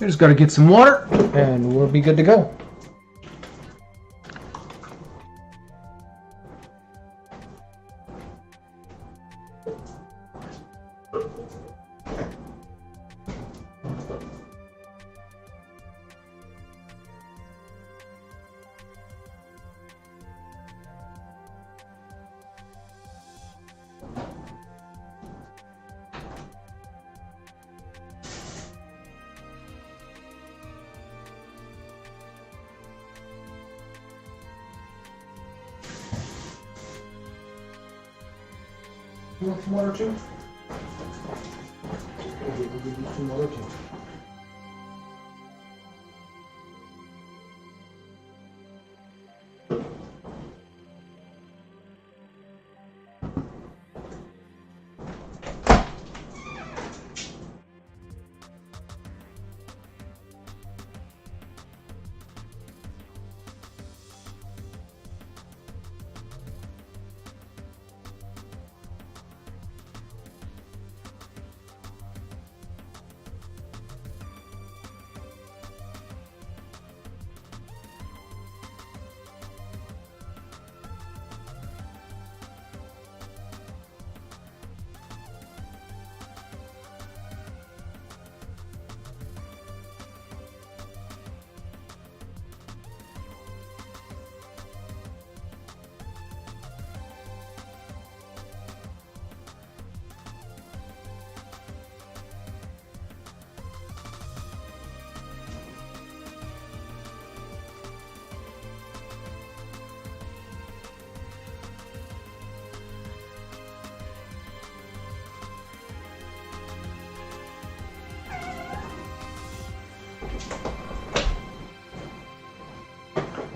We just got to get some water, and we'll be good to go. You want some water too? We'll give you some water too.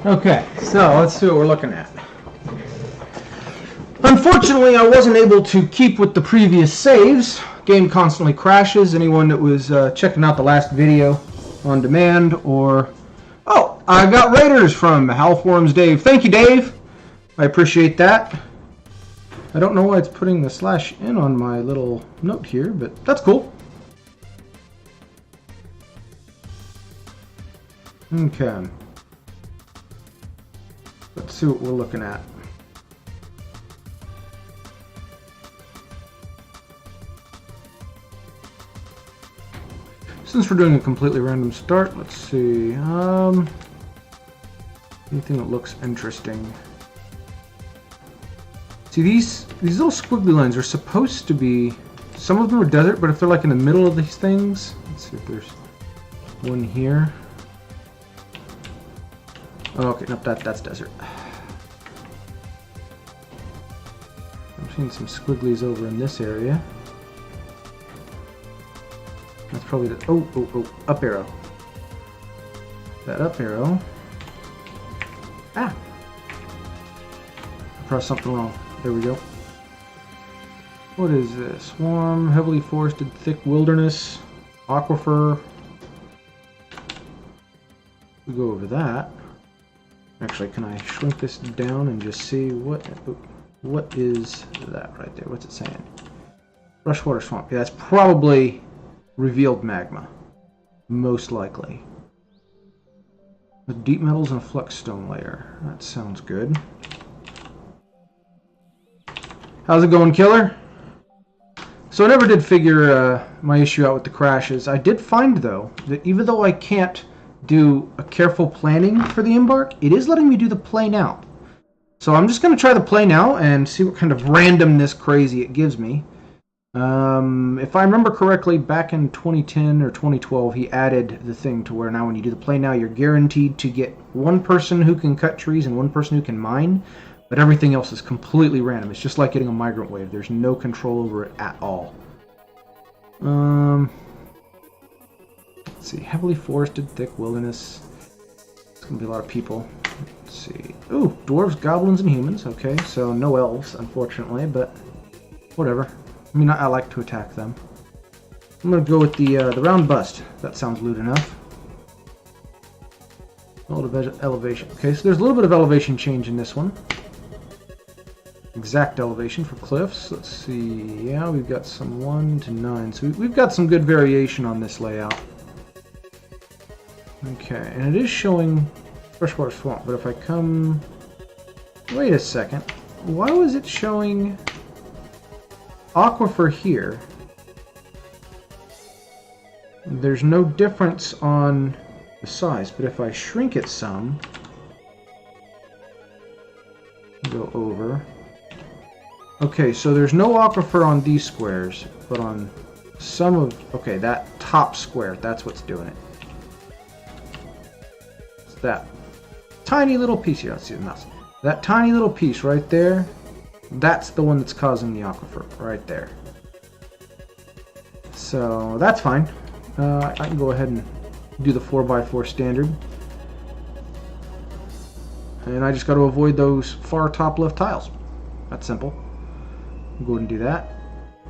Okay, so let's see what we're looking at. Unfortunately, I wasn't able to keep with the previous saves. Game constantly crashes. Anyone that was checking out the last video on demand, or... Oh, I got Raiders from Halforms Dave. Thank you, Dave. I appreciate that. I don't know why it's putting the /n on my little note here, but that's cool. Okay. Let's see what we're looking at. Since we're doing a completely random start, let's see. Anything that looks interesting. See, these little squiggly lines are supposed to be, some of them are desert, but if they're like in the middle of these things, let's see if there's one here. Oh, okay, nope, that's desert. I'm seeing some squigglies over in this area. That's probably the, oh, up arrow. That up arrow. Ah! I pressed something wrong. There we go. What is this? Swarm, heavily forested, thick wilderness, aquifer. We go over that. Actually, can I shrink this down and just see what is that right there? What's it saying? Freshwater swamp. Yeah, that's probably revealed magma. Most likely. With deep metals and a flux stone layer. That sounds good. How's it going, Killer? So I never did figure my issue out with the crashes. I did find, though, that even though I can't do a careful planning for the embark, it is letting me do the play now. So I'm just going to try the play now and see what kind of randomness crazy it gives me. If I remember correctly, back in 2010 or 2012, he added the thing to where now when you do the play now, you're guaranteed to get one person who can cut trees and one person who can mine, but everything else is completely random. It's just like getting a migrant wave. There's no control over it at all. Let's see, heavily forested, thick wilderness. It's going to be a lot of people. Let's see. Ooh, dwarves, goblins, and humans. Okay, so no elves, unfortunately, but whatever. I mean, I like to attack them. I'm going to go with the round bust. That sounds loot enough. A little bit of elevation. Okay, so there's a little bit of elevation change in this one. Exact elevation for cliffs. Let's see. Yeah, we've got some 1 to 9. So we've got some good variation on this layout. Okay, and it is showing freshwater swamp, but if I come... Wait a second. Why was it showing aquifer here? There's no difference on the size, but if I shrink it some, go over. Okay, so there's no aquifer on these squares, but on some of... Okay, that top square, that's what's doing it. It's that tiny little piece here. Let's see the mouse. That tiny little piece right there, that's the one that's causing the aquifer, right there. So, that's fine. I can go ahead and do the 4x4 standard. And I just got to avoid those far top left tiles. That's simple. I'll go ahead and do that.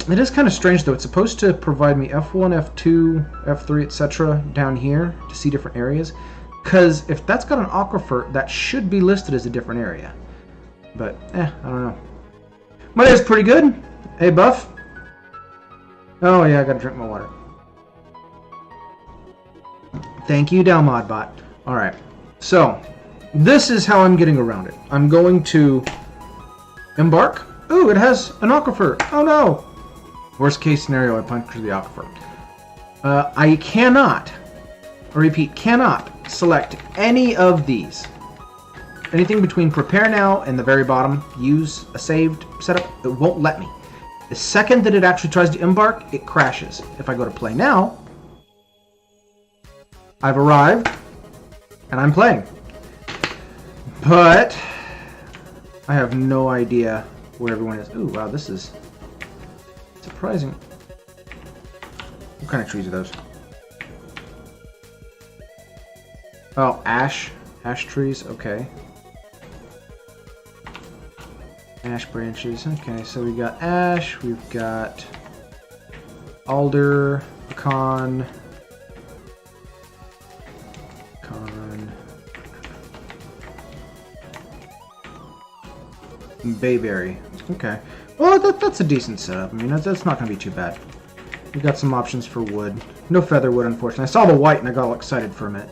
It is kind of strange though. It's supposed to provide me F1, F2, F3, etc. down here to see different areas. Because if that's got an aquifer, that should be listed as a different area. But, I don't know. My day's pretty good. Hey, Buff. Oh yeah, I gotta drink my water. Thank you, DalModBot. Alright, so this is how I'm getting around it. I'm going to embark. Ooh, it has an aquifer. Oh no! Worst case scenario, I puncture the aquifer. I cannot, I repeat, cannot select any of these. Anything between prepare now and the very bottom, use a saved setup, it won't let me. The second that it actually tries to embark, it crashes. If I go to play now, I've arrived, and I'm playing. But I have no idea where everyone is. Ooh, wow, this is surprising. What kind of trees are those? Oh, ash. Ash trees, okay. Ash branches, okay, so we got ash, we've got alder, pecan, bayberry. Okay. Well, that's a decent setup. I mean, that's not going to be too bad. We got some options for wood. No feather wood, unfortunately. I saw the white and I got all excited for a minute.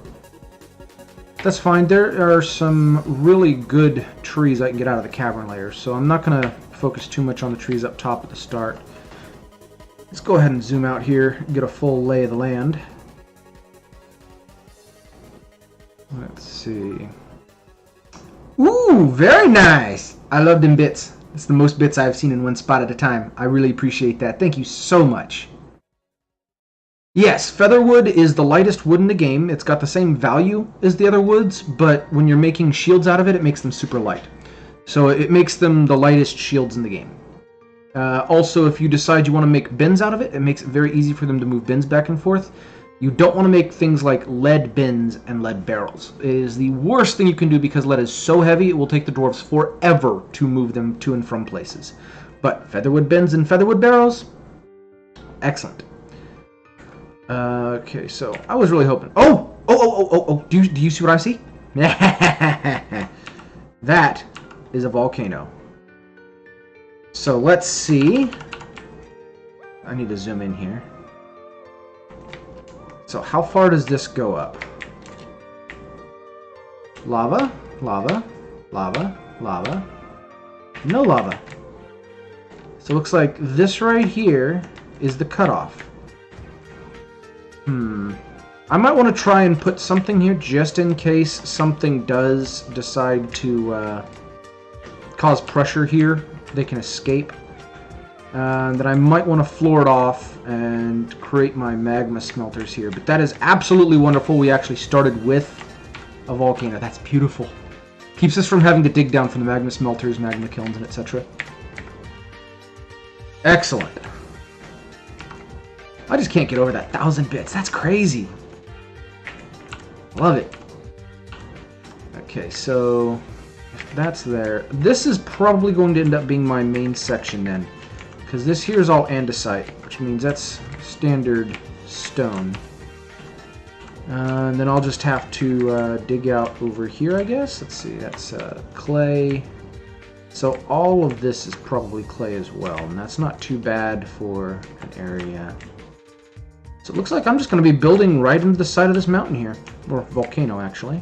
That's fine. There are some really good trees I can get out of the cavern layers, so I'm not going to focus too much on the trees up top at the start. Let's go ahead and zoom out here and get a full lay of the land. Let's see. Ooh, very nice! I love them bits. It's the most bits I've seen in one spot at a time. I really appreciate that. Thank you so much. Yes, featherwood is the lightest wood in the game. It's got the same value as the other woods, but when you're making shields out of it, it makes them super light. So it makes them the lightest shields in the game. Also, if you decide you want to make bins out of it, it makes it very easy for them to move bins back and forth. You don't want to make things like lead bins and lead barrels. It is the worst thing you can do because lead is so heavy, it will take the dwarves forever to move them to and from places. But featherwood bins and featherwood barrels, excellent. Okay, so I was really hoping. Oh! Do you see what I see? That is a volcano. So let's see. I need to zoom in here. So how far does this go up? Lava, lava, lava, lava. No lava. So it looks like this right here is the cutoff. I might want to try and put something here just in case something does decide to cause pressure here. They can escape. Then I might want to floor it off and create my magma smelters here. But that is absolutely wonderful. We actually started with a volcano. That's beautiful. Keeps us from having to dig down from the magma smelters, magma kilns, and etc. Excellent. I just can't get over that 1,000 bits. That's crazy. Love it. Okay, so if that's there, this is probably going to end up being my main section then, because this here is all andesite, which means that's standard stone. And then I'll just have to dig out over here, I guess. Let's see, that's clay. So all of this is probably clay as well, and that's not too bad for an area. So it looks like I'm just going to be building right into the side of this mountain here. Or volcano, actually.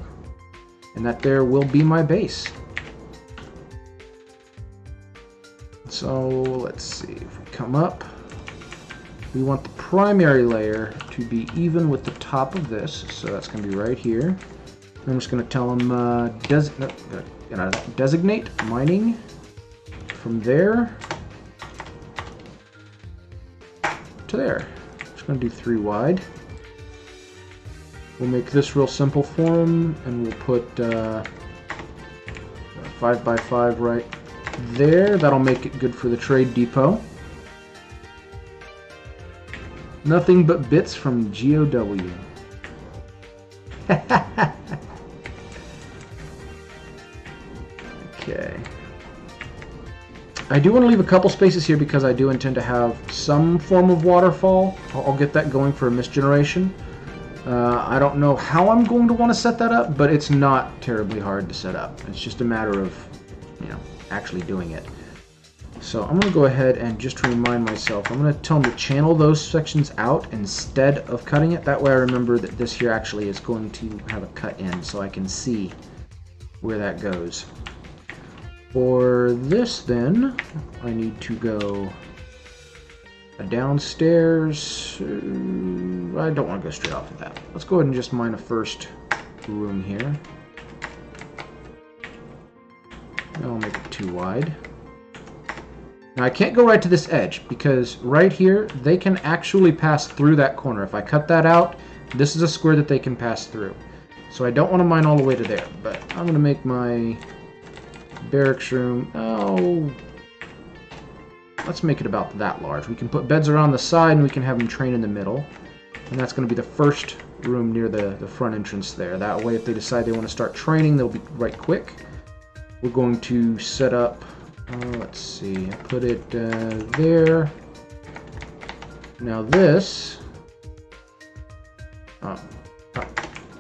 And that there will be my base. So, let's see. If we come up, we want the primary layer to be even with the top of this. So that's going to be right here. I'm just going to tell them designate mining from there to there. Just going to do 3 wide. We'll make this real simple for them, and we'll put 5 by 5 right there. That'll make it good for the trade depot. Nothing but bits from GOW. Okay. I do want to leave a couple spaces here because I do intend to have some form of waterfall. I'll get that going for a mist generation. I don't know how I'm going to want to set that up, but it's not terribly hard to set up. It's just a matter of, actually doing it. So I'm going to go ahead and just remind myself, I'm going to tell them to channel those sections out instead of cutting it. That way I remember that this here actually is going to have a cut in, so I can see where that goes. For this then, I need to go downstairs. I don't want to go straight off of that. Let's go ahead and just mine a first room here. I'll make it 2 wide. Now I can't go right to this edge because right here they can actually pass through that corner. If I cut that out, this is a square that they can pass through. So I don't want to mine all the way to there, but I'm going to make my barracks room, let's make it about that large. We can put beds around the side and we can have them train in the middle. And that's going to be the first room near the front entrance there. That way if they decide they want to start training, they'll be right quick. We're going to set up, let's see, put it there. Now this, I'm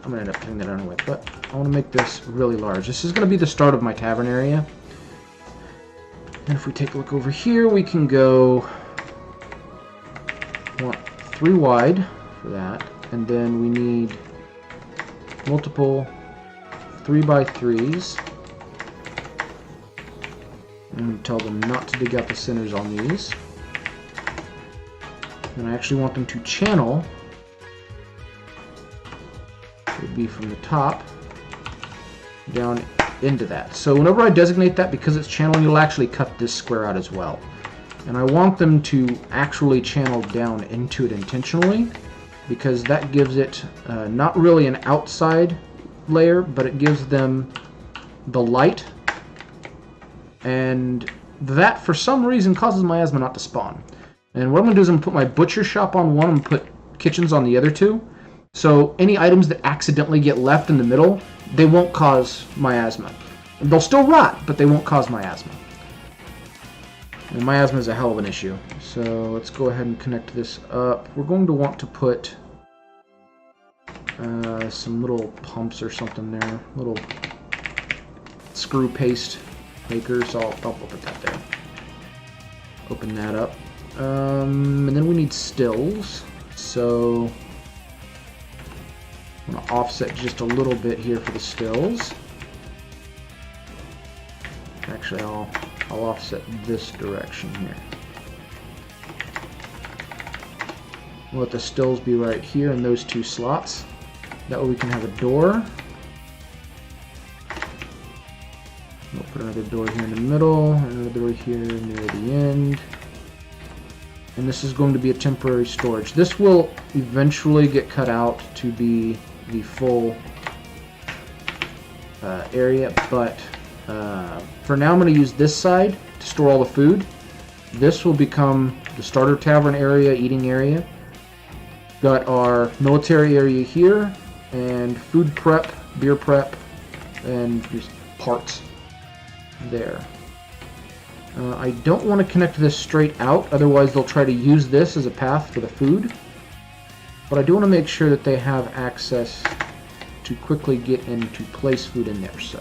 going to end up putting that on with, but I want to make this really large. This is going to be the start of my tavern area. And if we take a look over here, we can go 3 wide for that. And then we need multiple 3 by 3s. And tell them not to dig out the centers on these. And I actually want them to channel. It would be from the top down into that. So whenever I designate that, because it's channeling, it'll actually cut this square out as well. And I want them to actually channel down into it intentionally, because that gives it not really an outside layer, but it gives them the light. And that, for some reason, causes miasma not to spawn. And what I'm going to do is I'm going to put my butcher shop on one and put kitchens on the other 2. So any items that accidentally get left in the middle, they won't cause miasma. They'll still rot, but they won't cause miasma. And miasma is a hell of an issue. So let's go ahead and connect this up. We're going to want to put some little pumps or something there. Little screw paste makers. So I'll put that there. Open that up. And then we need stills. So I'm going to offset just a little bit here for the stills. Actually, I'll offset this direction here. We'll let the stills be right here in those 2 slots. That way we can have a door. We'll put another door here in the middle, another door here near the end. And this is going to be a temporary storage. This will eventually get cut out to be the full area, but for now I'm going to use this side to store all the food. This will become the starter tavern area, eating area. Got our military area here, and food prep, beer prep, and just parts there. I don't want to connect this straight out, otherwise they'll try to use this as a path for the food. But I do want to make sure that they have access to quickly get in to place food in there, so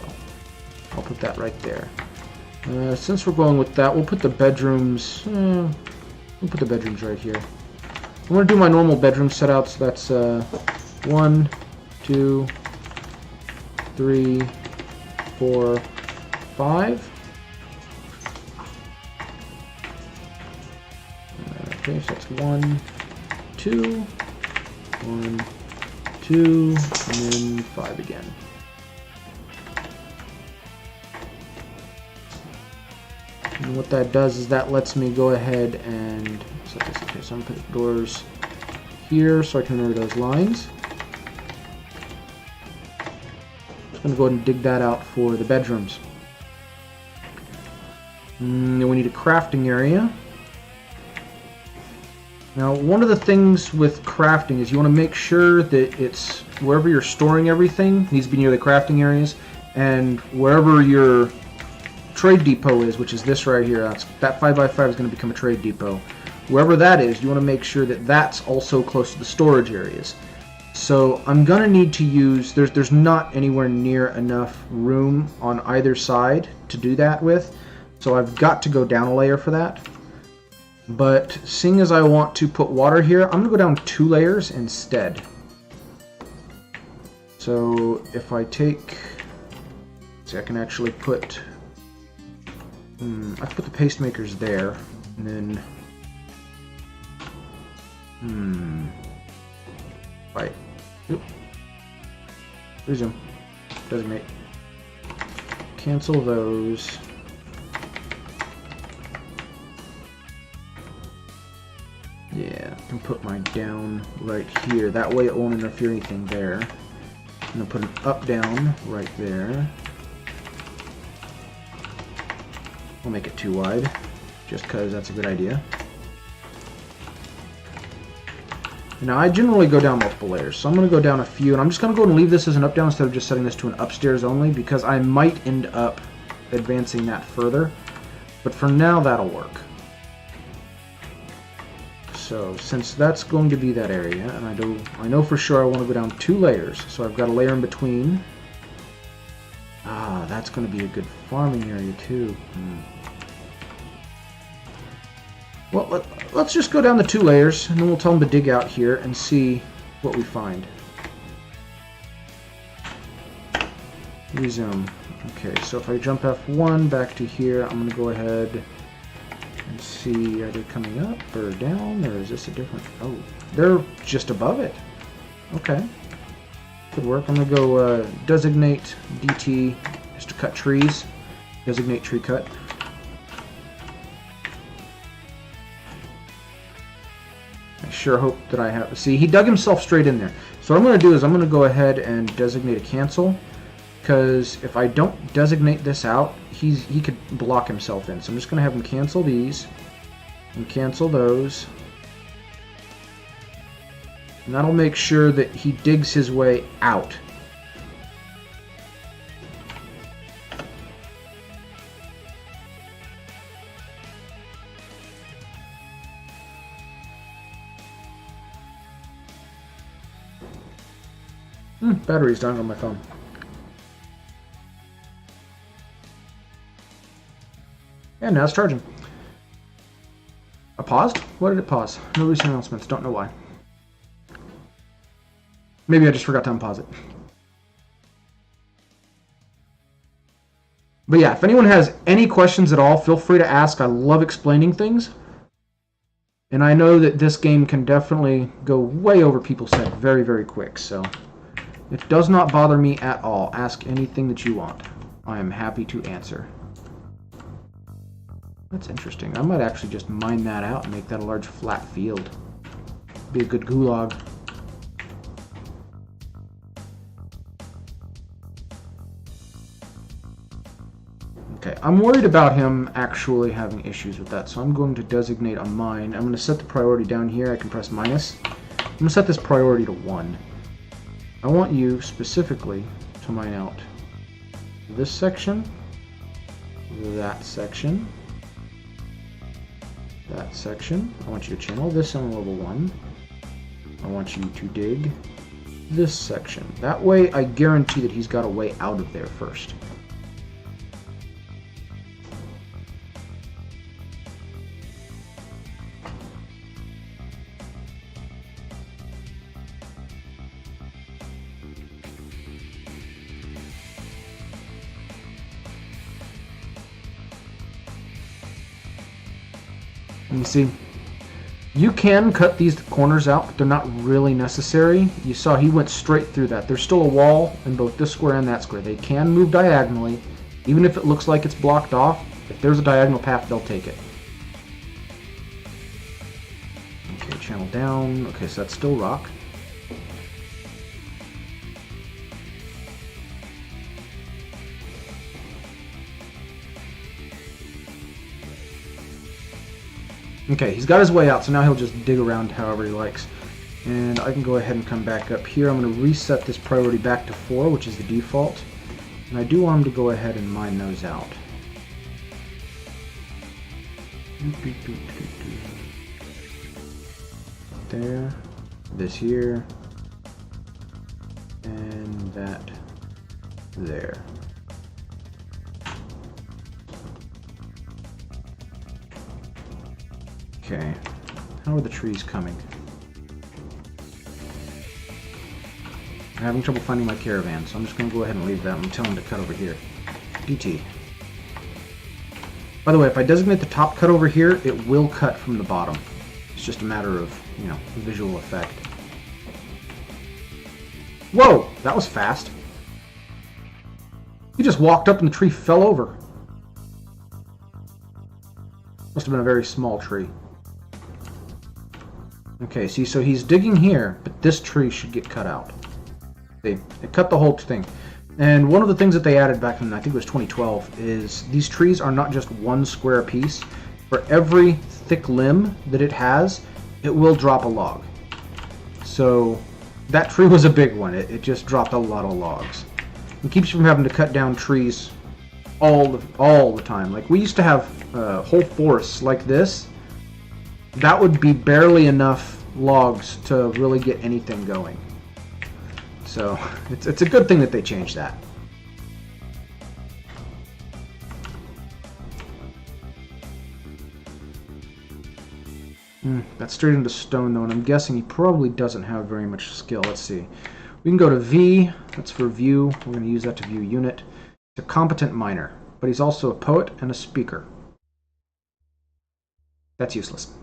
I'll put that right there. Since we're going with that, we'll put the bedrooms. We'll put the bedrooms right here. I'm going to do my normal bedroom setup, so that's 1, 2, 3, 4, 5. Okay, so that's 1, 2, 1, 2, and then 5 again. And what that does is that lets me go ahead and set this. Okay, so I'm going to put doors here so I can remember those lines. I'm going to go ahead and dig that out for the bedrooms. Then we need a crafting area. Now, one of the things with crafting is you want to make sure that it's wherever you're storing everything needs to be near the crafting areas, and wherever your trade depot is, which is this right here, that 5x5 is going to become a trade depot. Wherever that is, you want to make sure that that's also close to the storage areas. So I'm going to need to use, there's not anywhere near enough room on either side to do that with, so I've got to go down a layer for that. But seeing as I want to put water here, I'm going to go down 2 layers instead. So if I take, see, I can actually put, I can put the pacemakers there, and then, right, resume, designate, cancel those. Yeah, I can put mine down right here. That way it won't interfere anything there. I'm going to put an up down right there. I'll make it too wide, just because that's a good idea. Now I generally go down multiple layers, so I'm going to go down a few, and I'm just going to go and leave this as an up down instead of just setting this to an upstairs only, because I might end up advancing that further. But for now, that'll work. So since that's going to be that area, and I know for sure I want to go down 2 layers, so I've got a layer in between. Ah, that's going to be a good farming area too. Well, let's just go down the 2 layers, and then we'll tell them to dig out here and see what we find. Resume. Okay, so if I jump F1 back to here, I'm going to go ahead and see, are they coming up or down, or is this a different... Oh, they're just above it. Okay. Could work. I'm going to go designate DT just to cut trees. Designate tree cut. I sure hope that I have... See, he dug himself straight in there. So what I'm going to do is I'm going to go ahead and designate a cancel, because if I don't designate this out, he could block himself in. So I'm just going to have him cancel these and cancel those. And that'll make sure that he digs his way out. Battery's dying on my phone. And now it's charging. I paused? Why did it pause? No recent announcements. Don't know why. Maybe I just forgot to unpause it. But yeah, if anyone has any questions at all, feel free to ask. I love explaining things. And I know that this game can definitely go way over people's head very, very quick. So it does not bother me at all. Ask anything that you want. I am happy to answer. That's interesting. I might actually just mine that out and make that a large flat field. Be a good gulag. Okay, I'm worried about him actually having issues with that, so I'm going to designate a mine. I'm going to set the priority down here. I can press minus. I'm going to set this priority to 1. I want you specifically to mine out this section, that section, that section. I want you to channel this on level 1. I want you to dig this section. That way I guarantee that he's got a way out of there first. And you see, you can cut these corners out, but they're not really necessary. You saw he went straight through that. There's still a wall in both this square and that square. They can move diagonally, even if it looks like it's blocked off. If there's a diagonal path, they'll take it. Okay, channel down. Okay, so that's still rock. Okay, he's got his way out, so now he'll just dig around however he likes. And I can go ahead and come back up here. I'm going to reset this priority back to 4, which is the default. And I do want him to go ahead and mine those out. There, this here, and that there. Okay, how are the trees coming? I'm having trouble finding my caravan, so I'm just going to go ahead and leave that and tell him to cut over here. DT. By the way, if I designate the top cut over here, it will cut from the bottom. It's just a matter of, you know, visual effect. Whoa! That was fast. He just walked up and the tree fell over. Must have been a very small tree. Okay, see, so he's digging here, but this tree should get cut out. They cut the whole thing. And one of the things that they added back in, I think it was 2012, is these trees are not just one square piece. For every thick limb that it has, it will drop a log. So that tree was a big one. It just dropped a lot of logs. It keeps you from having to cut down trees all the time. Like, we used to have whole forests like this. That would be barely enough logs to really get anything going. So it's a good thing that they changed that. That's straight into stone though, and I'm guessing he probably doesn't have very much skill. Let's see. We can go to V. That's for view. We're going to use that to view unit. He's a competent miner, but he's also a poet and a speaker. That's useless.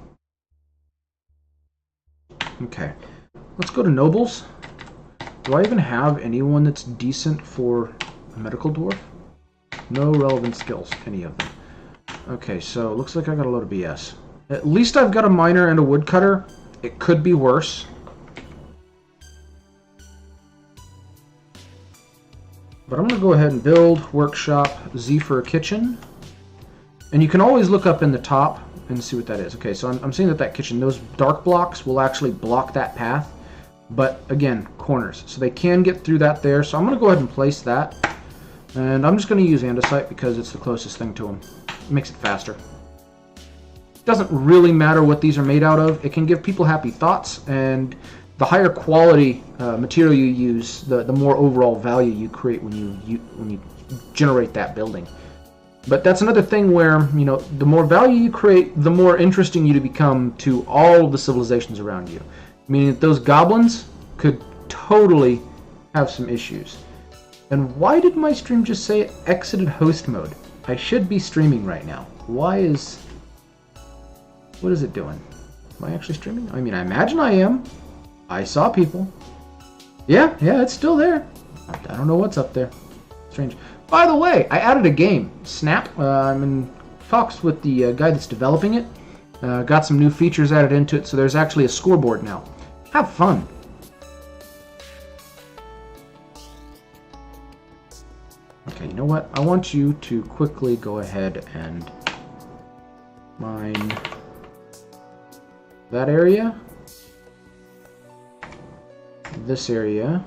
Okay, let's go to nobles. Do I even have anyone that's decent for a medical dwarf? No relevant skills, any of them. Okay, so it looks like I got a load of BS. At least I've got a miner and a woodcutter. It could be worse. But I'm going to go ahead and build, workshop, Z for a kitchen. And you can always look up in the top and see what that is. Okay, so I'm seeing that kitchen, those dark blocks will actually block that path. But again, corners. So they can get through that there. So I'm going to go ahead and place that. And I'm just going to use andesite because it's the closest thing to them. It makes it faster. It doesn't really matter what these are made out of. It can give people happy thoughts, and the higher quality material you use, the more overall value you create when you generate that building. But that's another thing where, you know, the more value you create, the more interesting you become to all of the civilizations around you. Meaning that those goblins could totally have some issues. And why did my stream just say it exited host mode? I should be streaming right now. What is it doing? Am I actually streaming? I mean, I imagine I am. I saw people. Yeah, it's still there. I don't know what's up there. Strange. By the way, I added a game, Snap. I'm in talks with the guy that's developing it. Got some new features added into it, so there's actually a scoreboard now. Have fun. Okay, you know what? I want you to quickly go ahead and mine that area, this area.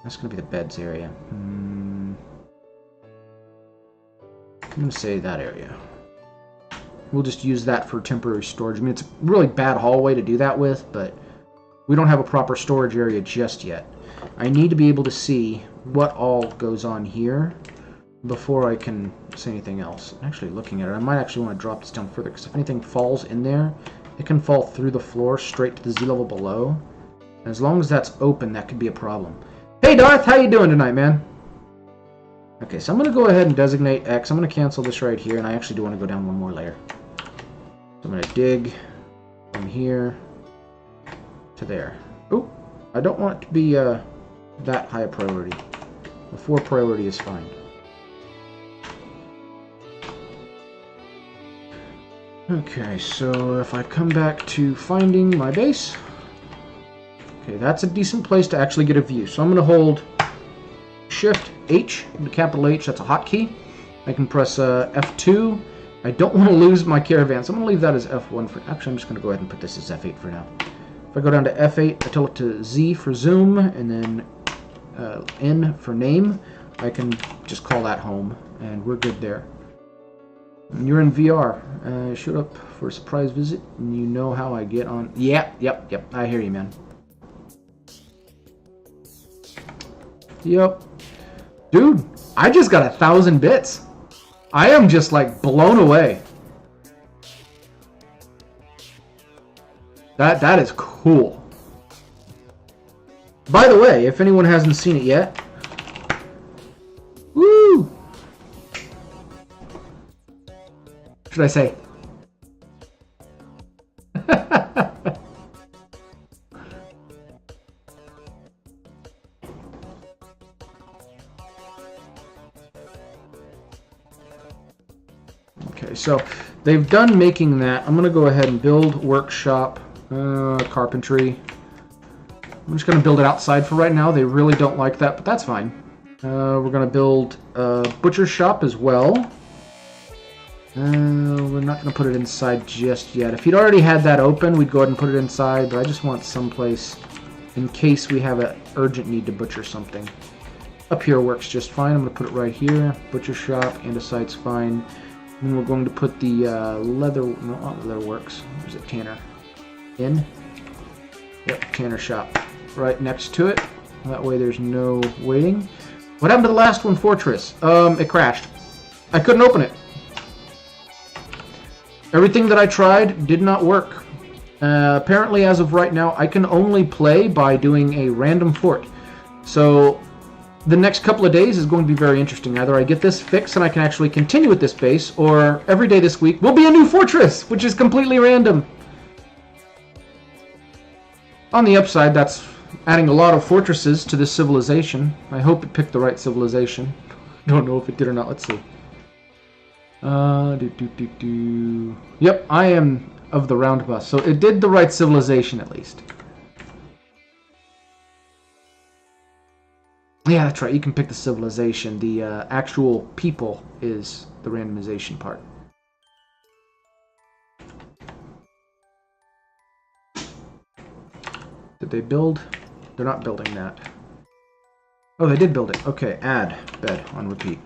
That's going to be the beds area. I'm going to say that area. We'll just use that for temporary storage. I mean, it's a really bad hallway to do that with, but we don't have a proper storage area just yet. I need to be able to see what all goes on here before I can say anything else. Actually, looking at it, I might actually want to drop this down further, because if anything falls in there, it can fall through the floor straight to the Z level below. And as long as that's open, that could be a problem. Hey Darth, how you doing tonight, man? Okay, so I'm going to go ahead and designate X. I'm going to cancel this right here, and I actually do want to go down one more layer. So I'm going to dig from here to there. Oh, I don't want it to be that high a priority. The 4 priority is fine. Okay, so if I come back to finding my base, okay, that's a decent place to actually get a view. So I'm going to hold Shift H, the capital H, that's a hotkey. I can press F2. I don't want to lose my caravan, so I'm going to leave that as F1 for... Actually, I'm just going to go ahead and put this as F8 for now. If I go down to F8, I tell it to Z for zoom, and then N for name. I can just call that home, and we're good there. And you're in VR. Showed up for a surprise visit, and you know how I get on... Yep. I hear you, man. Yep. Dude, I just got 1,000 bits. I am just, like, blown away. That is cool. By the way, if anyone hasn't seen it yet... Woo! Should I say? Okay, so they've done making that. I'm going to go ahead and build workshop, carpentry. I'm just going to build it outside for right now. They really don't like that, but that's fine. We're going to build a butcher shop as well. We're not going to put it inside just yet. If he'd already had that open, we'd go ahead and put it inside, but I just want someplace in case we have an urgent need to butcher something. Up here works just fine. I'm going to put it right here. Butcher shop, andesite's fine. And we're going to put the leather... No, not leather works. Where's it? Tanner. In? Yep, Tanner shop. Right next to it. That way there's no waiting. What happened to the last one, Fortress? It crashed. I couldn't open it. Everything that I tried did not work. Apparently, as of right now, I can only play by doing a random fort. So, the next couple of days is going to be very interesting. Either I get this fixed and I can actually continue with this base, or every day this week will be a new fortress, which is completely random. On the upside, that's adding a lot of fortresses to this civilization. I hope it picked the right civilization. Don't know if it did or not. Let's see. Yep, I am of the round bus, so it did the right civilization at least. Yeah, that's right, you can pick the civilization. The actual people is the randomization part. Did they build? They're not building that. Oh, they did build it. Okay, add bed on repeat.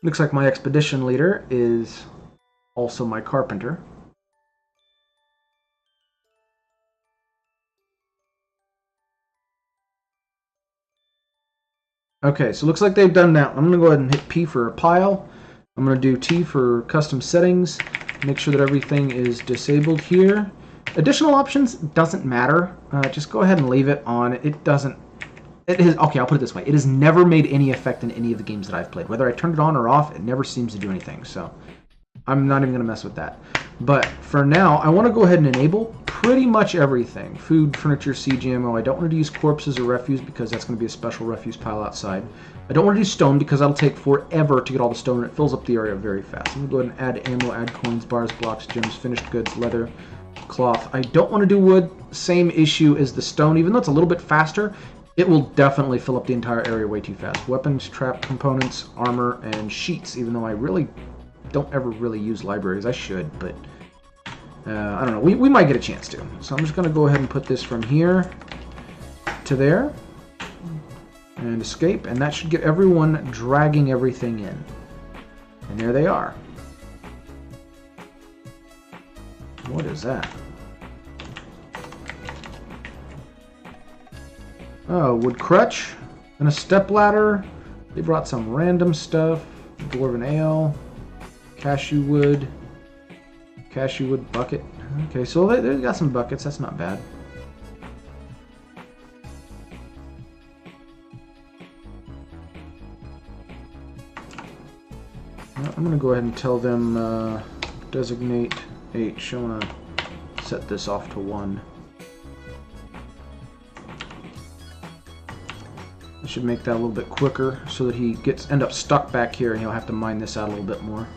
Looks like my expedition leader is also my carpenter. Okay, so looks like they've done that. I'm going to go ahead and hit P for a pile. I'm going to do T for custom settings. Make sure that everything is disabled here. Additional options doesn't matter. Just go ahead and leave it on. It doesn't... It is, okay, I'll put it this way. It has never made any effect in any of the games that I've played. Whether I turned it on or off, it never seems to do anything. So I'm not even going to mess with that. But for now, I want to go ahead and enable pretty much everything. Food, furniture, CGMO. I don't want to use corpses or refuse because that's going to be a special refuse pile outside. I don't want to do stone because that'll take forever to get all the stone, and it fills up the area very fast. I'm going to go ahead and add ammo, add coins, bars, blocks, gems, finished goods, leather, cloth. I don't want to do wood. Same issue as the stone. Even though it's a little bit faster, it will definitely fill up the entire area way too fast. Weapons, trap components, armor, and sheets, even though I really don't ever really use libraries. I should, but I don't know. We might get a chance to. So I'm just going to go ahead and put this from here to there and escape, and that should get everyone dragging everything in. And there they are. What is that? Oh, wood crutch and a step ladder. They brought some random stuff. Dwarven ale, cashew wood bucket. Okay, so they got some buckets. That's not bad. I'm going to go ahead and tell them designate H. I want to set this off to 1. I should make that a little bit quicker so that he end up stuck back here and he'll have to mine this out a little bit more.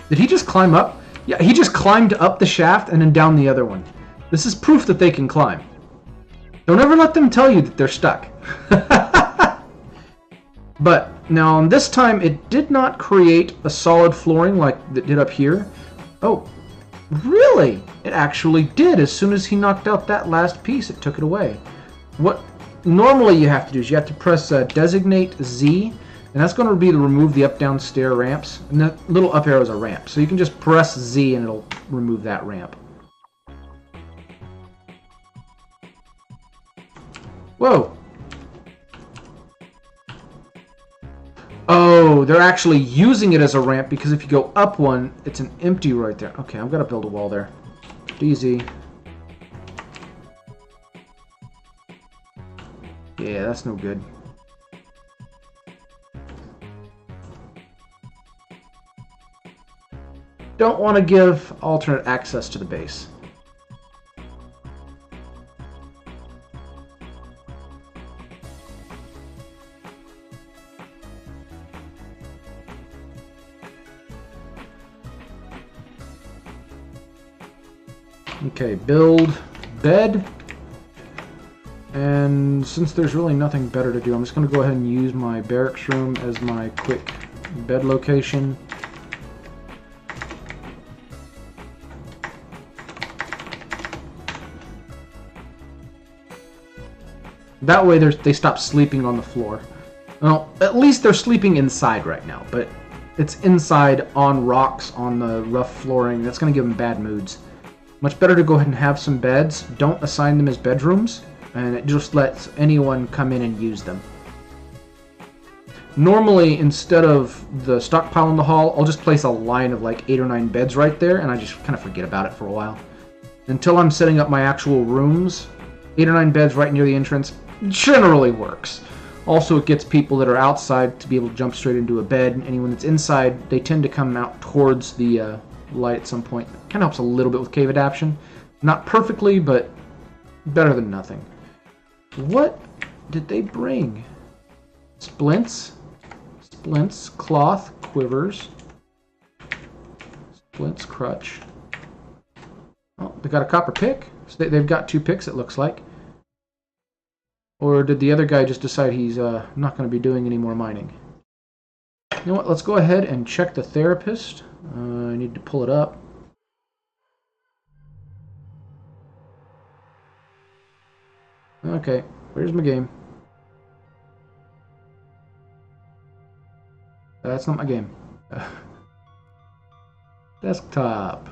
Did he just climb up? Yeah, he just climbed up the shaft and then down the other one. This is proof that they can climb. Don't ever let them tell you that they're stuck. But now this time it did not create a solid flooring like it did up here. Oh, really? It actually did. As soon as he knocked out that last piece, it took it away. What normally you have to do is you have to press designate Z, and that's going to be to remove the up-down stair ramps. And that little up arrow is a ramp, so you can just press Z and it'll remove that ramp. Whoa! Oh, they're actually using it as a ramp because if you go up one, it's an empty right there. Okay, I've got to build a wall there. Easy. Yeah, that's no good. Don't want to give alternate access to the base. Okay, build bed. And since there's really nothing better to do, I'm just going to go ahead and use my barracks room as my quick bed location. That way they stop sleeping on the floor. Well, at least they're sleeping inside right now, but it's inside on rocks on the rough flooring. That's going to give them bad moods. Much better to go ahead and have some beds. Don't assign them as bedrooms, and it just lets anyone come in and use them. Normally, instead of the stockpile in the hall, I'll just place a line of like 8 or 9 beds right there, and I just kind of forget about it for a while. Until I'm setting up my actual rooms, 8 or 9 beds right near the entrance generally works. Also, it gets people that are outside to be able to jump straight into a bed. Anyone that's inside, they tend to come out towards the light at some point. Kind of helps a little bit with cave adaptation. Not perfectly, but better than nothing. What did they bring? Splints? Splints, cloth, quivers. Splints, crutch. Oh, they got a copper pick. So they've got 2 picks, it looks like. Or did the other guy just decide he's not going to be doing any more mining? You know what, let's go ahead and check the therapist. I need to pull it up. Okay, where's my game? That's not my game. Desktop.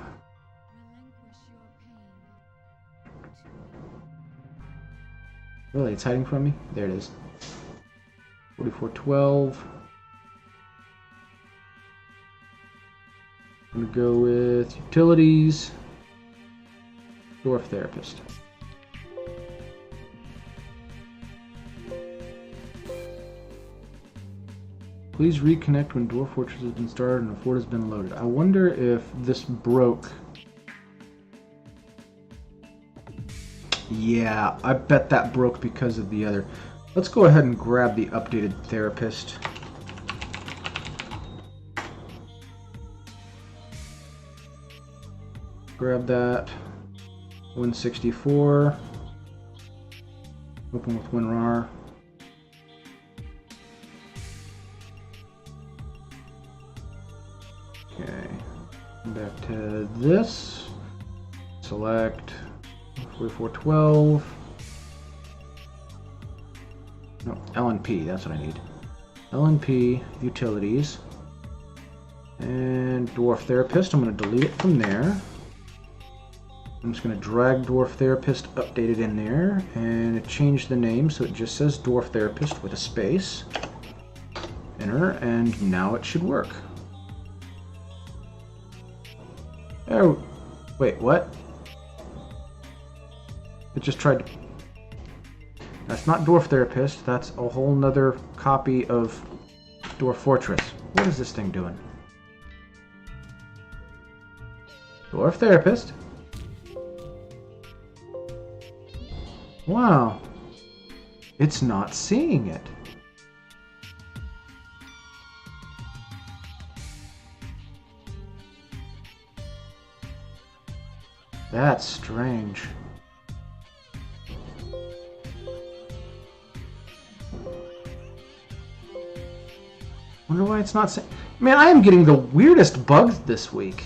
Really, it's hiding from me? There it is. 44.12. I'm going to go with utilities. Dwarf therapist. Please reconnect when Dwarf Fortress has been started and a fort has been loaded. I wonder if this broke. Yeah, I bet that broke because of the other. Let's go ahead and grab the updated therapist. Grab that. 164. Open with WinRAR. Okay. Back to this. Select 44.12. No, LNP, that's what I need. LNP, utilities. And Dwarf Therapist, I'm going to delete it from there. I'm just going to drag Dwarf Therapist updated in there and change the name so it just says Dwarf Therapist with a space. Enter, and now it should work. Oh, wait, what? It just tried to... That's not Dwarf Therapist. That's a whole nother copy of Dwarf Fortress. What is this thing doing? Dwarf Therapist. Wow. It's not seeing it. That's strange. Wonder why it's not saying... Man, I am getting the weirdest bugs this week.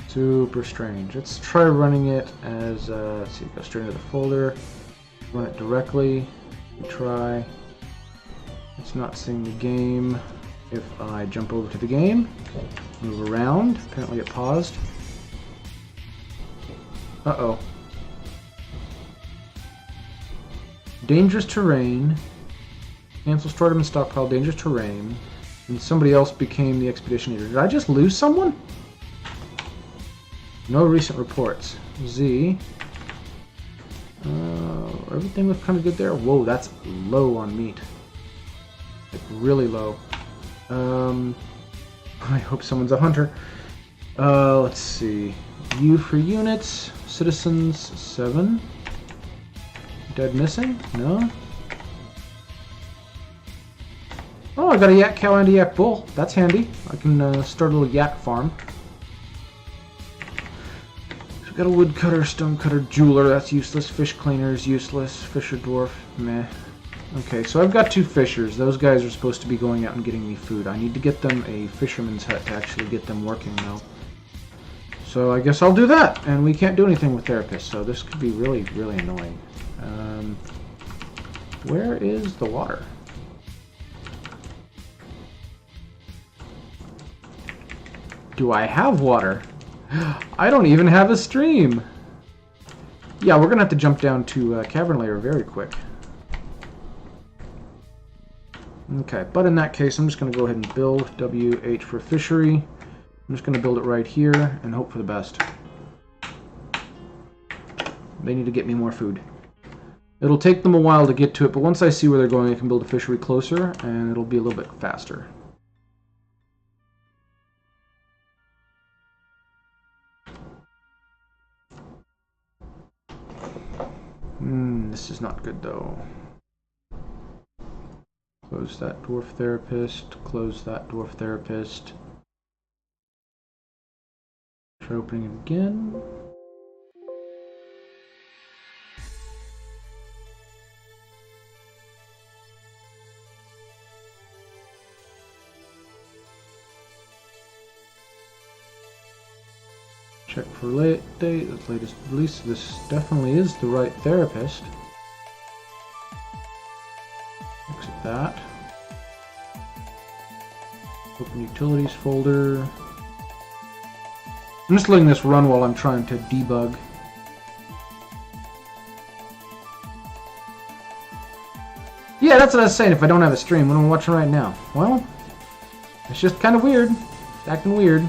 Super strange. Let's try running it as... let's see, go straight into the folder. Run it directly. Try. It's not seeing the game. If I jump over to the game, move around, apparently it paused. Uh-oh. Dangerous terrain. Cancel stardom and stockpile, dangerous terrain. And somebody else became the expedition leader. Did I just lose someone? No recent reports. Z. Everything looked kind of good there. Whoa, that's low on meat. Like really low. I hope someone's a hunter. Let's see. U for units. Citizens 7. Dead missing? No. Oh, I got a yak cow and a yak bull. That's handy. I can start a little yak farm. So got a woodcutter, stonecutter, jeweler. That's useless. Fish cleaner is useless. Fisher dwarf. Meh. Okay, so I've got 2 fishers. Those guys are supposed to be going out and getting me food. I need to get them a fisherman's hut to actually get them working now. So I guess I'll do that. And we can't do anything with therapists, so this could be really, really annoying. Where is the water? Do I have water? I don't even have a stream. Yeah, we're going to have to jump down to Cavern Layer very quick. Okay, but in that case, I'm just going to go ahead and build WH for fishery. I'm just going to build it right here and hope for the best. They need to get me more food. It'll take them a while to get to it, but once I see where they're going, I can build a fishery closer, and it'll be a little bit faster. This is not good, though. Close that dwarf therapist. Close that dwarf therapist. Try opening it again. Check for late date, the latest release. This definitely is the right therapist. Exit that. Open utilities folder. I'm just letting this run while I'm trying to debug. Yeah, that's what I was saying. If I don't have a stream, what am I watching right now? Well, it's just kind of weird. It's acting weird.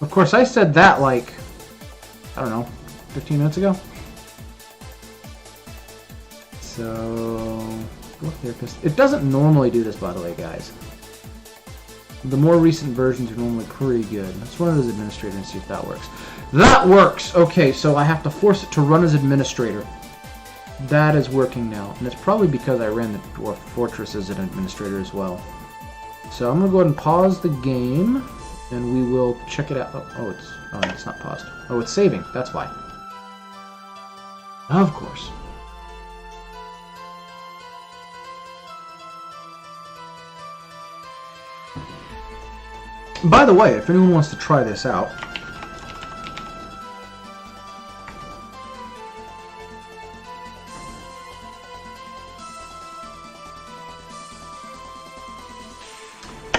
Of course, I said that like, I don't know, 15 minutes ago. So, it doesn't normally do this, by the way, guys. The more recent versions are normally pretty good. Let's run it as administrator and see if that works. That works! Okay, so I have to force it to run as administrator. That is working now. And it's probably because I ran the Dwarf Fortress as an administrator as well. So I'm going to go ahead and pause the game. And we will check it out. Oh, it's not paused. Oh, it's saving. That's why. Of course. By the way, if anyone wants to try this out,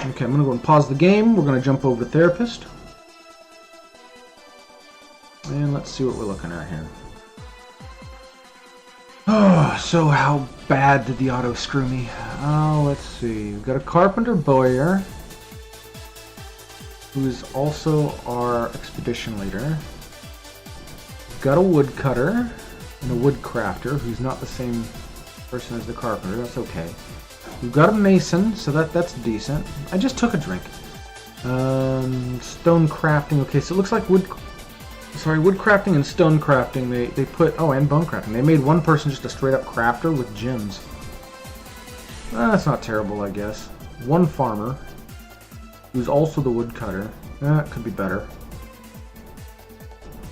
okay, I'm going to go and pause the game. We're going to jump over to Therapist. And let's see what we're looking at here. Oh, so how bad did the auto screw me? Oh, let's see. We've got a carpenter bowyer, who's also our expedition leader. We've got a woodcutter and a woodcrafter, who's not the same person as the carpenter. That's okay. We've got a mason, so that's decent. I just took a drink. Stone crafting. Okay, so it looks like woodcrafting and stone crafting. They put and bone crafting. They made one person just a straight up crafter with gems. That's not terrible, I guess. One farmer, who's also the woodcutter. That could be better.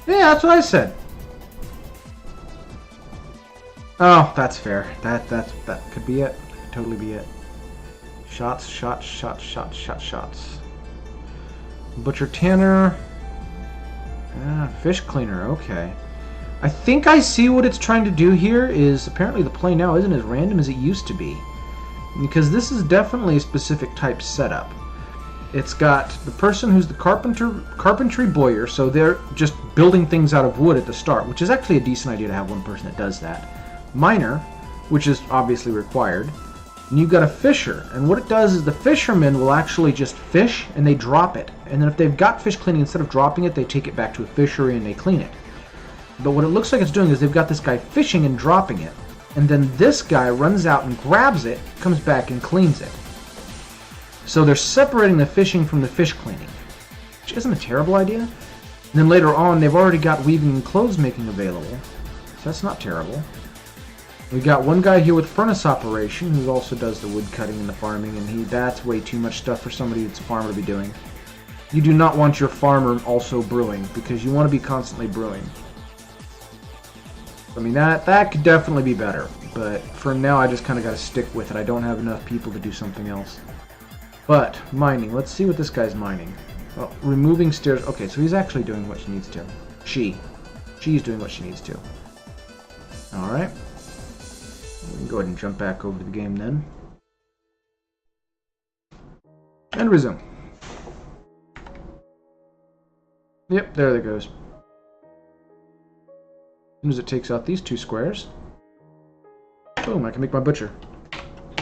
Yeah, that's what I said. Oh, that's fair. That could be it. Could totally be it. Shots. Butcher tanner. Fish cleaner. Okay. I think I see what it's trying to do here. Is apparently the play now isn't as random as it used to be, because this is definitely a specific type setup. It's got the person who's the carpentry bowyer, so they're just building things out of wood at the start, which is actually a decent idea to have one person that does that. Miner, which is obviously required. And you've got a fisher, and what it does is the fishermen will actually just fish and they drop it. And then if they've got fish cleaning, instead of dropping it, they take it back to a fishery and they clean it. But what it looks like it's doing is they've got this guy fishing and dropping it, and then this guy runs out and grabs it, comes back and cleans it. So they're separating the fishing from the fish cleaning, which isn't a terrible idea. And then later on, they've already got weaving and clothes making available, so that's not terrible. We got one guy here with furnace operation who also does the wood cutting and the farming, and that's way too much stuff for somebody that's a farmer to be doing. You do not want your farmer also brewing, because you want to be constantly brewing. I mean, that could definitely be better, but for now I just kind of got to stick with it. I don't have enough people to do something else. But, mining. Let's see what this guy's mining. Oh, removing stairs. Okay, so he's actually doing what she needs to. She's doing what she needs to. Alright. We can go ahead and jump back over to the game then. And resume. Yep, there it goes. As soon as it takes out these two squares, boom, I can make my butcher.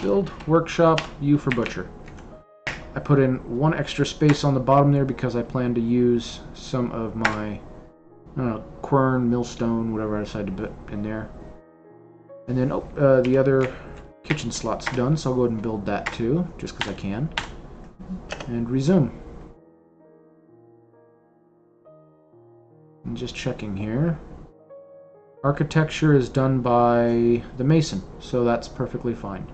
Build, workshop, U for butcher. I put in one extra space on the bottom there because I plan to use some of my, I don't know, quern, millstone, whatever I decide to put in there. And then, the other kitchen slot's done, so I'll go ahead and build that too, just because I can. And resume. And just checking here. Architecture is done by the mason, so that's perfectly fine.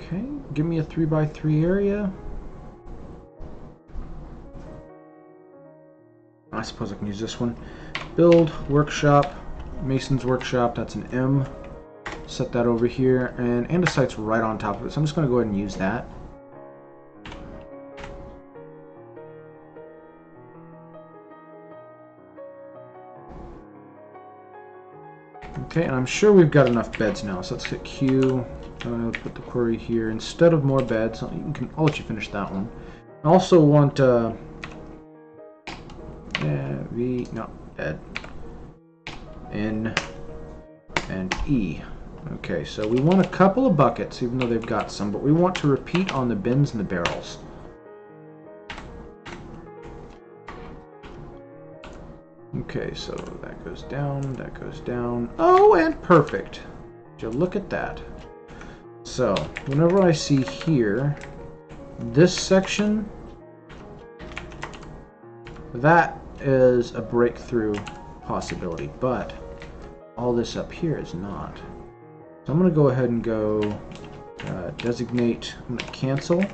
Okay, give me a 3x3 area. I suppose I can use this one. Build, workshop, mason's workshop, that's an M. Set that over here, and andesite's right on top of it, so I'm just going to go ahead and use that. Okay, and I'm sure we've got enough beds now, so let's hit Q. I'll put the query here. Instead of more beds, I'll let you finish that one. I also want bed, N, and E. Okay, so we want a couple of buckets, even though they've got some, but we want to repeat on the bins and the barrels. Okay, so that goes down, that goes down. Oh, and perfect. Would you look at that? So, whenever I see here, this section, that is a breakthrough possibility, but all this up here is not. So I'm going to go ahead and go designate, I'm going to cancel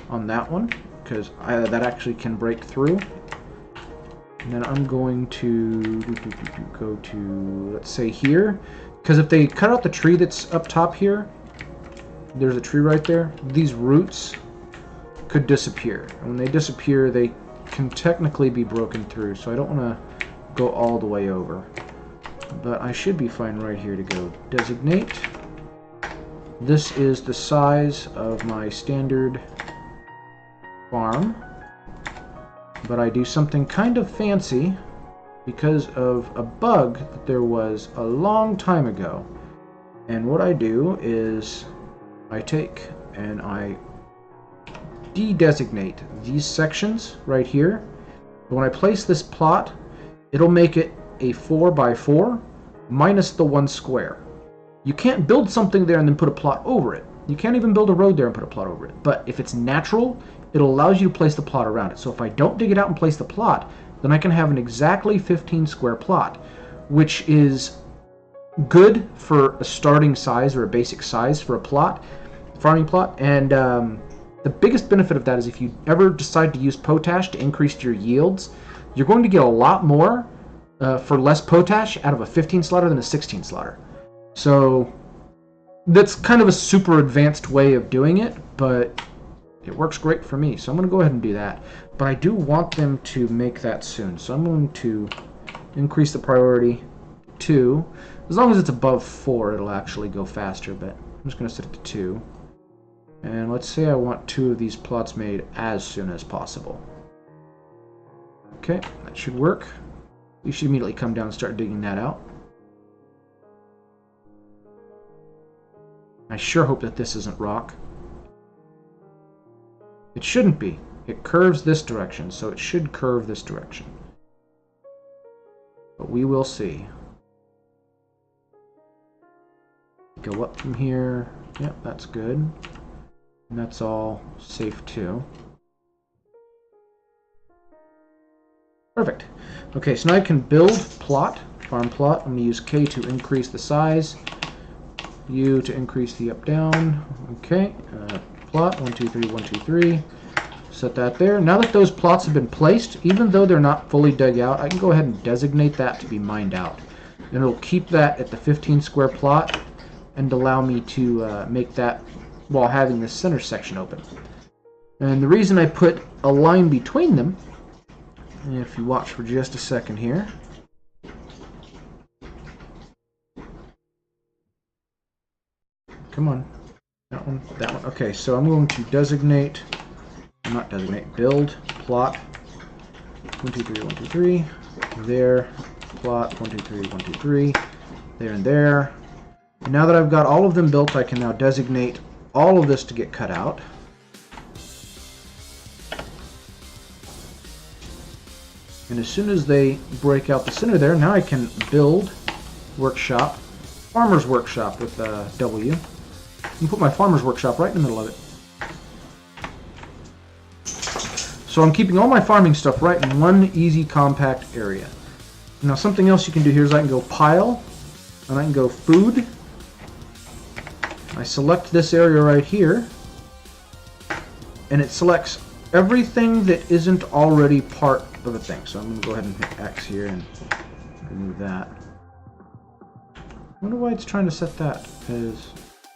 on that one, because that actually can break through. And then I'm going to go to, let's say here, because if they cut out the tree that's up top here, there's a tree right there, these roots could disappear. And when they disappear, they can technically be broken through, so I don't want to go all the way over. But I should be fine right here to go designate This is the size of my standard farm, but I do something kind of fancy because of a bug that there was a long time ago. And what I do is I take and I de-designate these sections right here. But when I place this plot, it'll make it a 4x4 minus the 1 square. You can't build something there and then put a plot over it. You can't even build a road there and put a plot over it. But if it's natural, it allows you to place the plot around it. So if I don't dig it out and place the plot, then I can have an exactly 15 square plot, which is good for a starting size or a basic size for a plot, farming plot. And the biggest benefit of that is if you ever decide to use potash to increase your yields, you're going to get a lot more for less potash out of a 15 slaughter than a 16 slaughter. So that's kind of a super advanced way of doing it, but it works great for me. So I'm going to go ahead and do that. But I do want them to make that soon. So I'm going to increase the priority to, as long as it's above 4, it'll actually go faster, but I'm just going to set it to 2. And let's say I want 2 of these plots made as soon as possible. Okay, that should work. You should immediately come down and start digging that out. I sure hope that this isn't rock. It shouldn't be. It curves this direction, so it should curve this direction. But we will see. Go up from here. Yep, that's good. And that's all safe too. Perfect. Okay, so now I can build plot, farm plot. I'm going to use K to increase the size. U to increase the up down. Okay, plot 1 2 3 1 2 3. Set that there. Now that those plots have been placed, even though they're not fully dug out, I can go ahead and designate that to be mined out. And it'll keep that at the 15 square plot and allow me to make that while having this center section open. And the reason I put a line between them, if you watch for just a second here, come on, that one, that one. Okay, so I'm going to designate, not designate, build plot 1 2 3 1 2 3 there, plot 1 2 3 1 2 3 there and there. And now that I've got all of them built, I can now designate all of this to get cut out. And as soon as they break out the center there, now I can build workshop, farmer's workshop with W. And put my farmer's workshop right in the middle of it. So I'm keeping all my farming stuff right in one easy compact area. Now something else you can do here is I can go pile, and I can go food. I select this area right here, and it selects everything that isn't already part of a thing. So I'm going to go ahead and hit X here and remove that. I wonder why it's trying to set that as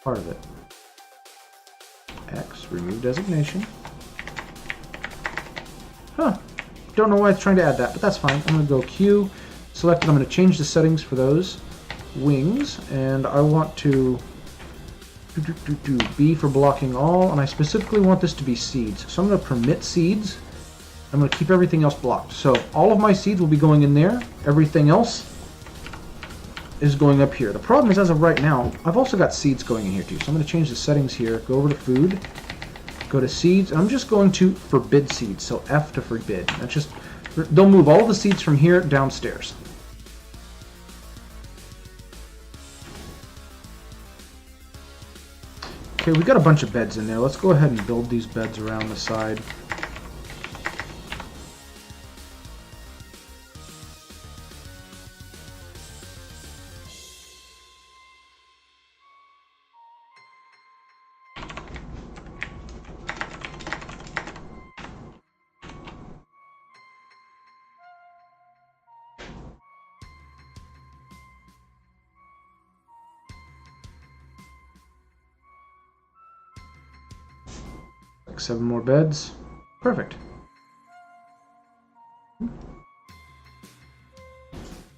part of it. X, remove designation. Huh. Don't know why it's trying to add that, but that's fine. I'm going to go Q, select it. I'm going to change the settings for those wings, and I want to B for blocking all, and I specifically want this to be seeds. So I'm going to permit seeds. I'm going to keep everything else blocked. So all of my seeds will be going in there. Everything else is going up here. The problem is, as of right now, I've also got seeds going in here too. So I'm going to change the settings here. Go over to food. Go to seeds. And I'm just going to forbid seeds. So F to forbid. That's just, they'll move all the seeds from here downstairs. Okay, we've got a bunch of beds in there. Let's go ahead and build these beds around the side. Like 7 more beds. Perfect.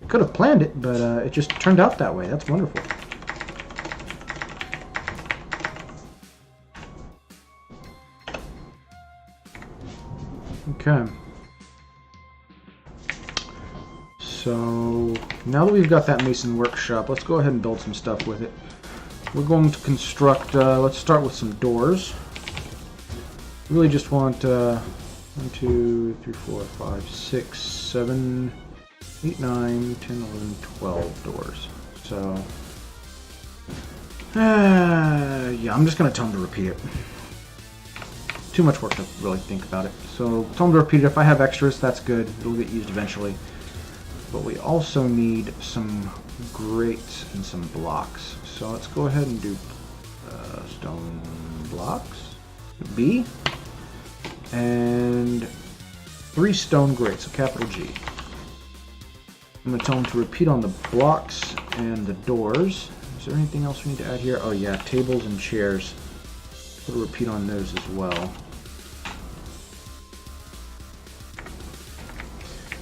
Could have planned it, but it just turned out that way. That's wonderful. Okay. So now that we've got that mason workshop, let's go ahead and build some stuff with it. We're going to construct, let's start with some doors. Really just want 1, 2, 3, 4, 5, 6, 7, 8, 9, 10, 11, 12 doors. So, yeah, I'm just going to tell them to repeat it. Too much work to really think about it. So, tell them to repeat it. If I have extras, that's good. It'll get used eventually. But we also need some grates and some blocks. So let's go ahead and do stone blocks. B. And 3 stone grates, so capital G. I'm going to tell them to repeat on the blocks and the doors. Is there anything else we need to add here? Oh yeah, tables and chairs. Put a repeat on those as well.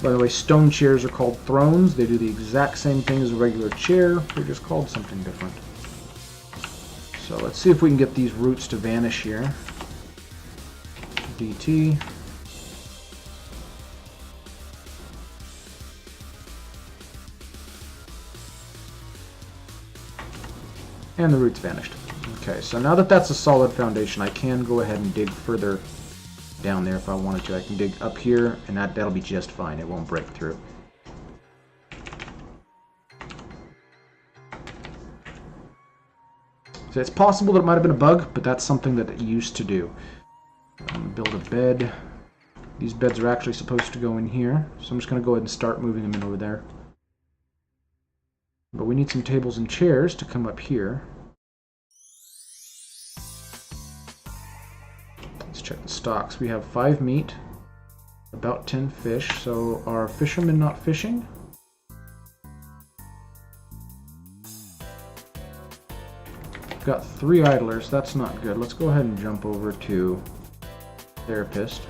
By the way, stone chairs are called thrones. They do the exact same thing as a regular chair. They're just called something different. So let's see if we can get these roots to vanish here. DT. And the roots vanished. Okay, so now that that's a solid foundation, I can go ahead and dig further down there if I wanted to. I can dig up here, and that'll be just fine. It won't break through. So it's possible that it might have been a bug, but that's something that it used to do. Build a bed. These beds are actually supposed to go in here, so I'm just going to go ahead and start moving them in over there. But we need some tables and chairs to come up here. Let's check the stocks. We have 5 meat, about 10 fish. So are fishermen not fishing? We've got 3 idlers. That's not good. Let's go ahead and jump over to therapist.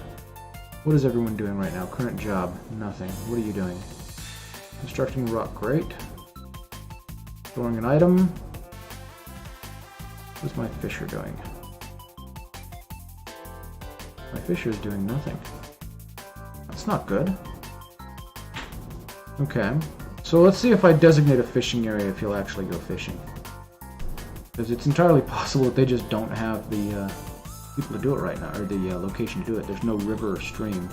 What is everyone doing right now? Current job? Nothing. What are you doing? Constructing a rock. Great. Storing an item. What's my fisher doing? My fisher is doing nothing. That's not good. Okay. So let's see if I designate a fishing area if he'll actually go fishing. Because it's entirely possible that they just don't have the people to do it right now, or the location to do it. There's no river or stream.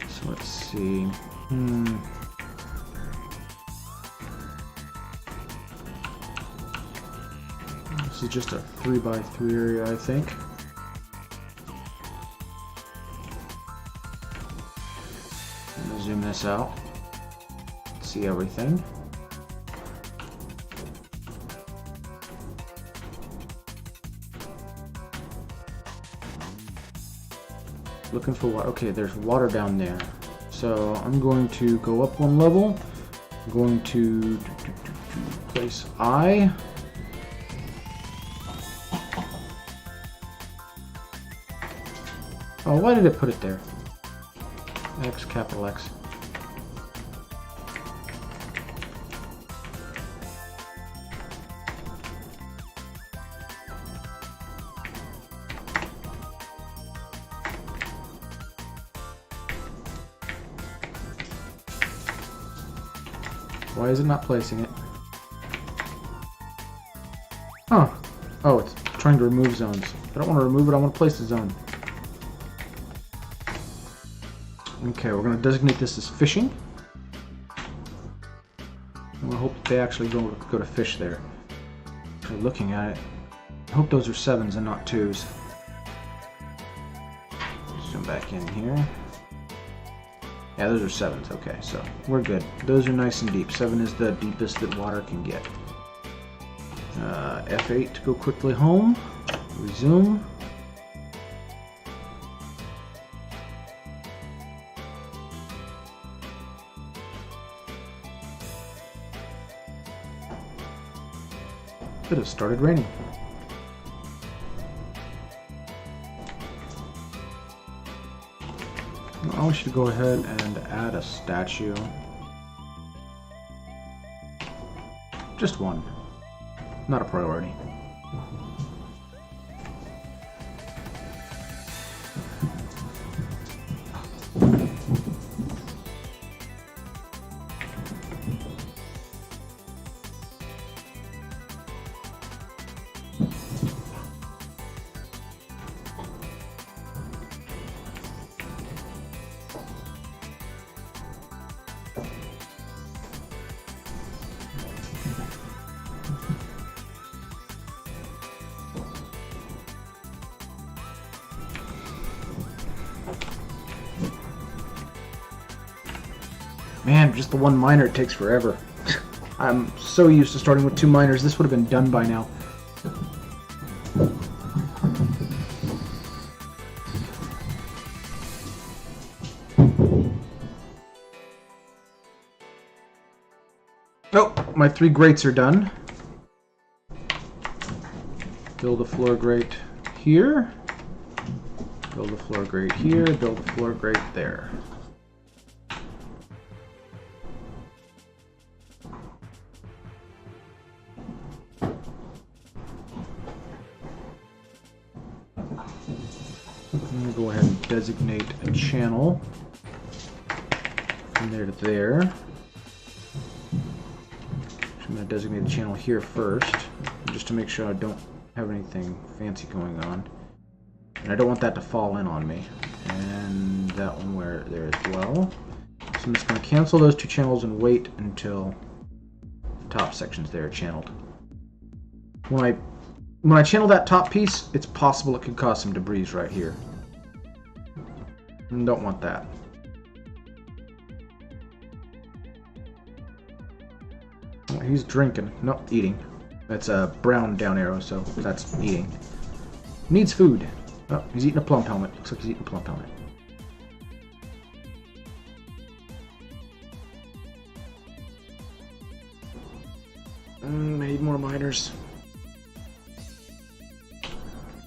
So let's see. This is just a 3x3 area, I think. I'm gonna zoom this out. See everything. Looking for water. Okay, there's water down there. So I'm going to go up 1 level. I'm going to place I. Oh, why did it put it there? X, capital X. Why is it not placing it? Huh. Oh, it's trying to remove zones. I don't want to remove it, I want to place the zone. Okay, we're going to designate this as fishing. And we'll hope that they actually go to fish there. Actually looking at it, I hope those are 7s and not 2s. Zoom back in here. Yeah, those are 7s. Okay, so we're good. Those are nice and deep. 7 is the deepest that water can get. F8 to go quickly home. Resume. It has started raining. I want you to go ahead and add a statue. Just 1. Not a priority. Man, just the one miner, it takes forever. I'm so used to starting with 2 miners. This would have been done by now. Oh, my 3 grates are done. Build a floor grate here. Build a floor grate here. Build a floor grate there. I'm going to go ahead and designate a channel from there to there. I'm going to designate a channel here first, just to make sure I don't have anything fancy going on. And I don't want that to fall in on me. And that one where there as well. So I'm just going to cancel those 2 channels and wait until the top section's there channeled. When I channel that top piece, it's possible it could cause some debris right here. And don't want that. Oh, he's drinking. No, eating. That's a brown down arrow, so that's eating. Needs food. Oh, he's eating a plump helmet. Looks like he's eating a plump helmet. Need more miners.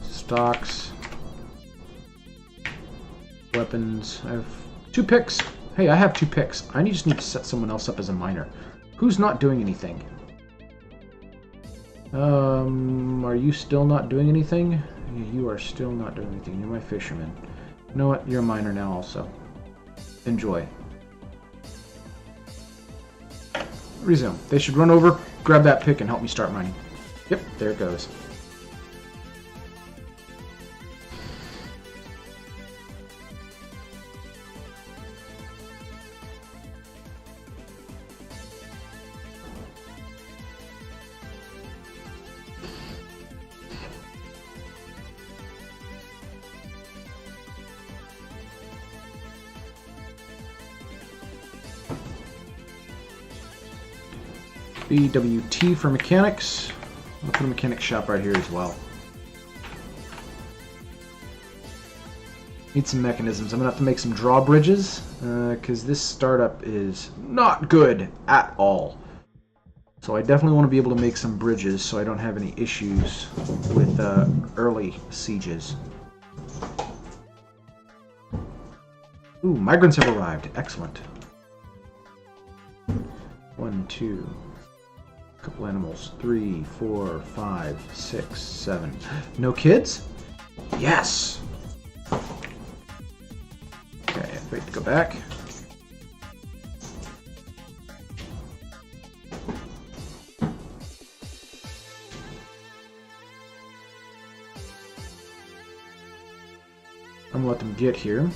Stocks. Weapons. I have 2 picks. Hey, I have 2 picks. I just need to set someone else up as a miner. Who's not doing anything? Are you still not doing anything? You are still not doing anything. You're my fisherman. You know what? You're a miner now also. Enjoy. Resume. They should run over, grab that pick, and help me start mining. Yep, there it goes. BWT for mechanics. I'll put a mechanic shop right here as well. Need some mechanisms. I'm going to have to make some drawbridges because this startup is not good at all. So I definitely want to be able to make some bridges so I don't have any issues with early sieges. Ooh, migrants have arrived. Excellent. 1, 2... couple animals. 3, 4, 5, 6, 7. No kids? Yes! Okay, wait to go back. I'm gonna let them get here.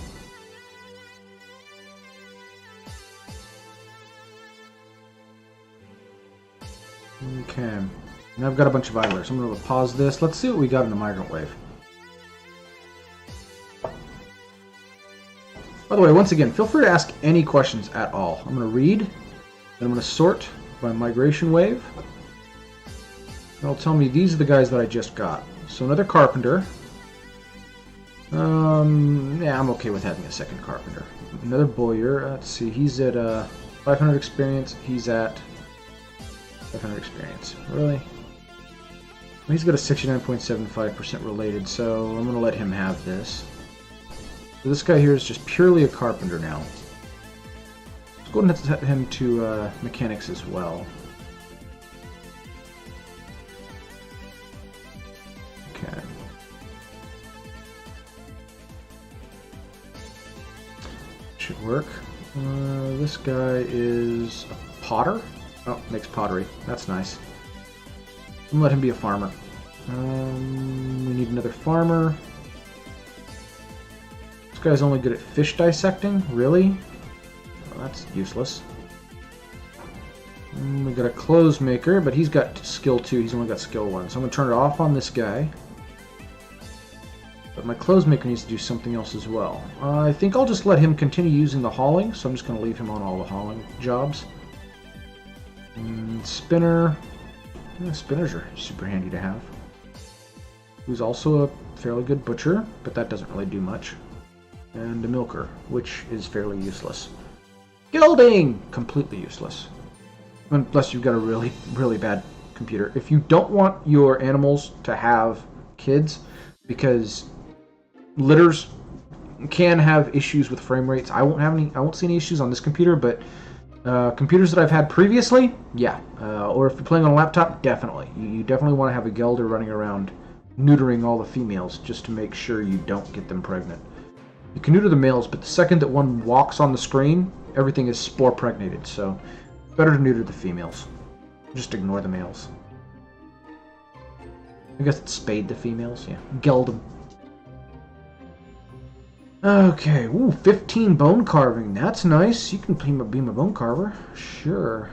Okay, now I've got a bunch of idlers. I'm going to pause this. Let's see what we got in the migrant wave. By the way, once again, feel free to ask any questions at all. I'm going to read, then I'm going to sort by migration wave. It'll tell me these are the guys that I just got. So another carpenter. Yeah, I'm okay with having a second carpenter. Another bowyer. Let's see, he's at 500 experience. He's at 500 experience. Really? Well, he's got a 69.75% related, so I'm going to let him have this. So this guy here is just purely a carpenter now. Let's go ahead and set him to mechanics as well. Okay. Should work. This guy is a potter. Oh, makes pottery. That's nice. I'm gonna let him be a farmer. We need another farmer. This guy's only good at fish dissecting? Really? Oh, that's useless. We got a clothes maker, but he's got skill 2. He's only got skill 1. So I'm gonna turn it off on this guy. But my clothes maker needs to do something else as well. I think I'll just let him continue using the hauling, so I'm just going to leave him on all the hauling jobs. Spinner. Yeah, spinners are super handy to have. Who's also a fairly good butcher, but that doesn't really do much. And a milker, which is fairly useless. Gilding! Completely useless. Unless you've got a really, really bad computer. If you don't want your animals to have kids, because litters can have issues with frame rates. I won't see any issues on this computer, but computers that I've had previously, yeah. Or if you're playing on a laptop, definitely. You definitely want to have a gelder running around neutering all the females just to make sure you don't get them pregnant. You can neuter the males, but the second that one walks on the screen, everything is spore pregnated, so better to neuter the females. Just ignore the males. I guess it's spade the females, yeah. Geld them. Okay, ooh, 15 bone carving. That's nice. You can be my bone carver. Sure.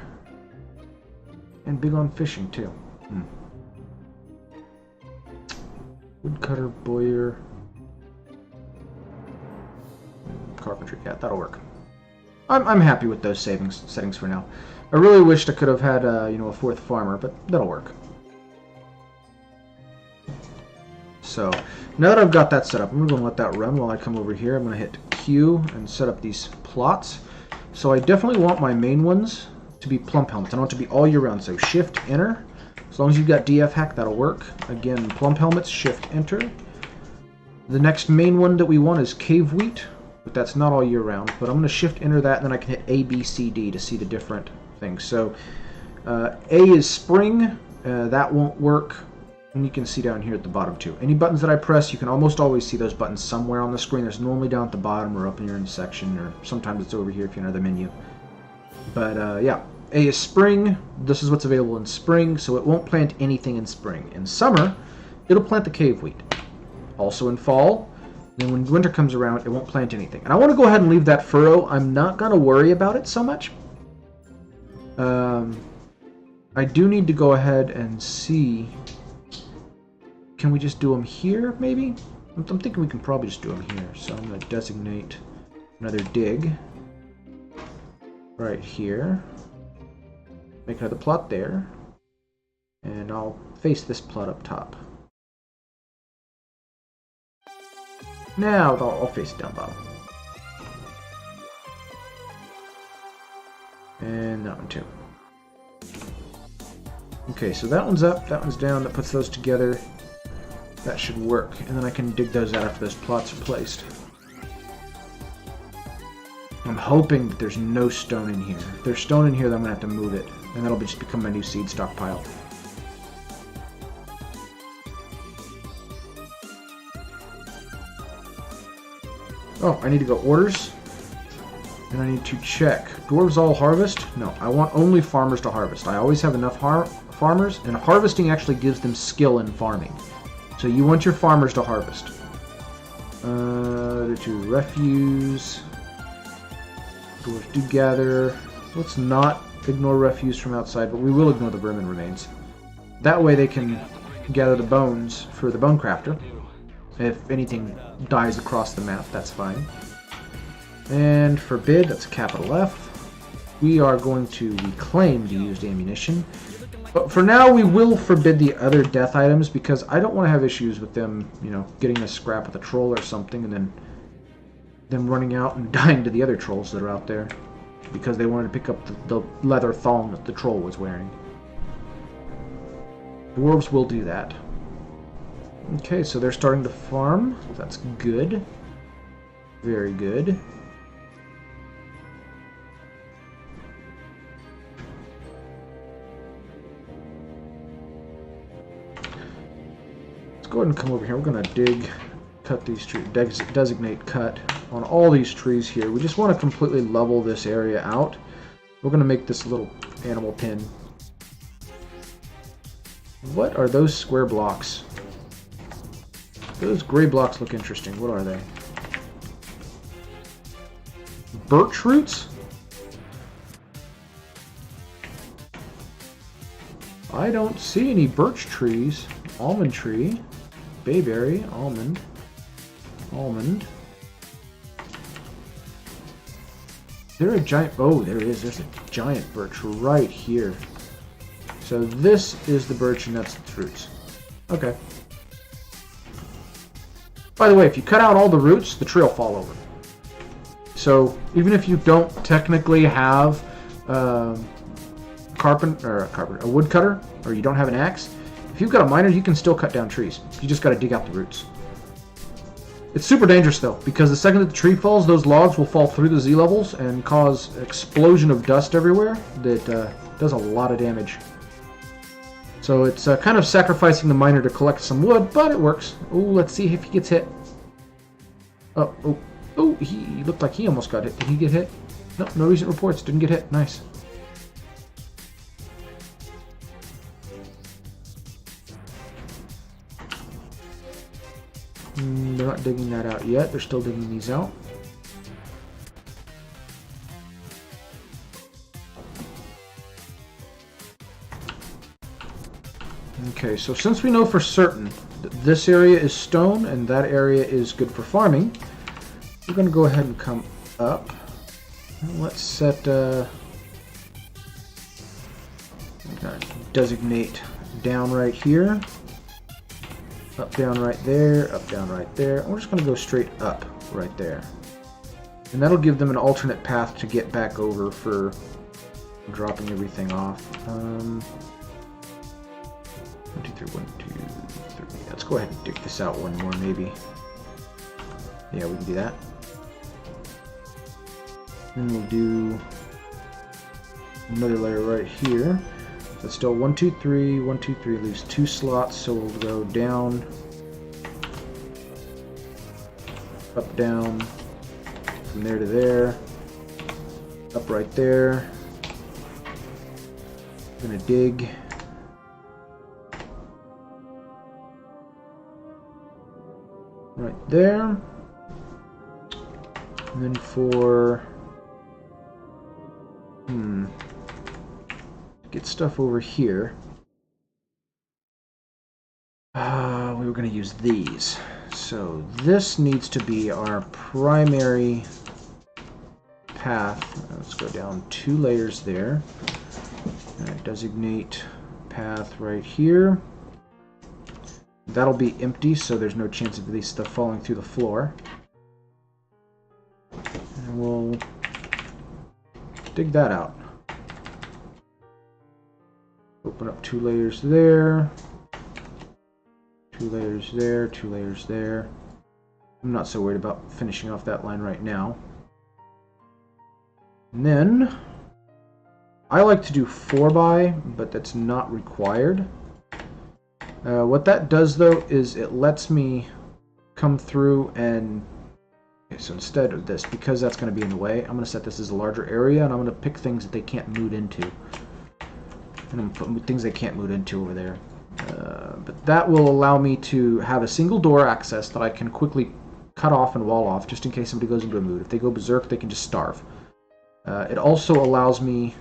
And big on fishing, too. Woodcutter, bowyer. Carpentry, yeah, that'll work. I'm happy with those settings for now. I really wished I could have had a fourth farmer, but that'll work. So now that I've got that set up, I'm going to let that run while I come over here. I'm going to hit Q and set up these plots. So I definitely want my main ones to be plump helmets. I want it to be all year round. So Shift Enter. As long as you've got DF hack, that'll work. Again, plump helmets, Shift Enter. The next main one that we want is cave wheat, but that's not all year round. But I'm going to Shift Enter that, and then I can hit A, B, C, D to see the different things. So A is spring. That won't work. And you can see down here at the bottom too. Any buttons that I press, you can almost always see those buttons somewhere on the screen. There's normally down at the bottom or up in your section, or sometimes it's over here if you're in another menu. But yeah, A is spring. This is what's available in spring, so it won't plant anything in spring. In summer, it'll plant the cave wheat. Also in fall, then when winter comes around, it won't plant anything. And I want to go ahead and leave that furrow. I'm not going to worry about it so much. I do need to go ahead and see... Can we just do them here, maybe? I'm thinking we can probably just do them here. So I'm going to designate another dig right here. Make another plot there. And I'll face this plot up top. Now I'll face it down bottom. And that one too. Okay, so that one's up, that one's down. That puts those together. That should work, and then I can dig those out after those plots are placed. I'm hoping that there's no stone in here. If there's stone in here, then I'm going to have to move it, and that'll just become my new seed stockpile. Oh, I need to go orders, and I need to check. Dwarves all harvest? No, I want only farmers to harvest. I always have enough farmers, and harvesting actually gives them skill in farming. So you want your farmers to harvest. To refuse. Dwarves do gather. Let's not ignore refuse from outside, but we will ignore the vermin remains. That way they can gather the bones for the bone crafter. If anything dies across the map, that's fine. And forbid, that's a capital F. We are going to reclaim the used ammunition. But for now, we will forbid the other death items because I don't want to have issues with them, getting a scrap with a troll or something and then them running out and dying to the other trolls that are out there because they wanted to pick up the leather thong that the troll was wearing. Dwarves will do that. Okay, so they're starting to farm. That's good. Very good. Go ahead and come over here. We're going to cut these trees, designate cut on all these trees here. We just want to completely level this area out. We're going to make this little animal pen. What are those square blocks? Those gray blocks look interesting. What are they? Birch roots? I don't see any birch trees. Almond tree. Bayberry, almond. almond. Is there a giant... Oh, there is. There's a giant birch right here. So this is the birch and that's its roots. Okay. By the way, if you cut out all the roots, the tree will fall over. So even if you don't technically have a woodcutter, or you don't have an axe, if you've got a miner, you can still cut down trees. You just got to dig out the roots. It's super dangerous though, because the second that the tree falls, those logs will fall through the Z levels and cause an explosion of dust everywhere that does a lot of damage. So it's kind of sacrificing the miner to collect some wood, but it works. Oh, let's see if he gets hit. Oh, he looked like he almost got hit. Did he get hit? No, no recent reports. Didn't get hit. Nice. They're not digging that out yet. They're still digging these out. Okay, so since we know for certain that this area is stone and that area is good for farming, we're going to go ahead and come up. Let's set, designate down right here, up, down right there, up, down right there. And we're just going to go straight up right there. And that'll give them an alternate path to get back over for dropping everything off. 1, 2, 3, 1, 2, 3. Let's go ahead and dig this out one more, maybe. Yeah, we can do that. And we'll do another layer right here. So it's still 1, 2, 3, 1, 2, 3. Leaves 2 slots, so we'll go down, up, down, from there to there, up right there. I'm gonna dig. Right there. And then for get stuff over here. We were going to use these. So this needs to be our primary path. Let's go down 2 layers there. Designate path right here. That'll be empty, so there's no chance of these stuff falling through the floor. And we'll dig that out. Open up 2 layers there. 2 layers there, 2 layers there. I'm not so worried about finishing off that line right now. And then I like to do 4x, but that's not required. What that does though is it lets me come through and so instead of this, because that's going to be in the way, I'm going to set this as a larger area and I'm going to pick things that they can't move into. And I'm going to put things they can't move into over there. But that will allow me to have a single door access that I can quickly cut off and wall off just in case somebody goes into a mood. If they go berserk, they can just starve. It also allows me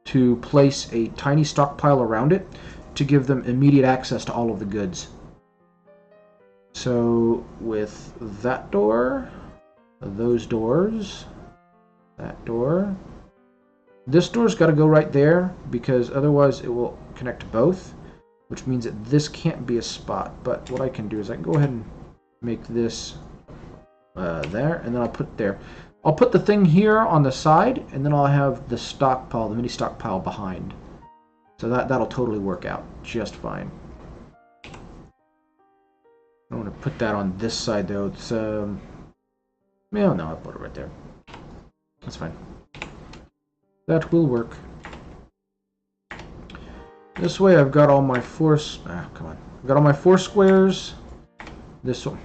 to place a tiny stockpile around it to give them immediate access to all of the goods. So with that door, those doors, that door, this door's got to go right there because otherwise it will connect to both, which means that this can't be a spot. But what I can do is I can go ahead and make this there, and then I'll put there. I'll put the thing here on the side, and then I'll have the stockpile, the mini stockpile behind. So that'll totally work out just fine. I want to put that on this side though. It's well, no, I'll put it right there. That's fine. That will work. This way I've got all my come on. I've got all my 4 squares. This one,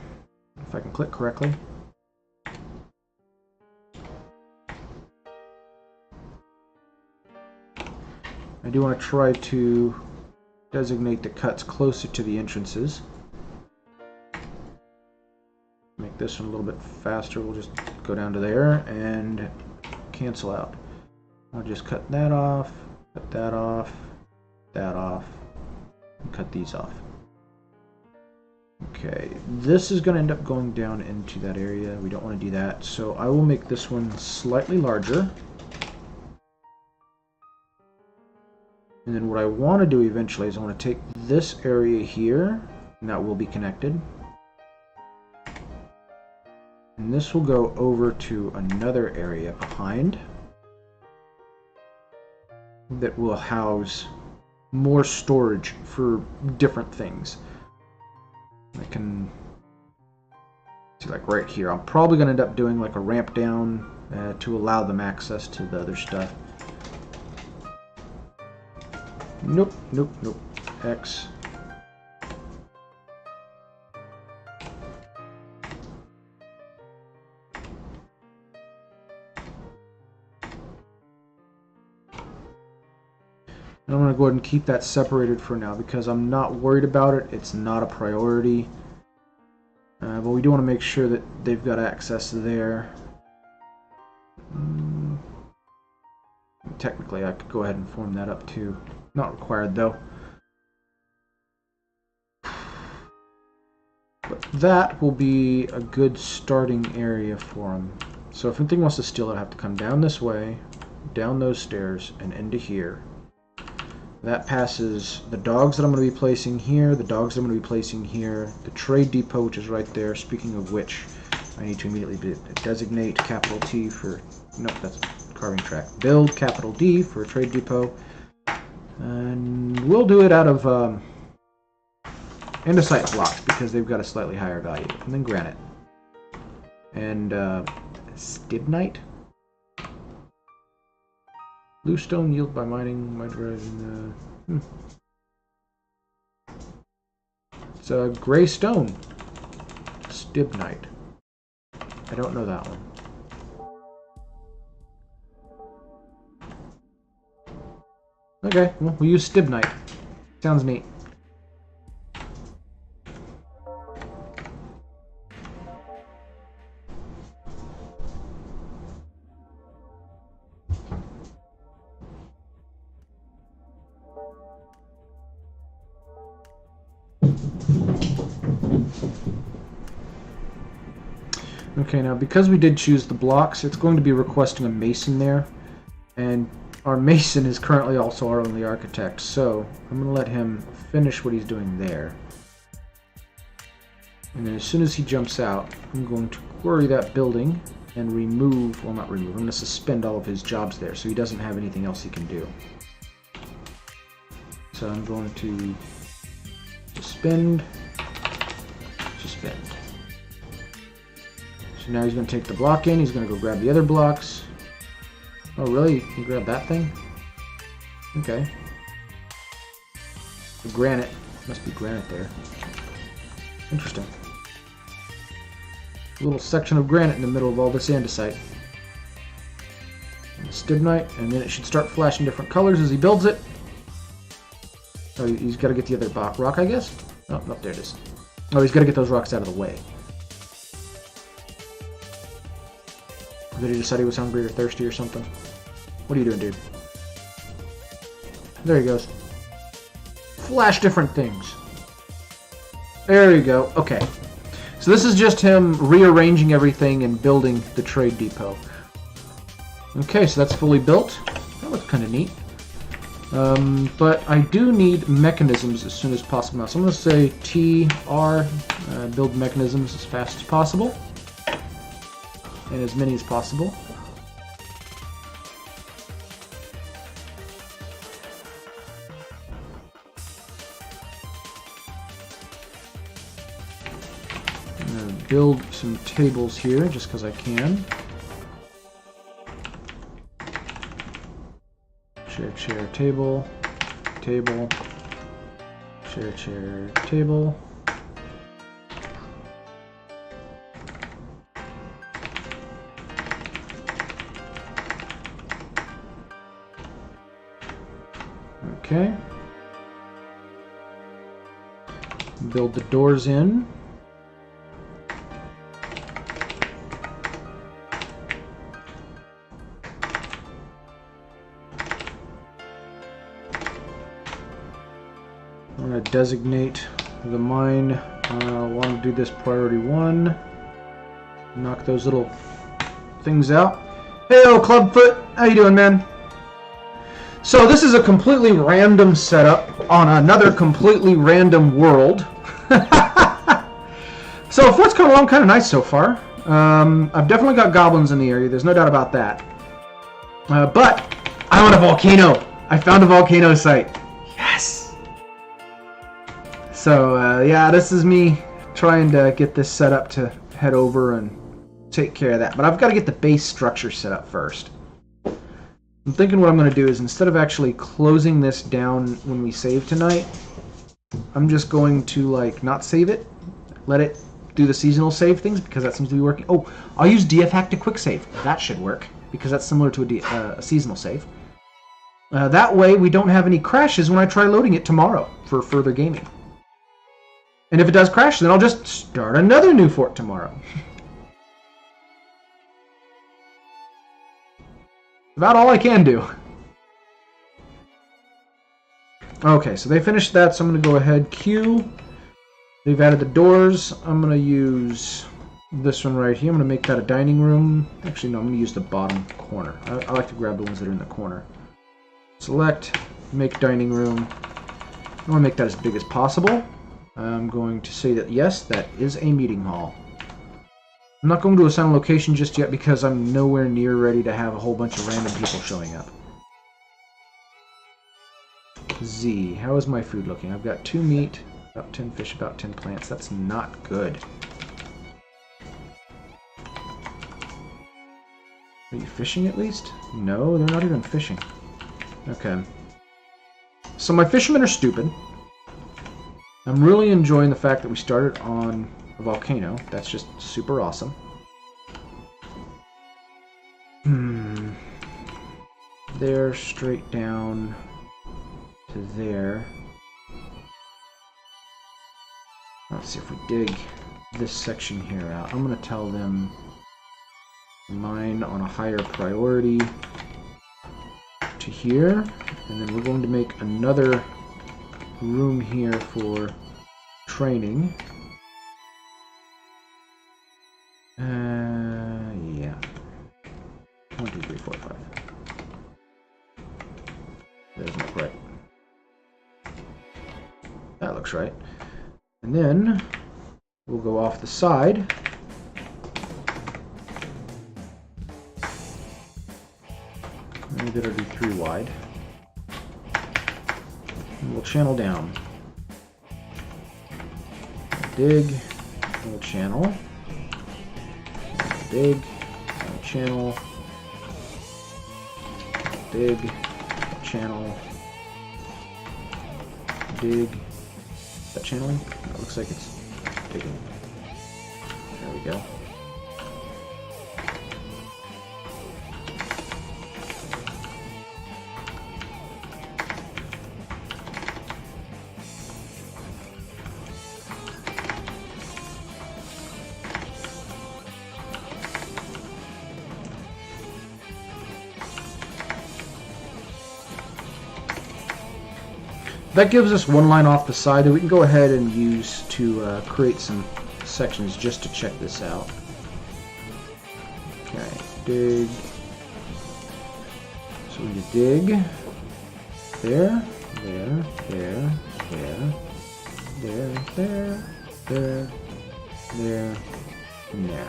if I can click correctly. I do want to try to designate the cuts closer to the entrances. Make this one a little bit faster. We'll just go down to there and cancel out. I'll just cut that off, cut that off, and cut these off. Okay, this is going to end up going down into that area. We don't want to do that, so I will make this one slightly larger. And then what I want to do eventually is I want to take this area here, and that will be connected. And this will go over to another area behind that will house more storage for different things. I can see, like right here, I'm probably going to end up doing like a ramp down to allow them access to the other stuff. Nope, nope, nope. X. And I'm going to go ahead and keep that separated for now because I'm not worried about it. It's not a priority. But we do want to make sure that they've got access there. Technically, I could go ahead and form that up too. Not required though. But that will be a good starting area for them. So if anything wants to steal it, I have to come down this way, down those stairs, and into here. That passes the dogs that I'm going to be placing here, the dogs that I'm going to be placing here, the trade depot, which is right there. Speaking of which, I need to immediately designate capital T for... Nope, that's carving track. Build capital D for a trade depot. And we'll do it out of andesite blocks because they've got a slightly higher value. And then granite. And stibnite? Bluestone yield by mining. It's a gray stone. Stibnite. I don't know that one. Okay, well, we'll use stibnite. Sounds neat. Okay, now because we did choose the blocks, it's going to be requesting a mason there. And our mason is currently also our only architect, so I'm going to let him finish what he's doing there. And then as soon as he jumps out, I'm going to query that building and remove, well not remove, I'm going to suspend all of his jobs there so he doesn't have anything else he can do. So I'm going to suspend. So now he's going to take the block in, he's going to go grab the other blocks. Oh really? He grabbed that thing? Okay. The granite. Must be granite there. Interesting. A little section of granite in the middle of all this andesite. And stibnite, and then it should start flashing different colors as he builds it. Oh, he's got to get the other rock, I guess? Oh, no, there it is. Oh, he's got to get those rocks out of the way. Did he decide he was hungry or thirsty or something? What are you doing, dude? There he goes. Flash different things. There you go. Okay. So this is just him rearranging everything and building the trade depot. Okay, so that's fully built. That looks kind of neat. But I do need mechanisms as soon as possible now. So I'm going to say TR, build mechanisms as fast as possible. And as many as possible. I'm going to build some tables here just because I can. Chair, table, table, chair, table. Okay. Build the doors in. I'm going to designate the mine Want to do this priority 1. Knock those little things out. Hey, Clubfoot, how you doing, man? So this is a completely random setup on another completely random world. So fort's coming along kind of nice so far. I've definitely got goblins in the area. There's no doubt about that. But I want a volcano. I found a volcano site. Yes. So yeah, this is me trying to get this set up to head over and take care of that. But I've got to get the base structure set up first. I'm thinking what I'm going to do is, instead of actually closing this down when we save tonight, I'm just going to like not save it, let it do the seasonal save things, because that seems to be working. Oh, I'll use DFhack to quick save. That should work, because that's similar to a seasonal save. That way we don't have any crashes when I try loading it tomorrow for further gaming. And if it does crash, then I'll just start another new fort tomorrow. About all I can do. Okay, so they finished that, so I'm going to go ahead, Q. They've added the doors. I'm going to use this one right here. I'm going to make that a dining room. Actually, no, I'm going to use the bottom corner. I like to grab the ones that are in the corner. Select, make dining room. I want to make that as big as possible. I'm going to say that, yes, that is a meeting hall. I'm not going to assign a location just yet because I'm nowhere near ready to have a whole bunch of random people showing up. Z, how is my food looking? I've got 2 meat, about 10 fish, about 10 plants. That's not good. Are you fishing at least? No, they're not even fishing. Okay. So my fishermen are stupid. I'm really enjoying the fact that we started on a volcano. That's just super awesome. There, straight down to there. Let's see if we dig this section here out. I'm going to tell them mine on a higher priority to here, and then we're going to make another room here for training. Yeah. 1, 2, 3, 4, 5. That doesn't look right. That looks right. And then we'll go off the side. Maybe that'll do 3 wide. And we'll channel down. Dig. We'll channel. Dig. We'll channel. Dig. Channel. Dig. Is that channeling? No, it looks like it's digging. There we go. That gives us 1 line off the side that we can go ahead and use to create some sections just to check this out. Okay, dig. So we dig there, there, there, there, there, there, there, there, and there.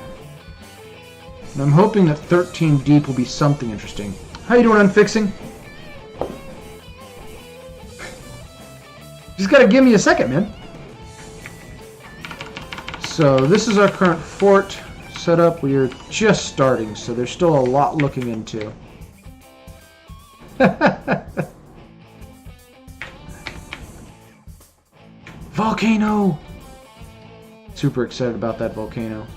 And I'm hoping that 13 deep will be something interesting. How you doing, Unfixing? Just gotta give me a second, man. So this is our current fort setup. We are just starting, so there's still a lot looking into. Volcano! Super excited about that volcano.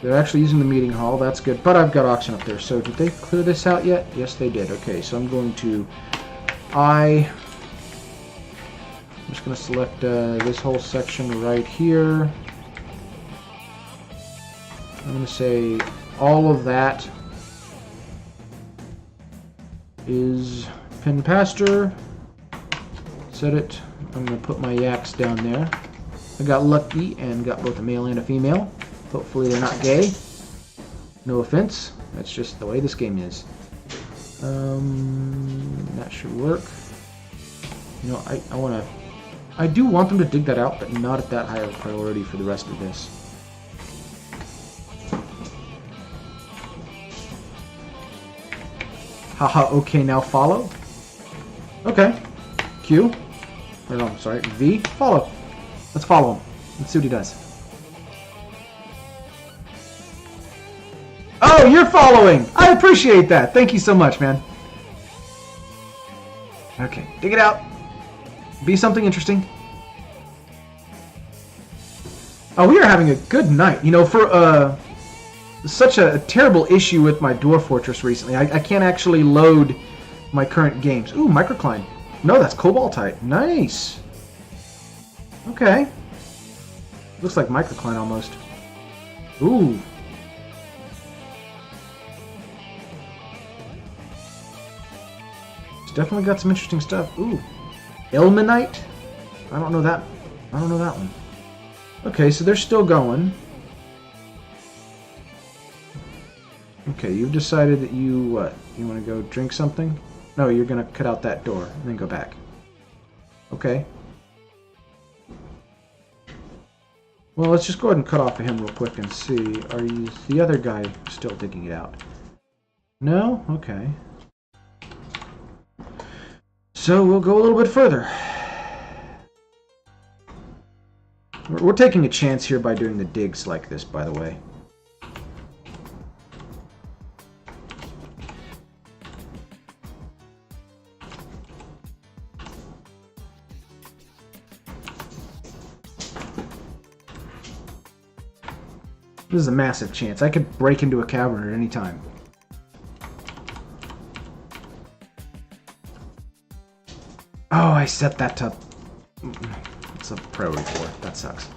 They're actually using the meeting hall. That's good. But I've got oxen up there. So did they clear this out yet? Yes, they did. Okay, so I'm going to... I'm just going to select this whole section right here. I'm going to say all of that is pin pasture. Set it. I'm going to put my yaks down there. I got lucky and got both a male and a female. Hopefully they're not gay. No offense. That's just the way this game is. That should work. You know, I do want them to dig that out, but not at that high of a priority for the rest of this. Haha, okay, now follow. Okay. Q. Or no, I'm sorry. V. Follow. Let's follow him. Let's see what he does. Oh, you're following! I appreciate that. Thank you so much, man. Okay, dig it out. Be something interesting. Oh, we are having a good night. You know, for such a terrible issue with my Dwarf Fortress recently, I can't actually load my current games. Ooh, microcline. No, that's cobaltite. Nice. Okay. Looks like microcline almost. Ooh. It's definitely got some interesting stuff. Ooh. Ilmenite? I don't know that. I don't know that one. Okay, so they're still going. Okay, you've decided that you, what? You want to go drink something? No, you're going to cut out that door and then go back. Okay. Well, let's just go ahead and cut off of him real quick and see. Are you the other guy still digging it out? No? Okay. So we'll go a little bit further. We're taking a chance here by doing the digs like this, by the way. This is a massive chance. I could break into a cavern at any time. Oh, I set that to... It's a priority 4. That sucks.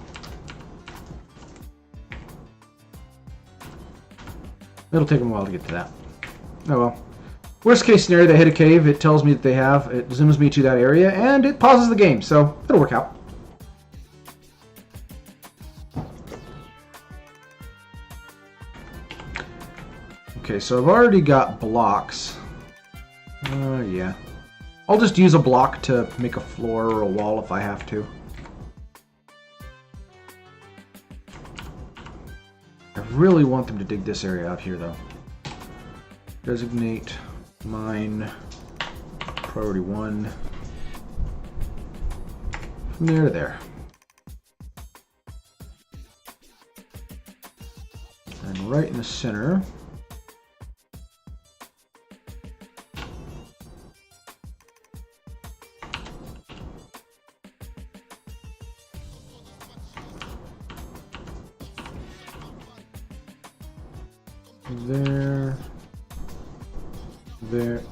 It'll take them a while to get to that. Oh well. Worst case scenario, they hit a cave, it tells me that they have, it zooms me to that area, and it pauses the game, so it'll work out. Okay, so I've already got blocks. Yeah. I'll just use a block to make a floor or a wall if I have to. I really want them to dig this area out here, though. Designate mine priority 1. From there to there. And right in the center. There.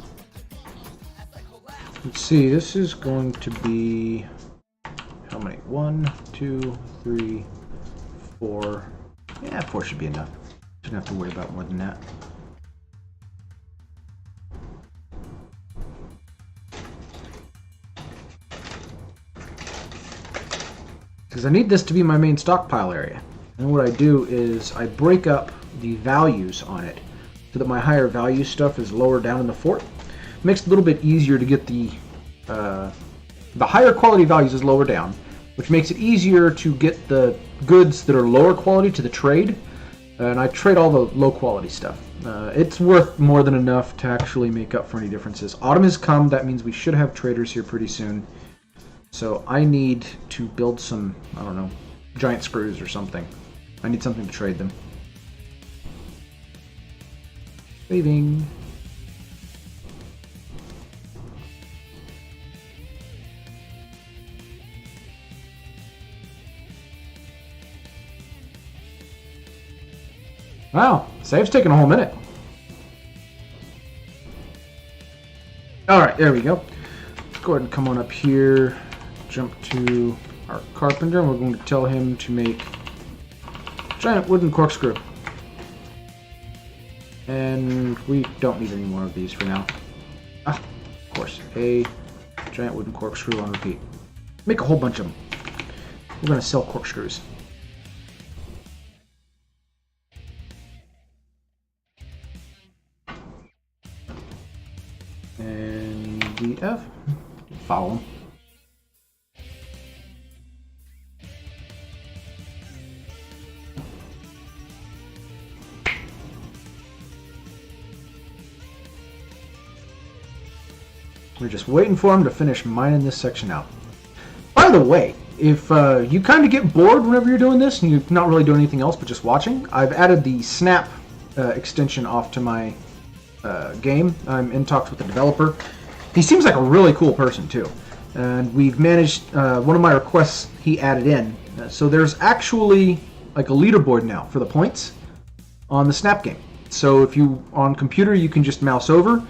Let's see, this is going to be how many? 1, 2, 3, 4. Yeah, 4 should be enough. Shouldn't have to worry about more than that. Because I need this to be my main stockpile area. And what I do is I break up the values on it so that my higher value stuff is lower down in the fort. It makes it a little bit easier to get the higher quality values is lower down, which makes it easier to get the goods that are lower quality to the trade. And I trade all the low quality stuff. It's worth more than enough to actually make up for any differences. Autumn has come. That means we should have traders here pretty soon. So I need to build some, I don't know, giant screws or something. I need something to trade them. Leaving. Wow, save's taking a whole minute. Alright, there we go. Let's go ahead and come on up here, jump to our carpenter, and we're going to tell him to make a giant wooden corkscrew. And we don't need any more of these for now. Ah, of course. A giant wooden corkscrew on repeat. Make a whole bunch of them. We're going to sell corkscrews. And DF. Follow them. We're just waiting for him to finish mining this section out. By the way, if you kind of get bored whenever you're doing this and you're not really doing anything else but just watching, I've added the Snap extension off to my game. I'm in talks with the developer. He seems like a really cool person too. And we've managed, one of my requests he added in. So there's actually like a leaderboard now for the points on the Snap game. So if you on computer, you can just mouse over.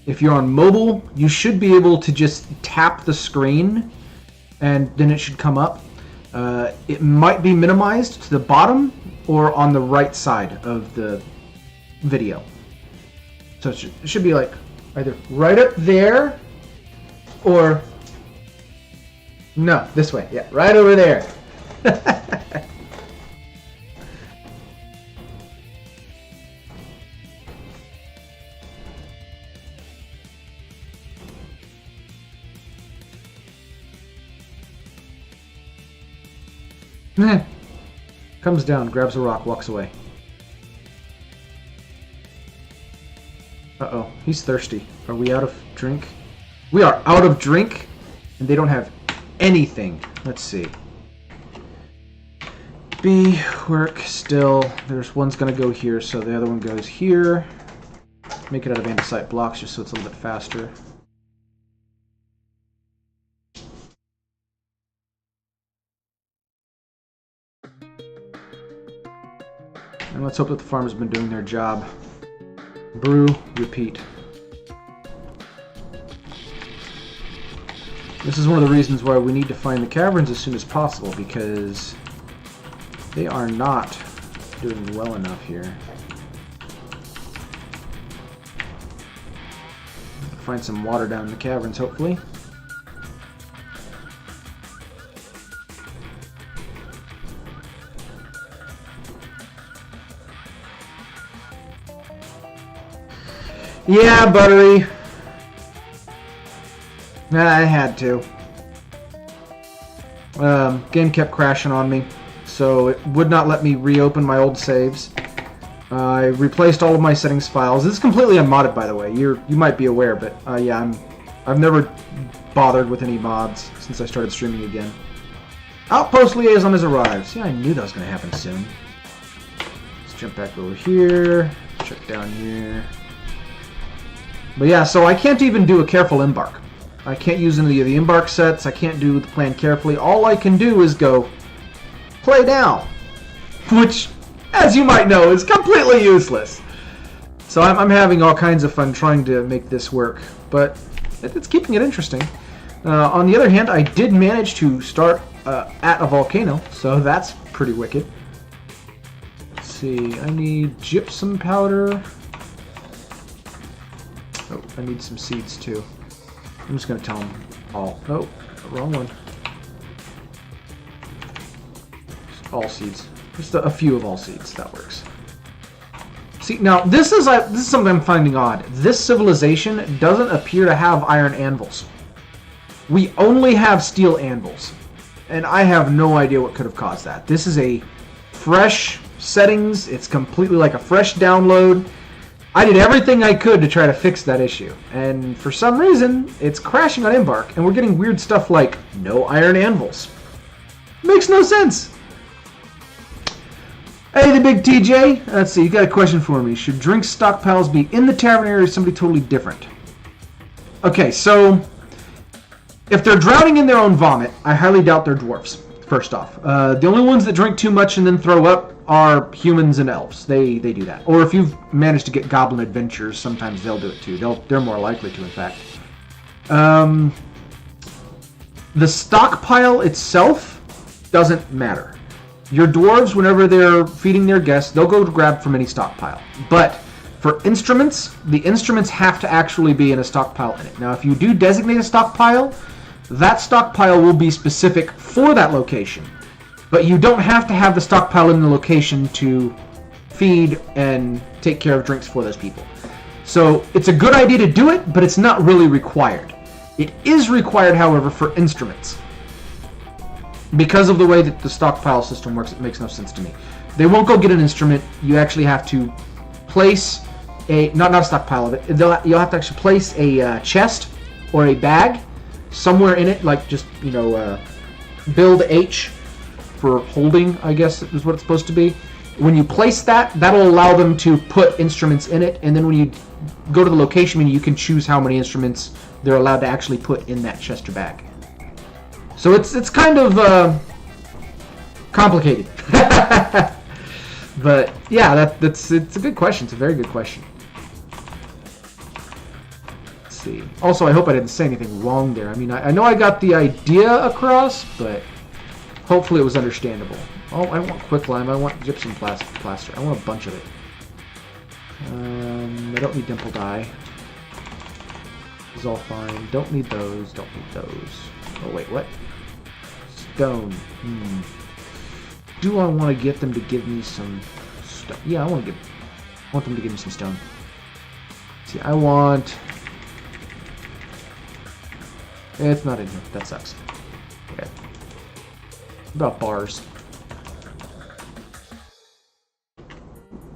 If you're on mobile, you should be able to just tap the screen and then it should come up. It might be minimized to the bottom or on the right side of the video. So it should be like either right up there or... No, this way. Yeah, right over there. Comes down, grabs a rock, walks away. Uh-oh, he's thirsty. Are we out of drink? We are out of drink, and they don't have anything. Let's see. B, work, still. There's one's gonna go here, so the other one goes here. Make it out of andesite blocks just so it's a little bit faster. And let's hope that the farmers have been doing their job. Brew, repeat. This is one of the reasons why we need to find the caverns as soon as possible, because they are not doing well enough here. Find some water down in the caverns, hopefully. Yeah, buttery. I had to. Game kept crashing on me, so it would not let me reopen my old saves. I replaced all of my settings files. This is completely unmodded, by the way. You might be aware, but yeah, I've never bothered with any mods since I started streaming again. Outpost liaison has arrived. See, I knew that was going to happen soon. Let's jump back over here. Check down here. But yeah, so I can't even do a careful embark. I can't use any of the embark sets. I can't do the plan carefully. All I can do is go play down, which, as you might know, is completely useless. So I'm having all kinds of fun trying to make this work, but it's keeping it interesting. On the other hand, I did manage to start at a volcano, so that's pretty wicked. Let's see, I need gypsum powder. Oh, I need some seeds too. I'm just going to tell them all. Oh, wrong one. Just all seeds. Just a few of all seeds. That works. See, now this is something I'm finding odd. This civilization doesn't appear to have iron anvils. We only have steel anvils. And I have no idea what could have caused that. This is a fresh settings. It's completely like a fresh download. I did everything I could to try to fix that issue, and for some reason, it's crashing on Embark, and we're getting weird stuff like no iron anvils. Makes no sense. Hey, the big TJ. Let's see, you got a question for me. Should drink stockpiles be in the tavern area or somebody totally different? Okay, so if they're drowning in their own vomit, I highly doubt they're dwarves, first off. The only ones that drink too much and then throw up are humans and elves. They do that. Or if you've managed to get goblin adventures, sometimes they'll do it too. They're more likely to, in fact. The stockpile itself doesn't matter. Your dwarves, whenever they're feeding their guests, they'll go to grab from any stockpile. But For instruments, the instruments have to actually be in a stockpile in it. Now, if you do designate a stockpile, that stockpile will be specific for that location. But you don't have to have the stockpile in the location to feed and take care of drinks for those people. So it's a good idea to do it, but it's not really required. It is required, however, for instruments. Because of the way that the stockpile system works, it makes no sense to me. They won't go get an instrument. You actually have to place a, not a stockpile of it, you'll have to actually place a chest or a bag somewhere in it, like just, you know, build H for holding, I guess is what it's supposed to be. When you place that, that'll allow them to put instruments in it, and then when you go to the location menu, you can choose how many instruments they're allowed to actually put in that chest or bag. So it's kind of complicated. But yeah, it's a good question. It's a very good question. Let's see. Also, I hope I didn't say anything wrong there. I mean, I know I got the idea across, but hopefully it was understandable. Oh, I don't want quicklime. I want gypsum plaster. I want a bunch of it. I don't need dimple dye. This is all fine. Don't need those. Don't need those. Oh, wait, what? Stone. Do I want to get them to give me some stone? Yeah, I want them to give me some stone. See, I want... It's not in here. That sucks. Okay. What about bars?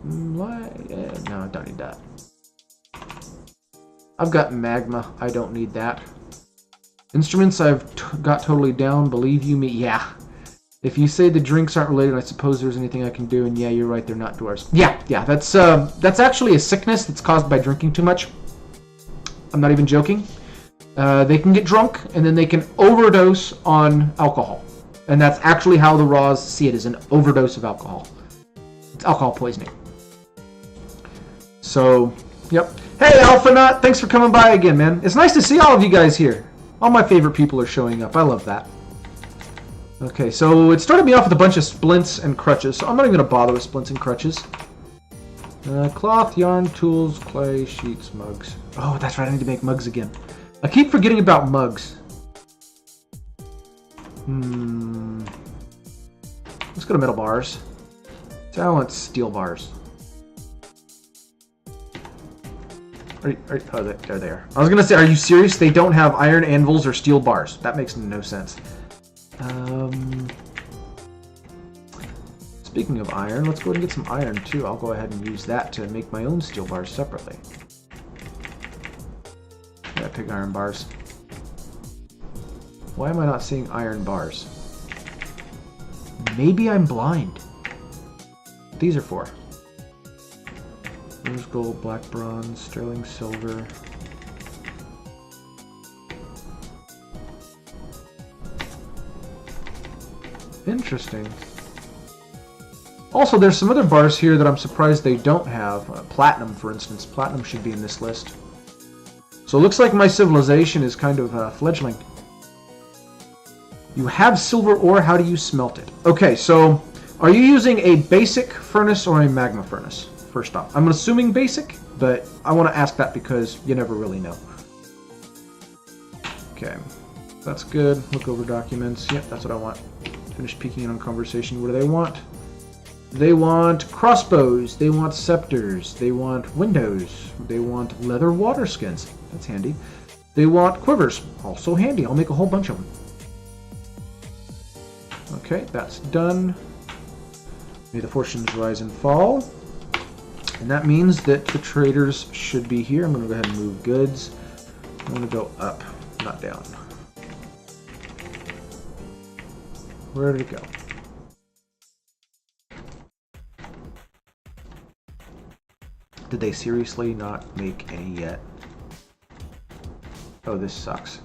What? No, I don't need that. I've got magma. I don't need that. Instruments I've got totally down. Believe you me. Yeah. If you say the drinks aren't related, I suppose there's anything I can do. And yeah, you're right. They're not dwarves. Yeah. That's actually a sickness that's caused by drinking too much. I'm not even joking. They can get drunk and then they can overdose on alcohol. And that's actually how the Raws see it, as an overdose of alcohol. It's alcohol poisoning. So, yep. Hey, Alpha Nut, thanks for coming by again, man. It's nice to see all of you guys here. All my favorite people are showing up. I love that. Okay, so it started me off with a bunch of splints and crutches, so I'm not even going to bother with splints and crutches. Cloth, yarn, tools, clay, sheets, mugs. Oh, that's right, I need to make mugs again. I keep forgetting about mugs. Let's go to metal bars. So I want steel bars. Oh, they're there. I was going to say, are you serious? They don't have iron anvils or steel bars. That makes no sense. Speaking of iron, let's go ahead and get some iron too. I'll go ahead and use that to make my own steel bars separately. Yeah, pig iron bars. Why am I not seeing iron bars? Maybe I'm blind. These are for rose gold, black bronze, sterling silver. Interesting. Also, there's some other bars here that I'm surprised they don't have. Platinum, for instance. Platinum should be in this list. So it looks like my civilization is kind of fledgling. You have silver ore, how do you smelt it? Okay, so are you using a basic furnace or a magma furnace? First off, I'm assuming basic, but I want to ask that because you never really know. Okay, that's good. Look over documents. Yep, that's what I want. Finish peeking in on conversation. What do they want? They want crossbows. They want scepters. They want windows. They want leather water skins. That's handy. They want quivers. Also handy. I'll make a whole bunch of them. Okay, that's done. May the fortunes rise and fall. And that means that the traders should be here. I'm going to go ahead and move goods. I'm going to go up, not down. Where did it go? Did they seriously not make any yet? Oh, this sucks.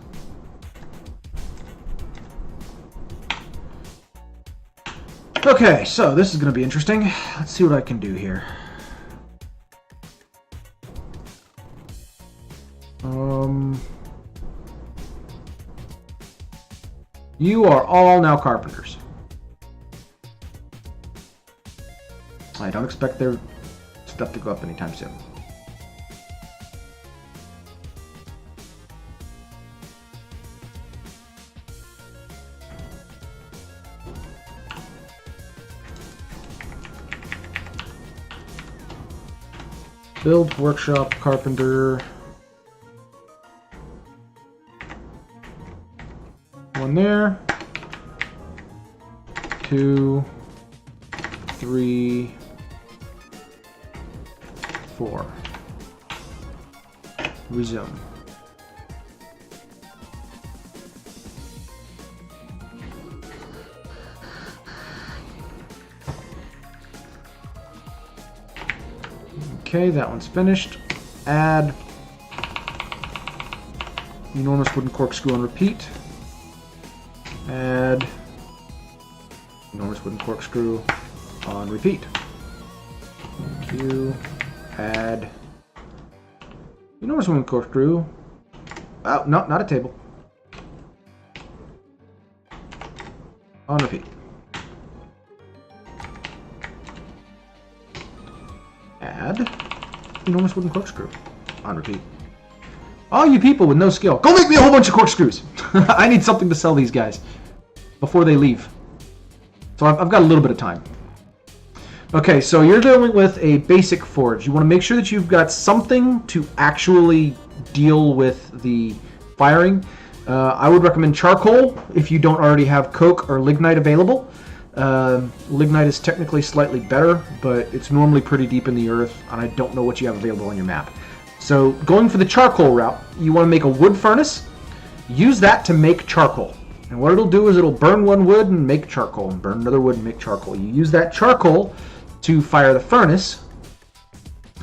Okay, so this is going to be interesting. Let's see what I can do here. You are all now carpenters. I don't expect their stuff to go up anytime soon. Build, workshop, carpenter. One there. 2, 3, 4. Resume. Okay, that one's finished. Add enormous wooden corkscrew on repeat. Add enormous wooden corkscrew on repeat. Q. Add enormous wooden corkscrew. Oh, no, not a table. On repeat. Add enormous wooden corkscrew. On repeat. All you people with no skill, go make me a whole bunch of corkscrews! I need something to sell these guys before they leave. So I've got a little bit of time. Okay, so you're dealing with a basic forge. You want to make sure that you've got something to actually deal with the firing. I would recommend charcoal if you don't already have coke or lignite available. Lignite is technically slightly better, but it's normally pretty deep in the earth, and I don't know what you have available on your map. So going for the charcoal route, you want to make a wood furnace. Use that to make charcoal. And what it'll do is it'll burn one wood and make charcoal, and burn another wood and make charcoal. You use that charcoal to fire the furnace,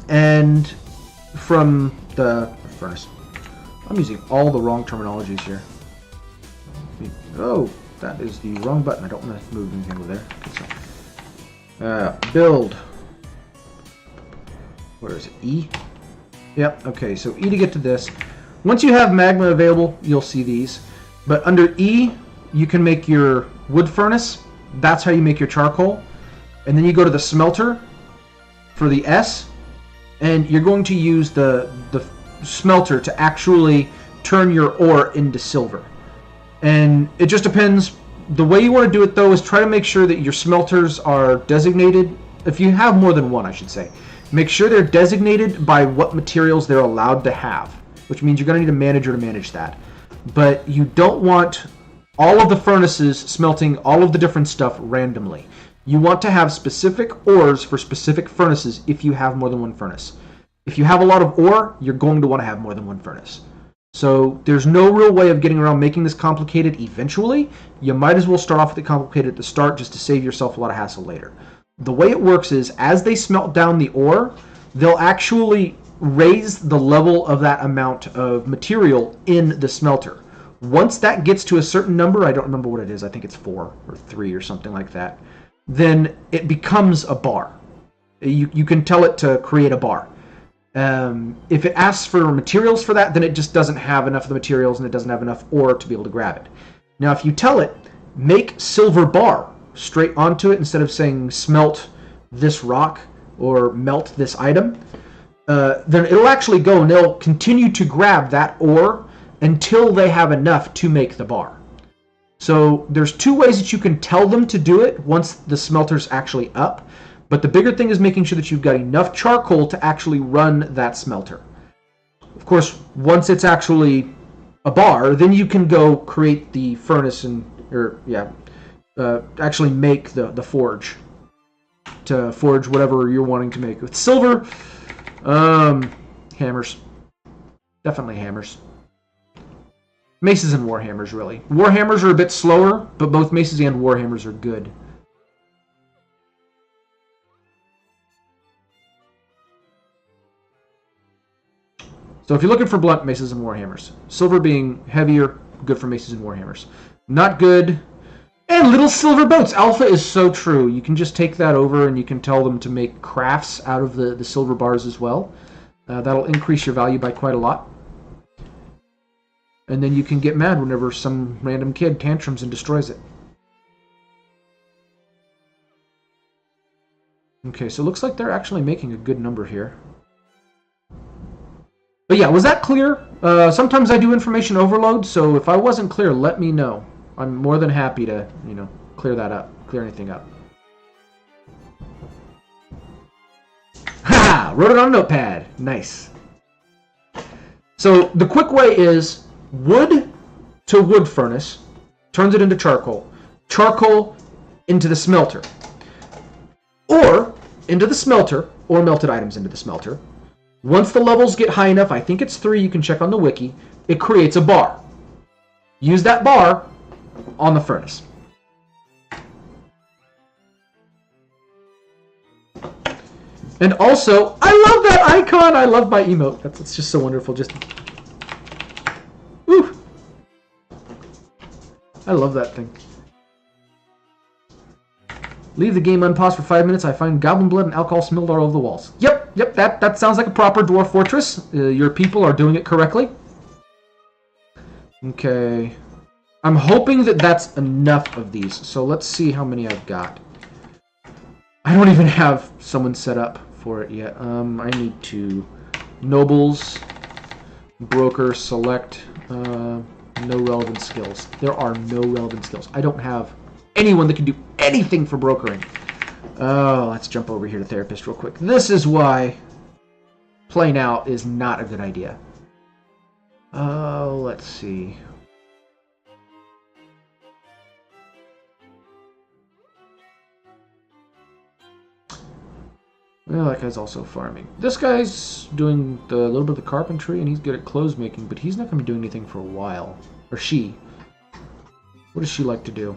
and from the furnace. I'm using all the wrong terminologies here. Oh, that is the wrong button. I don't want to move anything over there. Okay, so, build. Where is it? E? Yep, okay, so E to get to this. Once you have magma available, you'll see these. But under E, you can make your wood furnace. That's how you make your charcoal. And then you go to the smelter for the S, and you're going to use the smelter to actually turn your ore into silver. And it just depends. The way you want to do it, though, is try to make sure that your smelters are designated. If you have more than one, I should say. Make sure they're designated by what materials they're allowed to have, which means you're going to need a manager to manage that. But you don't want all of the furnaces smelting all of the different stuff randomly. You want to have specific ores for specific furnaces if you have more than one furnace. If you have a lot of ore, you're going to want to have more than one furnace. So there's no real way of getting around making this complicated eventually. You might as well start off with it complicated at the start just to save yourself a lot of hassle later. The way it works is, as they smelt down the ore, they'll actually raise the level of that amount of material in the smelter. Once that gets to a certain number, I don't remember what it is, I think it's 4 or 3 or something like that, then it becomes a bar. You can tell it to create a bar. If it asks for materials for that, then it just doesn't have enough of the materials and it doesn't have enough ore to be able to grab it. Now if you tell it, make silver bar, straight onto it instead of saying smelt this rock or melt this item, then it'll actually go and they'll continue to grab that ore until they have enough to make the bar. So there's 2 ways that you can tell them to do it once the smelter's actually up, but the bigger thing is making sure that you've got enough charcoal to actually run that smelter. Of course, once it's actually a bar, then you can go create the furnace and actually make the forge to forge whatever you're wanting to make. With silver, hammers. Definitely hammers. Maces and warhammers, really. Warhammers are a bit slower, but both maces and warhammers are good. So if you're looking for blunt, maces and warhammers. Silver being heavier, good for maces and warhammers. Not good. And little silver boats. Alpha is so true. You can just take that over and you can tell them to make crafts out of the silver bars as well. That'll increase your value by quite a lot. And then you can get mad whenever some random kid tantrums and destroys it. Okay, so it looks like they're actually making a good number here. But yeah, was that clear? Sometimes I do information overload, so if I wasn't clear, let me know. I'm more than happy to, clear that up, clear anything up. Ha! wrote it on a notepad. Nice. So the quick way is wood to wood furnace, turns it into charcoal. Charcoal into the smelter. Or into the smelter, or melted items into the smelter. Once the levels get high enough, I think it's 3, you can check on the wiki, it creates a bar. Use that bar on the furnace. And also, I love that icon! I love my emote. It's just so wonderful. Just, woo! I love that thing. Leave the game unpaused for 5 minutes. I find goblin blood and alcohol smelled all over the walls. Yep, that sounds like a proper dwarf fortress. Your people are doing it correctly. Okay. I'm hoping that that's enough of these. So let's see how many I've got. I don't even have someone set up for it yet. I need to nobles, broker, select, no relevant skills. There are no relevant skills. I don't have anyone that can do anything for brokering. Oh, let's jump over here to therapist real quick. This is why playing out is not a good idea. Oh, let's see. Well, that guy's also farming. This guy's doing a little bit of the carpentry, and he's good at clothes making, but he's not going to be doing anything for a while. Or she. What does she like to do?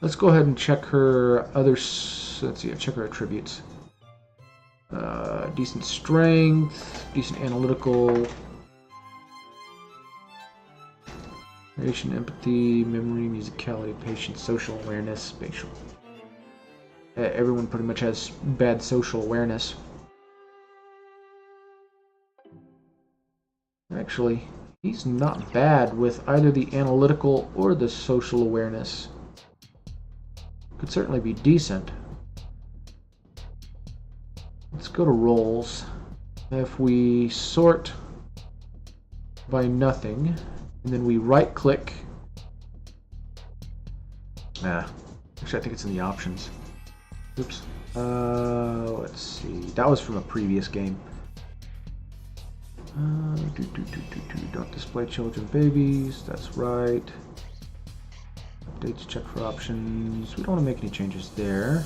Let's go ahead and check her other... Let's see, check her attributes. Decent strength, decent analytical, narration, empathy, memory, musicality, patience, social awareness, spatial. Everyone pretty much has bad social awareness. Actually, he's not bad with either the analytical or the social awareness. Could certainly be decent. Let's go to roles. If we sort by nothing, and then we right click. Actually I think it's in the options. Oops. Let's see. That was from a previous game. Don't display children, babies. That's right. Updates, check for options. We don't want to make any changes there.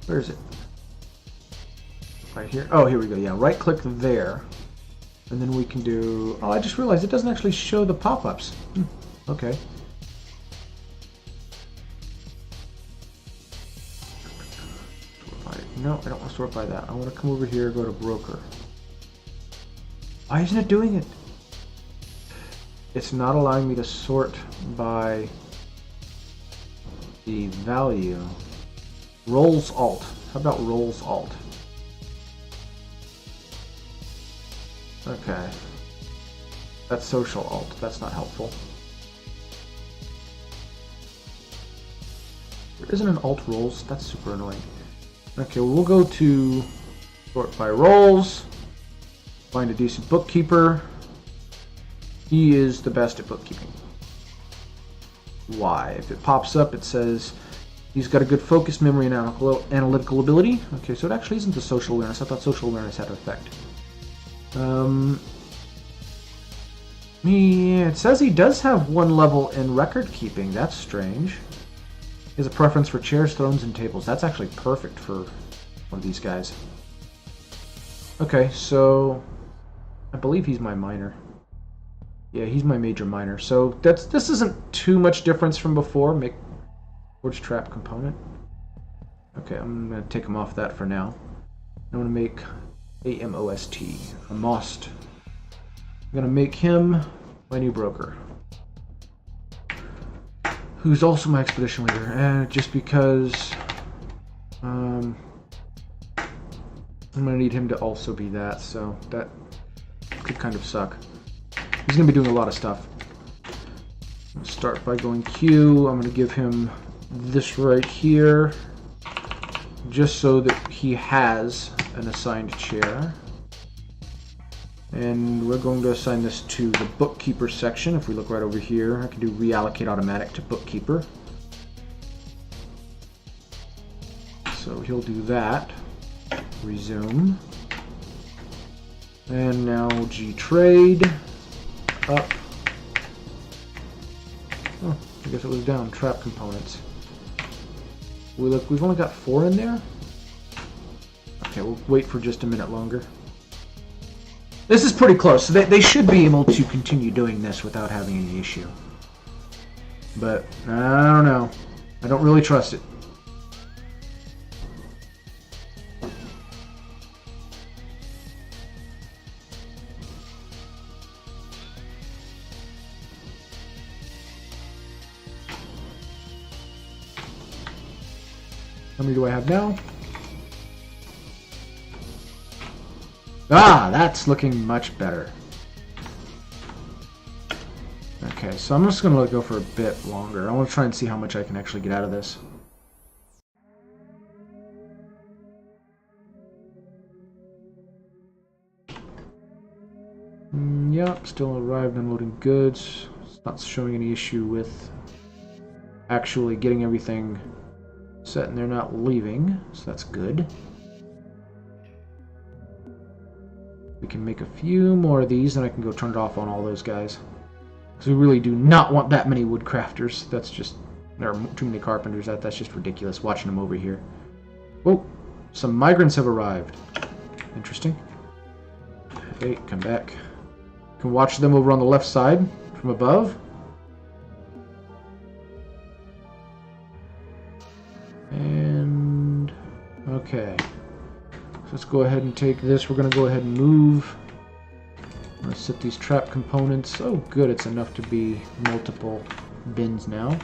Where is it? Right here. Oh, here we go. Yeah, right click there. And then we can do... Oh, I just realized it doesn't actually show the pop-ups. Okay. No, I don't want to sort by that. I want to come over here, go to broker. Why isn't it doing it? It's not allowing me to sort by the value. Roles alt. How about roles alt? Okay. That's social alt. That's not helpful. There isn't an alt roles. That's super annoying. Okay, we'll go to sort by roles, find a decent bookkeeper. He is the best at bookkeeping. Why? If it pops up, it says he's got a good focus, memory, and analytical ability. Okay, so it actually isn't the social awareness. I thought social awareness had an effect. It says he does have 1 level in record keeping. That's strange. He has a preference for chairs, thrones, and tables. That's actually perfect for one of these guys. Okay, so I believe he's my minor. Yeah, he's my major minor. So this isn't too much difference from before. Make forge trap component. Okay, I'm gonna take him off that for now. I'm gonna make AMOST, a most. I'm gonna make him my new broker, who's also my expedition leader, just because I'm gonna need him to also be that, so that could kind of suck. He's gonna be doing a lot of stuff. I'm gonna start by going Q. I'm gonna give him this right here, just so that he has an assigned chair. And we're going to assign this to the bookkeeper section. If we look right over here, I can do reallocate automatic to bookkeeper. So he'll do that. Resume. And now G trade. Up. Oh, I guess it was down. Trap components. Look, we've only got 4 in there. Okay, we'll wait for just a minute longer. This is pretty close, so they should be able to continue doing this without having any issue. But, I don't know. I don't really trust it. How many do I have now? Ah, that's looking much better. Okay, so I'm just going to let it go for a bit longer. I want to try and see how much I can actually get out of this. Yep, still arrived unloading goods. It's not showing any issue with actually getting everything set, and they're not leaving, so that's good. We can make a few more of these, and I can go turn it off on all those guys. Because we really do not want that many woodcrafters. That's just... there are too many carpenters. That's just ridiculous, watching them over here. Whoa! Some migrants have arrived. Interesting. Okay, come back. You can watch them over on the left side, from above. And... okay. So let's go ahead and take this. We're going to go ahead and move. Let's set these trap components. Oh, good. It's enough to be multiple bins now.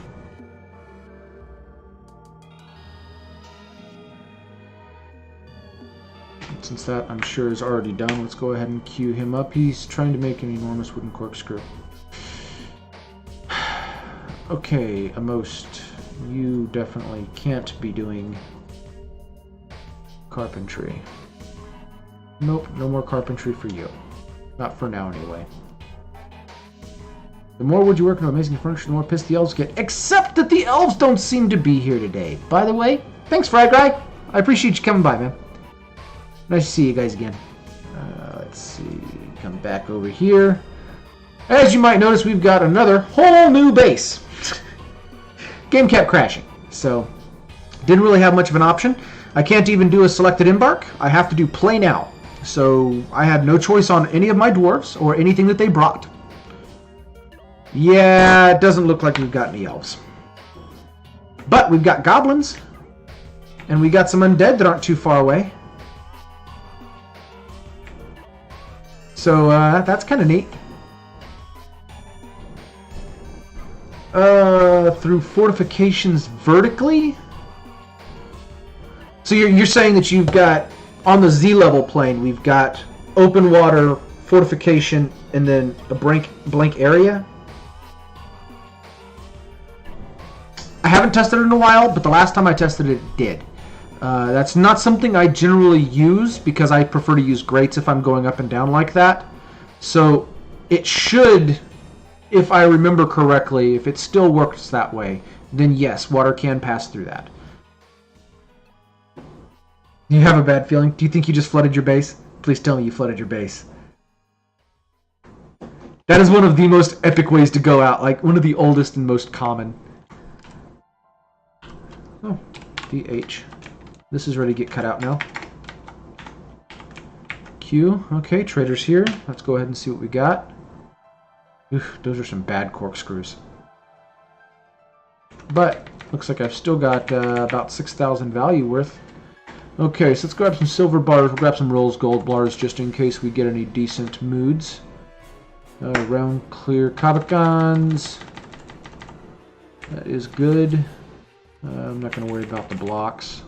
And since that, I'm sure, is already done, let's go ahead and queue him up. He's trying to make an enormous wooden corkscrew. Okay, Amost. You definitely can't be doing carpentry. Nope, no more carpentry for you. Not for now, anyway. The more wood you work on amazing furniture, the more pissed the elves get. Except that the elves don't seem to be here today. By the way, thanks, Frag Guy. I appreciate you coming by, man. Nice to see you guys again. Let's see. Come back over here. As you might notice, we've got another whole new base. Game kept crashing, so didn't really have much of an option. I can't even do a selected embark. I have to do play now. So I had no choice on any of my dwarves or anything that they brought. Yeah, it doesn't look like we've got any elves. But we've got goblins. And we got some undead that aren't too far away. So that's kind of neat. Through fortifications vertically? So you're saying that you've got, on the Z level plane, we've got open water, fortification, and then a blank area? I haven't tested it in a while, but the last time I tested it, it did. That's not something I generally use because I prefer to use grates if I'm going up and down like that. So it should, if I remember correctly, if it still works that way, then yes, water can pass through that. You have a bad feeling? Do you think you just flooded your base? Please tell me you flooded your base. That is one of the most epic ways to go out, like one of the oldest and most common. Oh, DH. This is ready to get cut out now. Q. Okay, traders here. Let's go ahead and see what we got. Oof, those are some bad corkscrews. But looks like I've still got about 6,000 value worth. Okay, so let's grab some silver bars. We'll grab some rolls gold bars just in case we get any decent moods. Round clear Kabakans. That is good. I'm not going to worry about the blocks.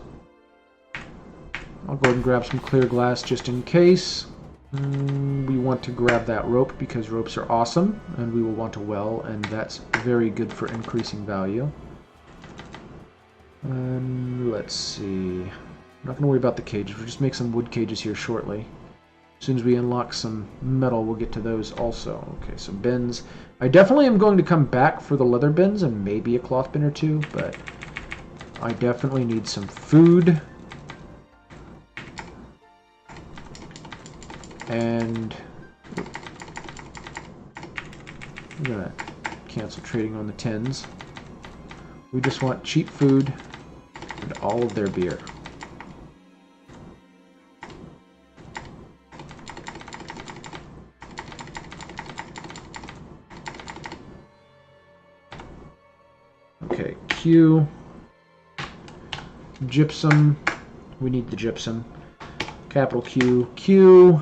I'll go ahead and grab some clear glass just in case. We want to grab that rope because ropes are awesome, and we will want a well, and that's very good for increasing value. Let's see. I'm not going to worry about the cages. We'll just make some wood cages here shortly. As soon as we unlock some metal, we'll get to those also. Okay, so bins. I definitely am going to come back for the leather bins and maybe a cloth bin or two, but I definitely need some food. And I'm gonna cancel trading on the 10s. We just want cheap food and all of their beer. Okay, Q. Gypsum. We need the gypsum. Capital Q. Q.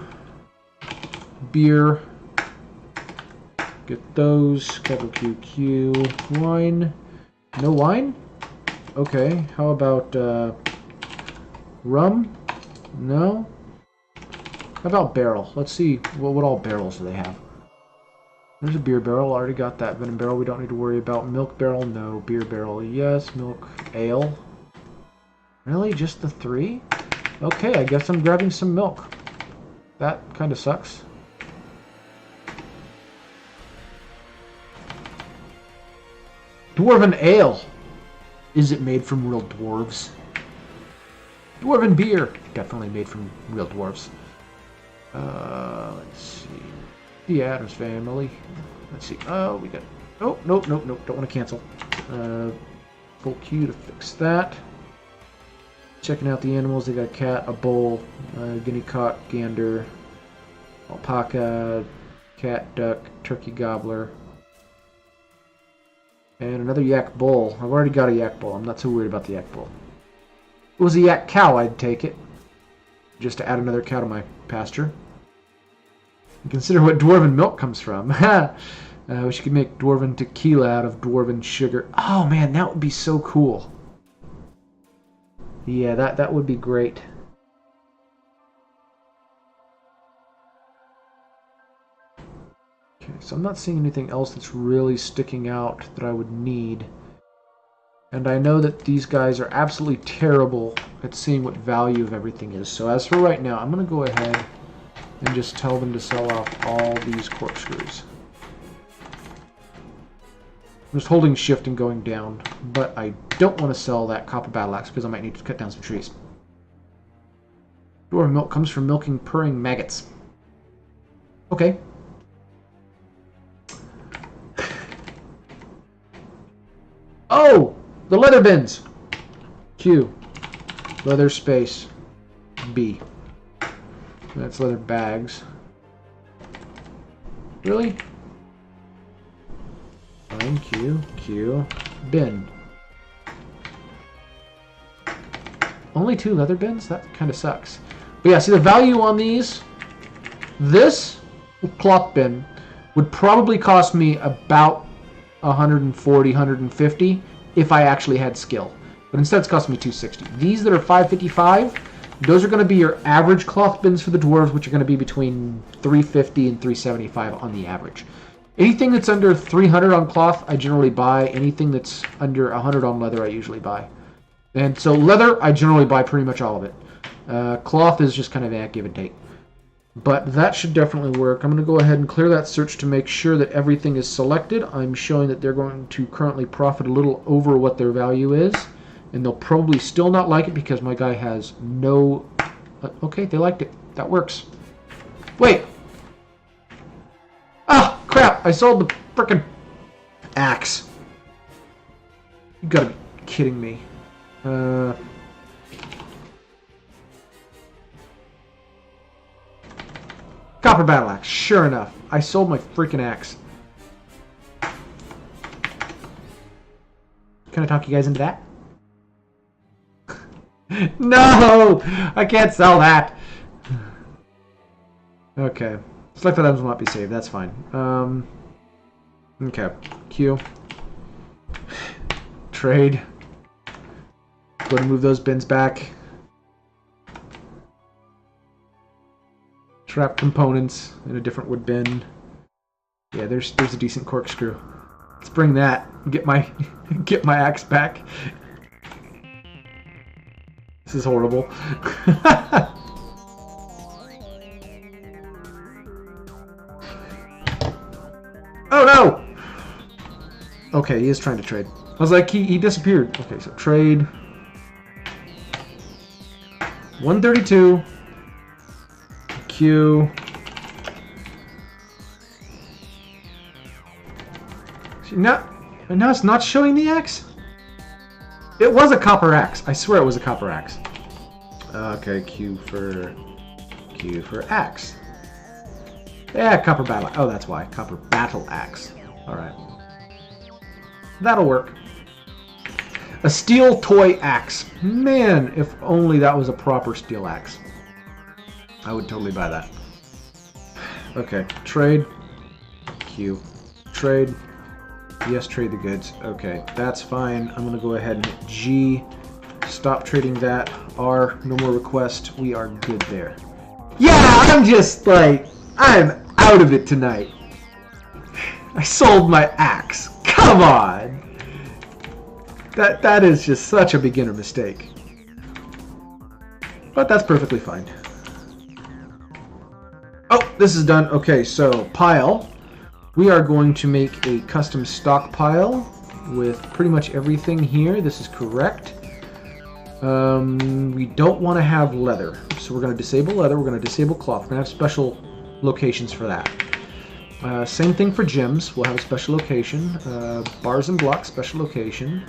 Beer. Get those. Capital Q. Q. Wine. No wine? Okay. How about rum? No. How about barrel? Let's see. What all barrels do they have? There's a beer barrel. Already got that. Venom barrel. We don't need to worry about. Milk barrel. No. Beer barrel. Yes. Milk. Ale. Really? Just the 3? Okay. I guess I'm grabbing some milk. That kind of sucks. Dwarven ale. Is it made from real dwarves? Dwarven beer. Definitely made from real dwarves. Let's see. The Addams Family. Let's see. Oh, we got... Oh, nope, nope, nope. Don't want to cancel. Full Q to fix that. Checking out the animals. They got a cat, a bull, guinea cock, gander, alpaca, cat, duck, turkey gobbler. And another yak bull. I've already got a yak bull. I'm not so worried about the yak bull. If it was a yak cow, I'd take it. Just to add another cow to my pasture. And consider what dwarven milk comes from. Wish you could make dwarven tequila out of dwarven sugar. Oh man, that would be so cool. Yeah, that would be great. Okay, so I'm not seeing anything else that's really sticking out that I would need. And I know that these guys are absolutely terrible at seeing what value of everything is. So as for right now, I'm going to go ahead and just tell them to sell off all these corkscrews. I'm just holding shift and going down, but I don't want to sell that copper battle axe because I might need to cut down some trees. Dwarven milk comes from milking purring maggots. Okay. Oh! The leather bins! Q. Leather space. B. That's leather bags. Really? Fine. Q. Q. Bin. Only 2 leather bins? That kind of sucks. But yeah, see the value on these? This cloth bin would probably cost me about 140, 150 if I actually had skill. But instead it's costing me 260. These that are 555, those are going to be your average cloth bins for the dwarves, which are going to be between 350 and 375 on the average. Anything that's under 300 on cloth, I generally buy. Anything that's under 100 on leather, I usually buy. And so leather, I generally buy pretty much all of it. Cloth is just kind of a give and take. But that should definitely work. I'm going to go ahead and clear that search to make sure that everything is selected. I'm showing that they're going to currently profit a little over what their value is. And they'll probably still not like it because my guy has no... Okay, they liked it. That works. Wait! Ah, crap! I sold the frickin' axe. You gotta be kidding me. Copper battle axe. Sure enough, I sold my freaking axe. Can I talk you guys into that? No! I can't sell that! Okay. Selected items will not be saved. That's fine. Okay. Q. Trade. Go ahead and move those bins back. Trap components in a different wood bin. Yeah, there's a decent corkscrew. Let's bring that and get my axe back. This is horrible. Oh no! Okay, he is trying to trade. I was like, he disappeared. Okay, so trade. 132. Q. No, and now it's not showing the axe? It was a copper axe. I swear it was a copper axe. Okay, Q for axe. Yeah, copper battle. Oh, that's why. Copper battle axe. Alright. That'll work. A steel toy axe. Man, if only that was a proper steel axe. I would totally buy that. Okay, trade. Q. Trade. Yes, trade the goods. Okay, that's fine. I'm going to go ahead and hit G. Stop trading that. R. No more request. We are good there. Yeah, I'm just like, I'm out of it tonight. I sold my axe. Come on. That is just such a beginner mistake. But that's perfectly fine. Oh, this is done. Okay, so pile. We are going to make a custom stockpile with pretty much everything here. This is correct. We don't want to have leather, so we're going to disable leather. We're going to disable cloth. We're going to have special locations for that. Same thing for gems. We'll have a special location. Bars and blocks, special location.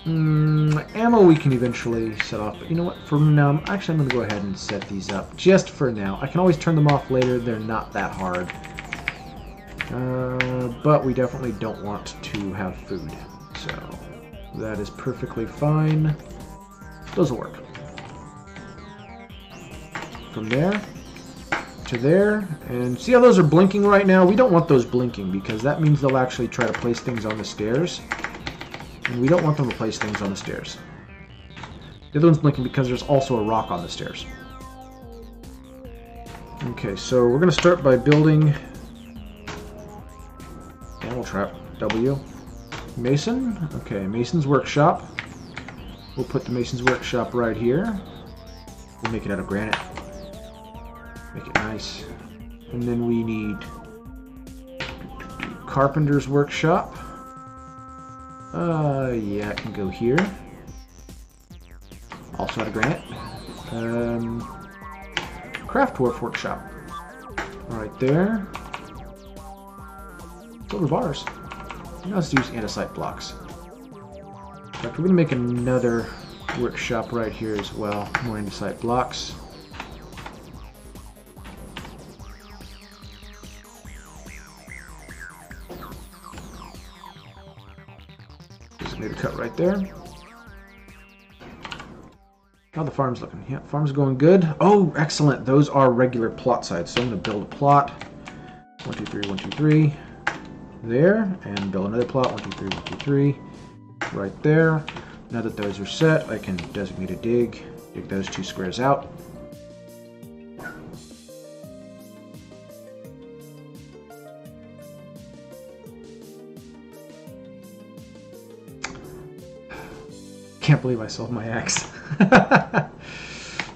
Ammo we can eventually set off, but you know what? For now, actually I'm going to go ahead and set these up just for now. I can always turn them off later. They're not that hard. But we definitely don't want to have food. So that is perfectly fine. Those will work. From there to there. And see how those are blinking right now? We don't want those blinking because that means they'll actually try to place things on the stairs. And we don't want them to place things on the stairs. The other one's blinking because there's also a rock on the stairs. Okay, so we're going to start by building... Animal trap. W. Mason. Okay, Mason's workshop. We'll put the Mason's workshop right here. We'll make it out of granite. Make it nice. And then we need Carpenter's workshop. Yeah, it can go here. Also out of granite. Craft dwarf workshop. Right there. Silver bars. Now let's use andesite blocks. In fact, we're going to make another workshop right here as well. More andesite blocks. Just made a cut right there. How the farm's looking? Yeah, farm's going good. Oh, excellent. Those are regular plot sites. So I'm going to build a plot. 1, 2, 3, 1, 2, 3. There, and build another plot. 1, 2, 3, 1, 2, 3. Right there. Now that those are set, I can designate a dig. Dig those 2 squares out. Can't believe I sold my axe.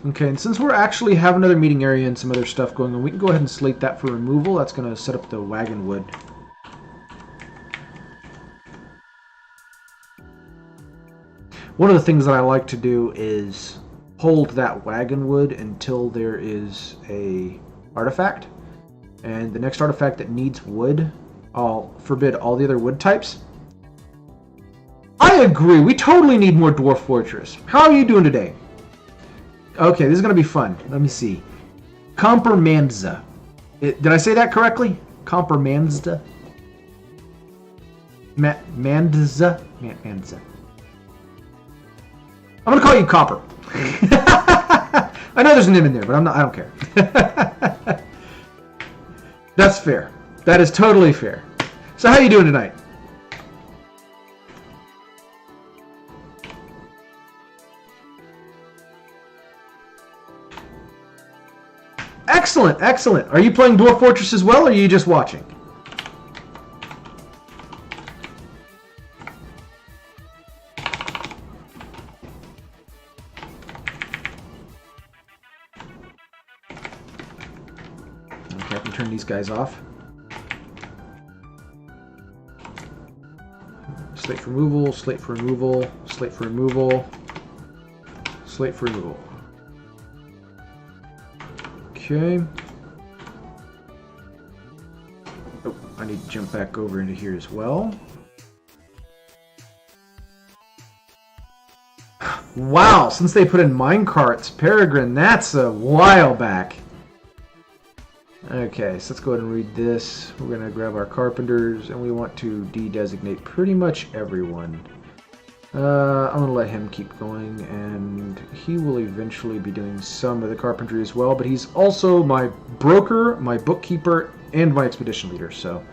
Okay, and since we're actually have another meeting area and some other stuff going on, we can go ahead and slate that for removal. That's going to set up the wagon wood. One of the things that I like to do is hold that wagon wood until there is a artifact. And the next artifact that needs wood, I'll forbid all the other wood types. I agree. We totally need more Dwarf Fortress. How are you doing today? Okay, this is going to be fun. Let me see. Compermanza. Did I say that correctly? Compermanza? Manza? Manza. I'm going to call you Copper. I know there's an M in there, but I don't care. That's fair. That is totally fair. So how are you doing tonight? Excellent, excellent. Are you playing Dwarf Fortress as well, or are you just watching? Okay, I can turn these guys off. Slate for removal, slate for removal, slate for removal, slate for removal. Okay. Oh, I need to jump back over into here as well. Wow, since they put in minecarts, Peregrine, that's a while back. Okay, so let's go ahead and read this. We're going to grab our carpenters, and we want to de-designate pretty much everyone. I'm going to let him keep going, and he will eventually be doing some of the carpentry as well, but he's also my broker, my bookkeeper, and my expedition leader, so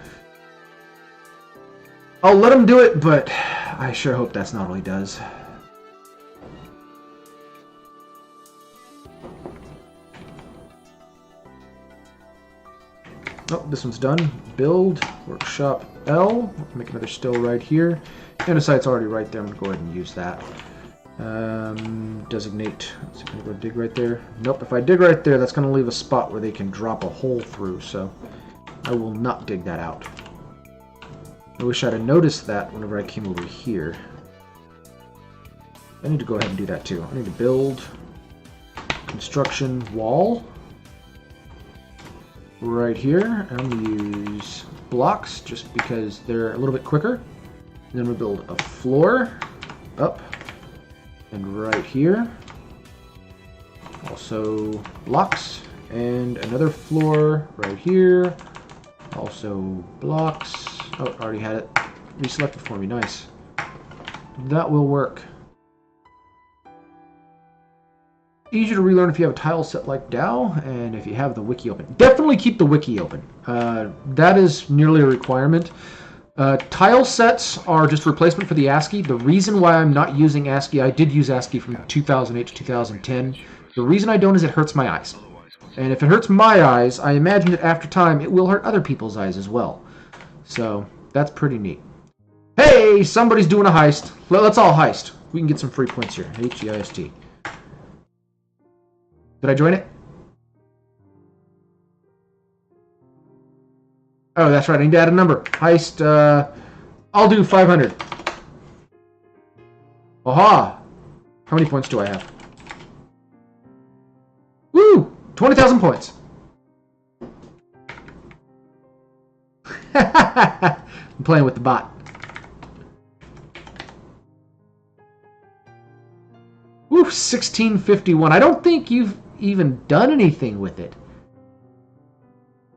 I'll let him do it, but I sure hope that's not all he does. Oh, this one's done. Build, workshop L, make another still right here. Andesite's already right there, I'm going to go ahead and use that. Designate, let's see if I can go dig right there. Nope, if I dig right there, that's going to leave a spot where they can drop a hole through, so I will not dig that out. I wish I'd have noticed that whenever I came over here. I need to go ahead and do that too. I need to build construction wall right here. I'm going to use blocks just because they're a little bit quicker. And then we'll build a floor up and right here. Also blocks and another floor right here. Also blocks. Oh, already had it reselected for me. Nice. That will work. Easier to relearn if you have a tile set like Dow, and if you have the wiki open. Definitely keep the wiki open. That is nearly a requirement. Tile sets are just replacement for the ASCII. The reason why I'm not using ASCII, I did use ASCII from 2008 to 2010. The reason I don't is it hurts my eyes. And if it hurts my eyes, I imagine that after time it will hurt other people's eyes as well. So that's pretty neat. Hey, somebody's doing a heist. Let's all heist. We can get some free points here. H-E-I-S-T. Did I join it? Oh, that's right. I need to add a number. Heist, I'll do 500. Aha! How many points do I have? Woo! 20,000 points. I'm playing with the bot. Woo! 1651. I don't think you've even done anything with it.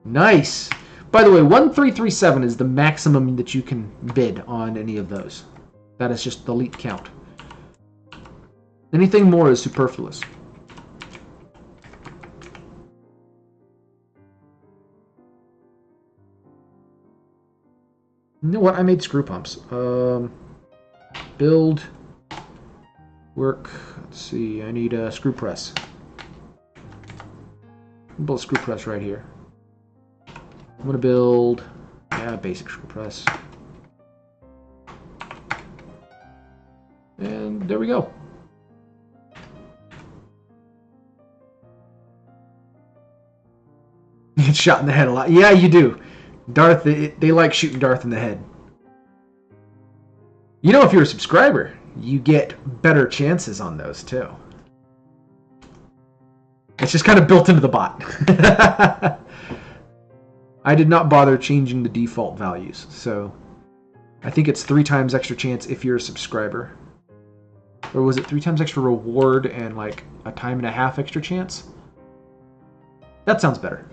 Nice. By the way, 1337 is the maximum that you can bid on any of those. That is just the elite count. Anything more is superfluous. You know what? I made screw pumps. Build. Work. Let's see. I need a screw press. I'll build a screw press right here. I'm going to build, yeah, basic screw press. And there we go. You get shot in the head a lot. Yeah, you do. Darth, they like shooting Darth in the head. You know, if you're a subscriber, you get better chances on those too. It's just kind of built into the bot. I did not bother changing the default values, so I think it's 3 times extra chance if you're a subscriber. Or was it 3 times extra reward and like a time and a half extra chance? That sounds better.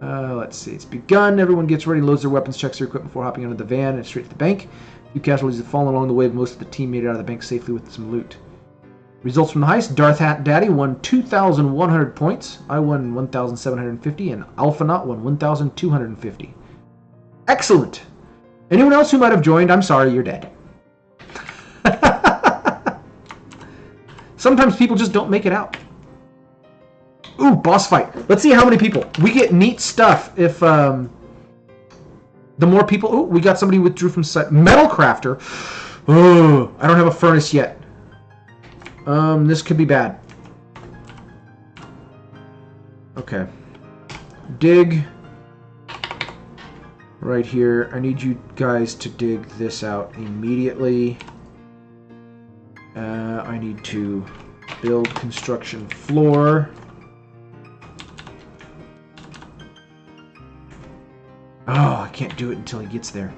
Let's see. It's begun. Everyone gets ready, loads their weapons, checks their equipment before hopping onto the van and straight to the bank. A few casualties have fallen along the way, but most of the team made it out of the bank safely with some loot. Results from the heist. Darth Hat Daddy won 2,100 points. I won 1,750, and Alphanaut won 1,250. Excellent! Anyone else who might have joined, I'm sorry, you're dead. Sometimes people just don't make it out. Ooh, boss fight. Let's see how many people. We get neat stuff if the more people... Ooh, we got somebody withdrew from site. Metal Crafter. Oh, I don't have a furnace yet. This could be bad. Okay. Dig. Right here. I need you guys to dig this out immediately. I need to build construction floor. Oh, I can't do it until he gets there.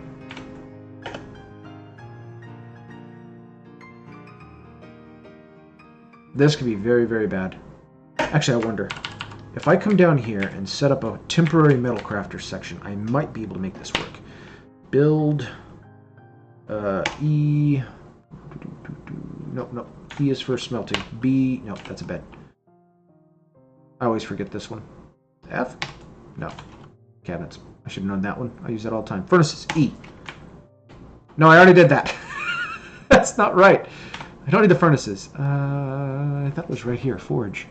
This could be very, very bad. Actually, I wonder. If I come down here and set up a temporary metal crafter section, I might be able to make this work. Build... E... Nope. E is for smelting. B... Nope, that's a bed. I always forget this one. F? No. Cabinets. I should have known that one. I use that all the time. Furnaces. E. No, I already did that. That's not right. I don't need the furnaces. I thought it was right here. Forge.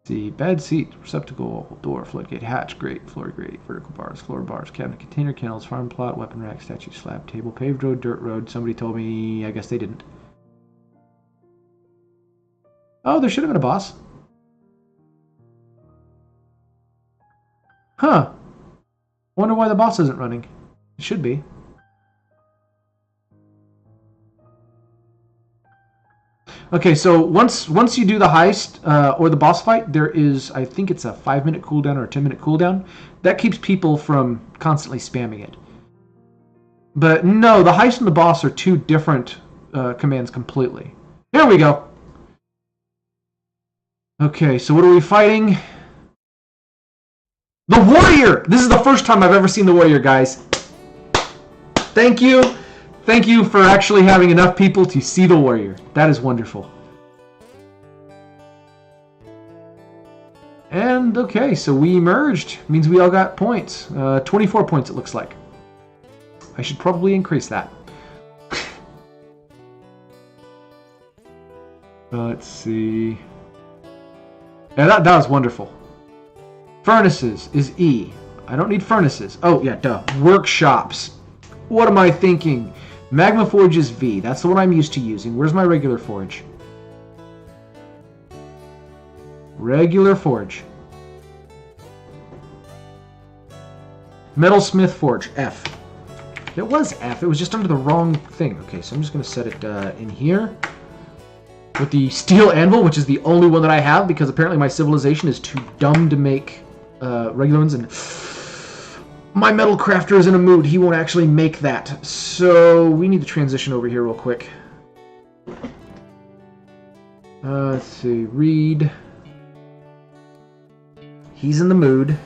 See, bed, seat, receptacle, door, floodgate, hatch, grate, floor grate, vertical bars, floor bars, cabinet, container, kennels, farm plot, weapon rack, statue, slab, table, paved road, dirt road. Somebody told me, I guess they didn't. Oh, there should have been a boss. Huh. Wonder why the boss isn't running. It should be. Okay, so once you do the heist or the boss fight, there is, I think it's a 5-minute cooldown or a 10-minute cooldown. That keeps people from constantly spamming it. But no, the heist and the boss are two different commands completely. Here we go. Okay, so what are we fighting? The warrior! This is the first time I've ever seen the warrior, guys. Thank you. Thank you for actually having enough people to see the warrior. That is wonderful. And okay, so we merged. Means we all got points. 24 points it looks like. I should probably increase that. Let's see. Yeah, that was wonderful. Furnaces is E. I don't need furnaces. Oh, yeah, duh. Workshops. What am I thinking? Magma Forge is V. That's the one I'm used to using. Where's my regular forge? Regular forge. Metalsmith Forge, F. It was F. It was just under the wrong thing. Okay, so I'm just going to set it in here. With the steel anvil, which is the only one that I have, because apparently my civilization is too dumb to make regular ones. And my metal crafter is in a mood. He won't actually make that. So we need to transition over here real quick. Let's see. Reed. He's in the mood.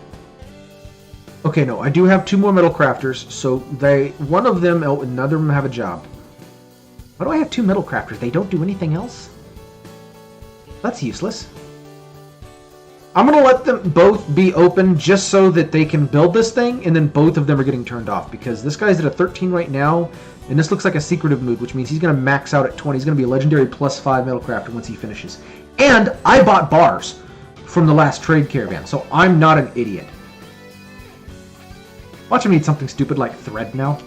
Okay, no. I do have 2 more metal crafters. So one of them, another of them have a job. Why do I have 2 metal crafters? They don't do anything else? That's useless. I'm going to let them both be open just so that they can build this thing, and then both of them are getting turned off, because this guy's at a 13 right now, and this looks like a secretive mood, which means he's going to max out at 20. He's going to be a legendary +5 metal crafter once he finishes. And I bought bars from the last trade caravan, so I'm not an idiot. Watch him need something stupid like thread now.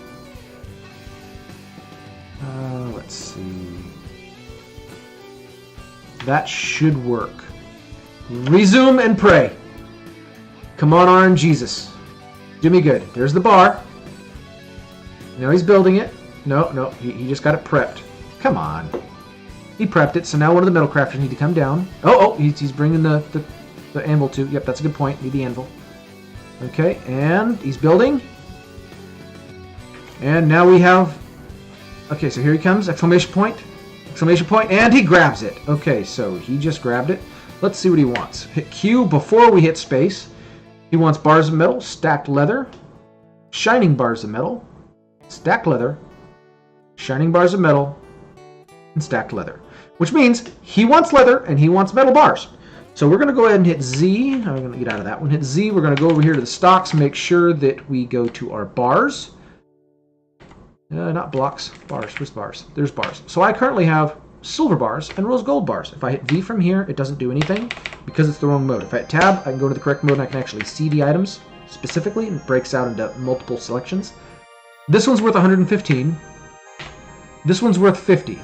Let's see. That should work. Resume and pray. Come on, RNGesus. Do me good. There's the bar. Now he's building it. No, he just got it prepped. Come on. He prepped it, so now one of the metal crafters need to come down. Oh, he's bringing the anvil too. Yep, that's a good point. Need the anvil. Okay, and he's building. And now we have... Okay, so here he comes. Exclamation point. Exclamation point, and he grabs it. Okay, so he just grabbed it. Let's see what he wants. Hit Q before we hit space. He wants bars of metal, stacked leather, shining bars of metal, stacked leather, shining bars of metal, and stacked leather. Which means he wants leather and he wants metal bars. So we're going to go ahead and hit Z. I'm going to get out of that one. Hit Z. We're going to go over here to the stocks, make sure that we go to our bars. Not blocks. Bars. Where's bars? There's bars. So I currently have silver bars and rose gold bars. If I hit V from here, it doesn't do anything because it's the wrong mode. If I hit Tab, I can go to the correct mode and I can actually see the items specifically, and it breaks out into multiple selections. This one's worth 115. This one's worth 50.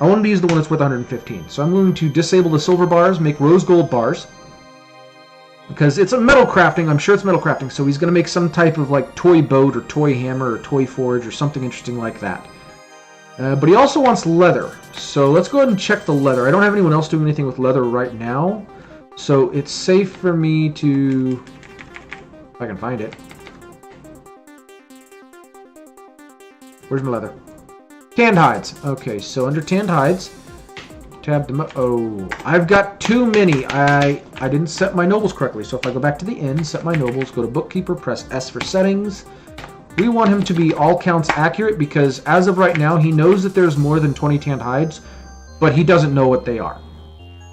I wanted to use the one that's worth 115. So I'm going to disable the silver bars, make rose gold bars. Because it's a metal crafting, I'm sure it's metal crafting, so he's going to make some type of like toy boat or toy hammer or toy forge or something interesting like that. But he also wants leather. So let's go ahead and check the leather. I don't have anyone else doing anything with leather right now. So it's safe for me to I can find it. Where's my leather? Tanned hides. Okay, so under tanned hides, tab them up. Oh, I've got too many. I didn't set my nobles correctly. So if I go back to the inn, set my nobles, go to bookkeeper, press S for settings. We want him to be all counts accurate because as of right now, he knows that there's more than 20 tanned hides, but he doesn't know what they are.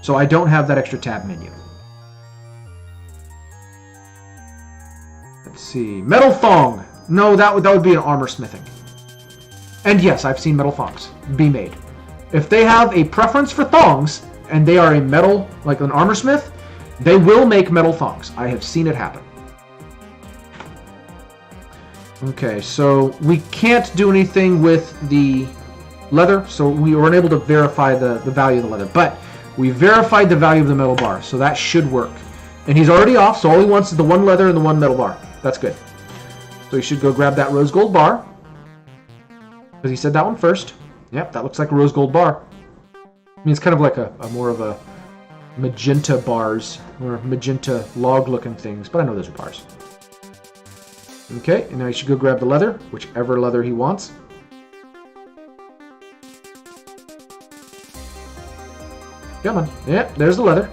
So I don't have that extra tab menu. Let's see. Metal thong. No, that would be an armor smithing. And yes, I've seen metal thongs be made. If they have a preference for thongs and they are a metal, like an armor smith, they will make metal thongs. I have seen it happen. Okay, so we can't do anything with the leather, so we weren't able to verify the value of the leather, but we verified the value of the metal bar, so that should work. And he's already off, so all he wants is the one leather and the one metal bar. That's good. So he should go grab that rose gold bar, because he said that one first. Yep, that looks like a rose gold bar. I mean, it's kind of like a more of a magenta bars, or magenta log looking things, but I know those are bars. Okay, and now he should go grab the leather, whichever leather he wants. Come on. Yep, there's the leather.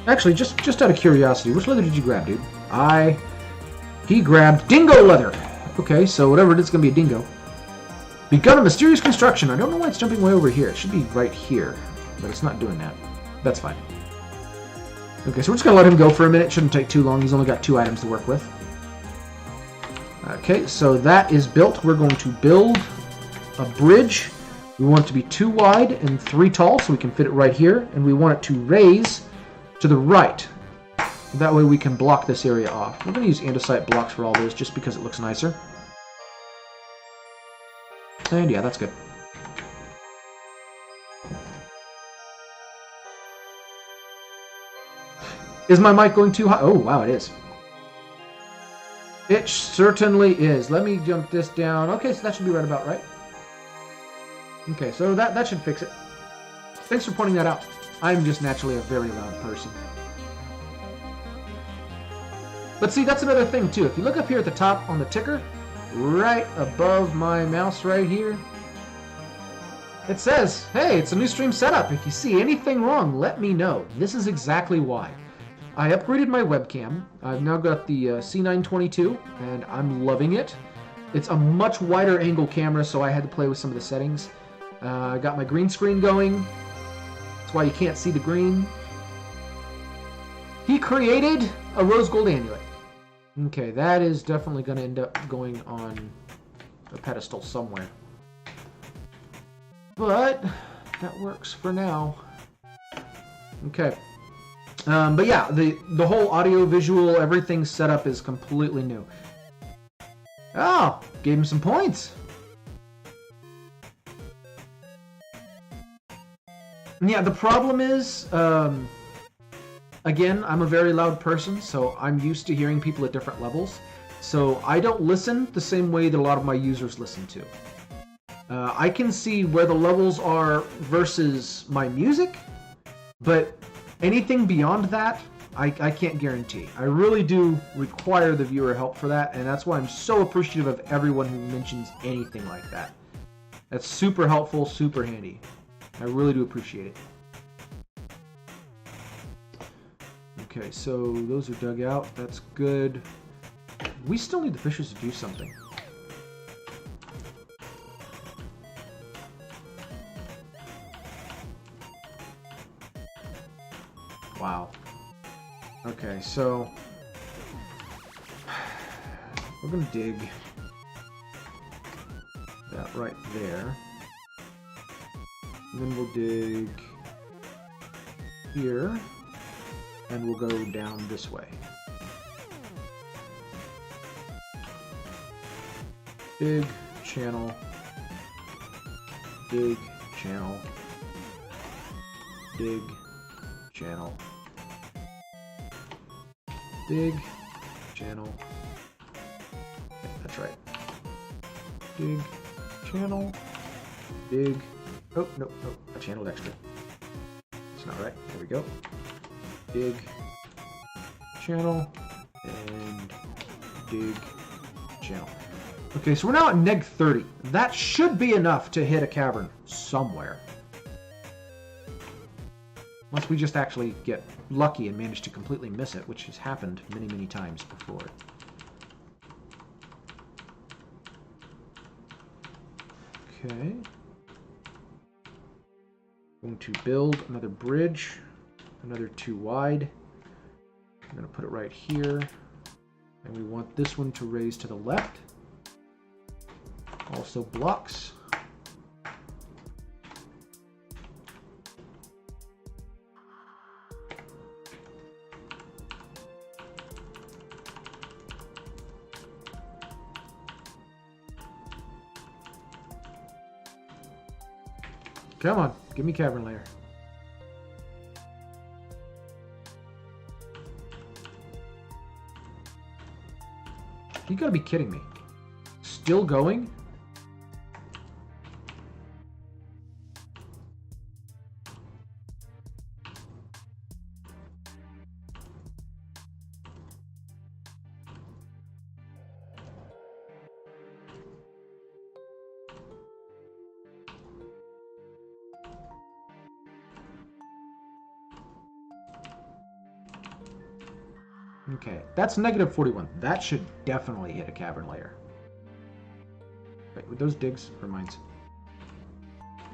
Actually, just out of curiosity, which leather did you grab, dude? He grabbed dingo leather. Okay, so whatever it is, it's going to be a dingo. Begun a mysterious construction. I don't know why it's jumping way over here. It should be right here, but it's not doing that. That's fine. Okay, so we're just going to let him go for a minute. It shouldn't take too long. He's only got 2 items to work with. Okay, so that is built. We're going to build a bridge. We want it to be 2 wide and 3 tall, so we can fit it right here. And we want it to raise to the right. That way we can block this area off. We're going to use andesite blocks for all this, just because it looks nicer. And yeah, that's good. Is my mic going too high? Oh, wow, it is. It certainly is. Let me jump this down. Okay, so that should be right about right. Okay, so that should fix it. Thanks for pointing that out. I'm just naturally a very loud person. But see, that's another thing too. If you look up here at the top on the ticker, right above my mouse right here, it says, hey, it's a new stream setup. If you see anything wrong, let me know. This is exactly why. I upgraded my webcam. I've now got the C922, and I'm loving it. It's a much wider angle camera, so I had to play with some of the settings. I got my green screen going. That's why you can't see the green. He created a rose gold amulet. Okay, that is definitely going to end up going on a pedestal somewhere. But that works for now. Okay. But yeah, the whole audio visual, everything set up is completely new. Oh, gave him some points. Yeah, the problem is, again, I'm a very loud person, so I'm used to hearing people at different levels. So I don't listen the same way that a lot of my users listen to. I can see where the levels are versus my music, but anything beyond that, I can't guarantee. I really do require the viewer help for that, and that's why I'm so appreciative of everyone who mentions anything like that. That's super helpful, super handy. I really do appreciate it. Okay, so those are dug out. That's good. We still need the fishers to do something. Wow. Okay, so we're gonna dig that right there. And then we'll dig here, and we'll go down this way. Dig channel, dig channel, dig channel, dig channel. Okay, that's right. Dig channel, dig. Oh, no, I channeled extra. It's not right. There we go. Dig channel and dig channel. Okay, so we're now at neg 30. That should be enough to hit a cavern somewhere. Unless we just actually get lucky and manage to completely miss it, which has happened many, many times before. Okay. Going to build another bridge, another 2 wide. I'm going to put it right here. And we want this one to raise to the left. Also blocks. Come on, give me cavern layer. You gotta be kidding me. Still going? Okay, that's negative 41. That should definitely hit a cavern layer. Wait, were those digs or mines?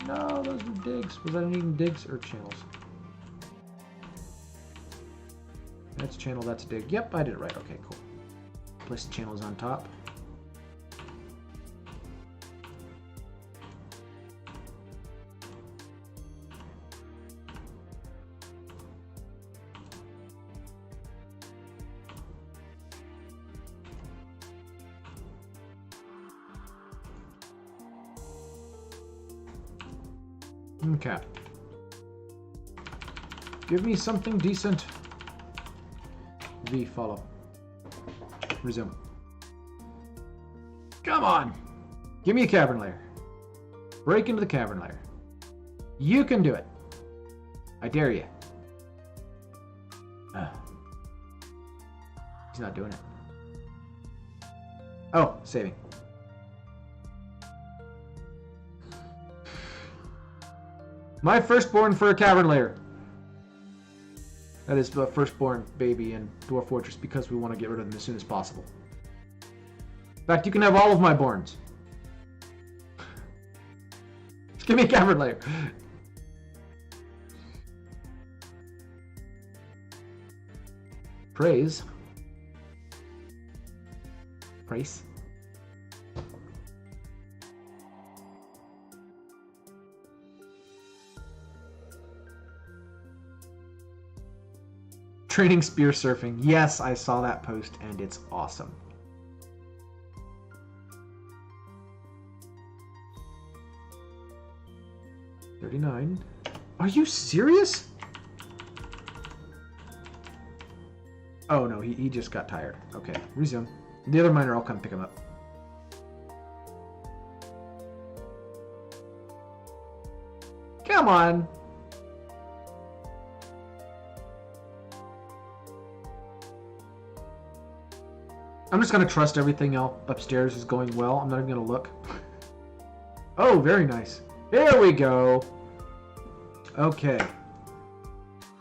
No, those were digs. Was that even digs or channels? That's channel, that's dig. Yep, I did it right. Okay, cool. Place the channels on top. Okay. Give me something decent. V, follow. Resume. Come on! Give me a cavern layer. Break into the cavern layer. You can do it. I dare you. He's not doing it. Oh, saving. My firstborn for a cavern layer. That is the firstborn baby in Dwarf Fortress because we want to get rid of them as soon as possible. In fact, you can have all of my borns. Just give me a cavern layer. Praise. Praise. Training spear surfing. Yes, I saw that post and it's awesome. $39. Are you serious? Oh no, he just got tired. Okay, resume. The other miner, I'll come pick him up. Come on! I'm just going to trust everything else upstairs is going well. I'm not even going to look. Oh, very nice. Here we go. Okay.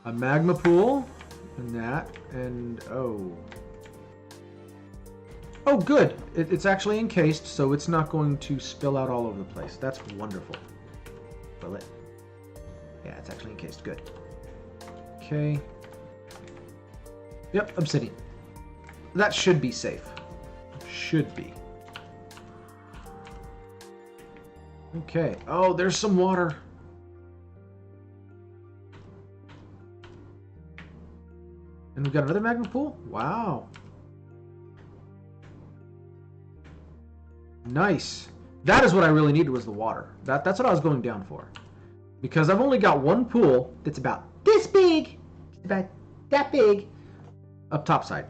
A magma pool. And that. And, oh. Oh, good. It's actually encased, so it's not going to spill out all over the place. That's wonderful. Will it? Yeah, it's actually encased. Good. Okay. Yep, obsidian. That should be safe. Should be. Okay. Oh, there's some water. And we've got another magma pool? Wow. Nice. That is what I really needed, was the water. That's what I was going down for. Because I've only got one pool that's about this big. About that big. Up top side.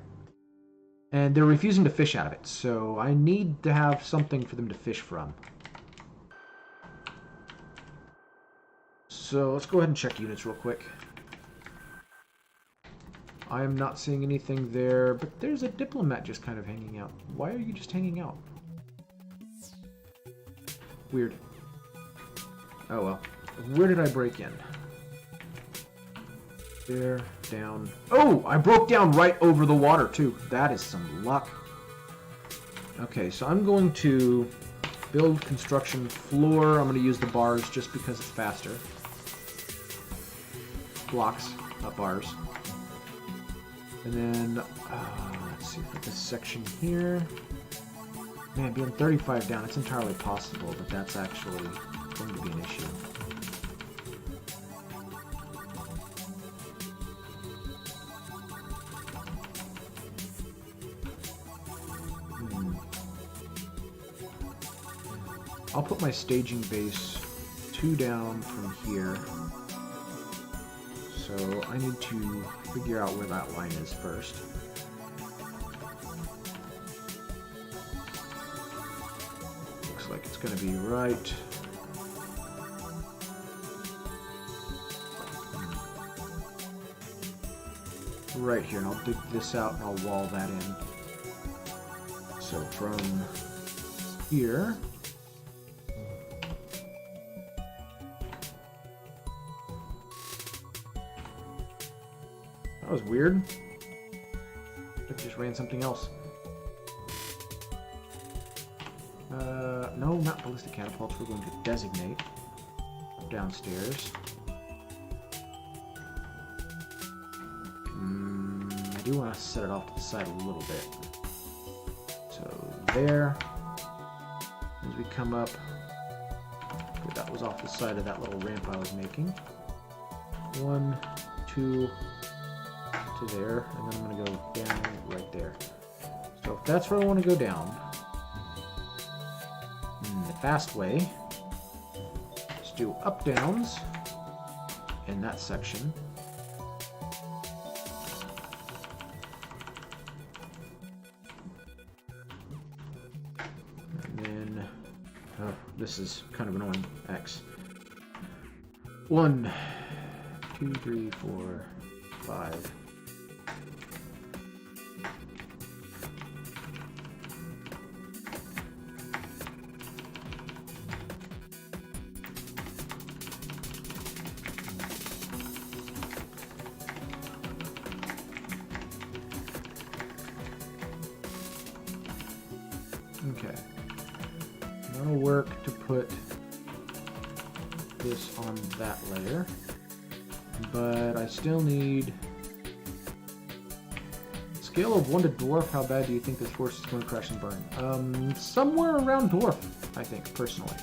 And they're refusing to fish out of it, so I need to have something for them to fish from. So let's go ahead and check units real quick. I am not seeing anything there, but there's a diplomat just kind of hanging out. Why are you just hanging out? Weird. Oh well. Where did I break in? There, down. Oh! I broke down right over the water, too. That is some luck. Okay, so I'm going to build construction floor. I'm going to use the bars just because it's faster. Blocks, not bars. And then, let's see, put this section here. Man, being 35 down, it's entirely possible that that's actually going to be an issue. I'll put my staging base 2 down from here. So I need to figure out where that line is first. Looks like it's going to be right. Right here, and I'll dig this out and I'll wall that in. So from here. That was weird. I just ran something else. No, not ballistic catapults. We're going to designate downstairs. I do want to set it off to the side a little bit. So there. As we come up, that was off the side of that little ramp I was making. 1, 2. To there, and then I'm going to go down right there. So if that's where I want to go down, the fast way is do up downs in that section. And then, oh, this is kind of annoying. X. 1, 2, 3, 4, 5. Okay, that'll work to put this on that layer, but I still need scale of 1 to dwarf. How bad do you think this force is going to crash and burn? Somewhere around dwarf, I think, personally.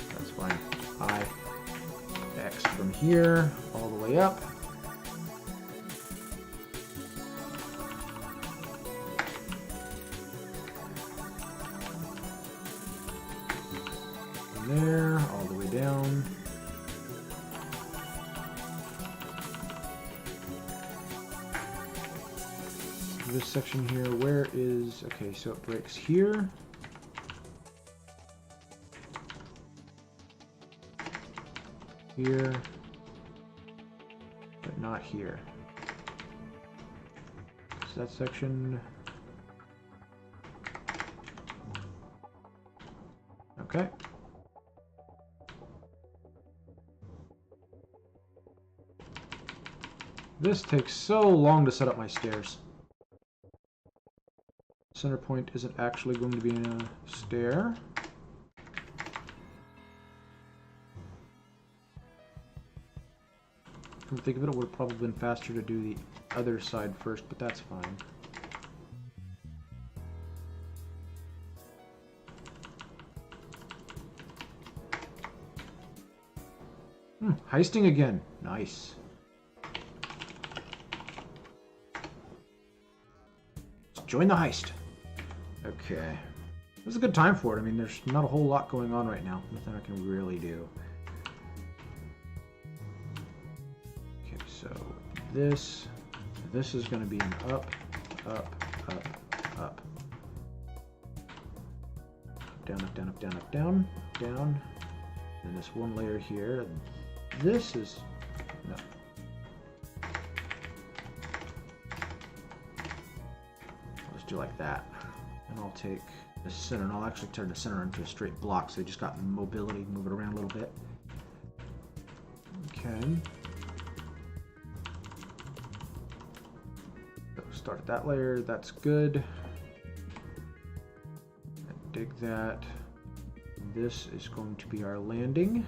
That's fine. X from here all the way up. There, all the way down. This section here, where is, okay, so it breaks here. Here, but not here. So that section, okay. This takes so long to set up my stairs. Center point isn't actually going to be in a stair. Come to think of it, it would have probably been faster to do the other side first, but that's fine. Heisting again. Nice. Join the heist. Okay. This is a good time for it. I mean, there's not a whole lot going on right now. Nothing I can really do. Okay, so this is going to be an up, up, up, up. Down, up, down, up, down, up, down, down. And this one layer here, this is... no. Let's do like that. And I'll take the center, and I'll actually turn the center into a straight block, so you just got mobility, move it around a little bit. Okay. So start at that layer, that's good. Dig that. This is going to be our landing.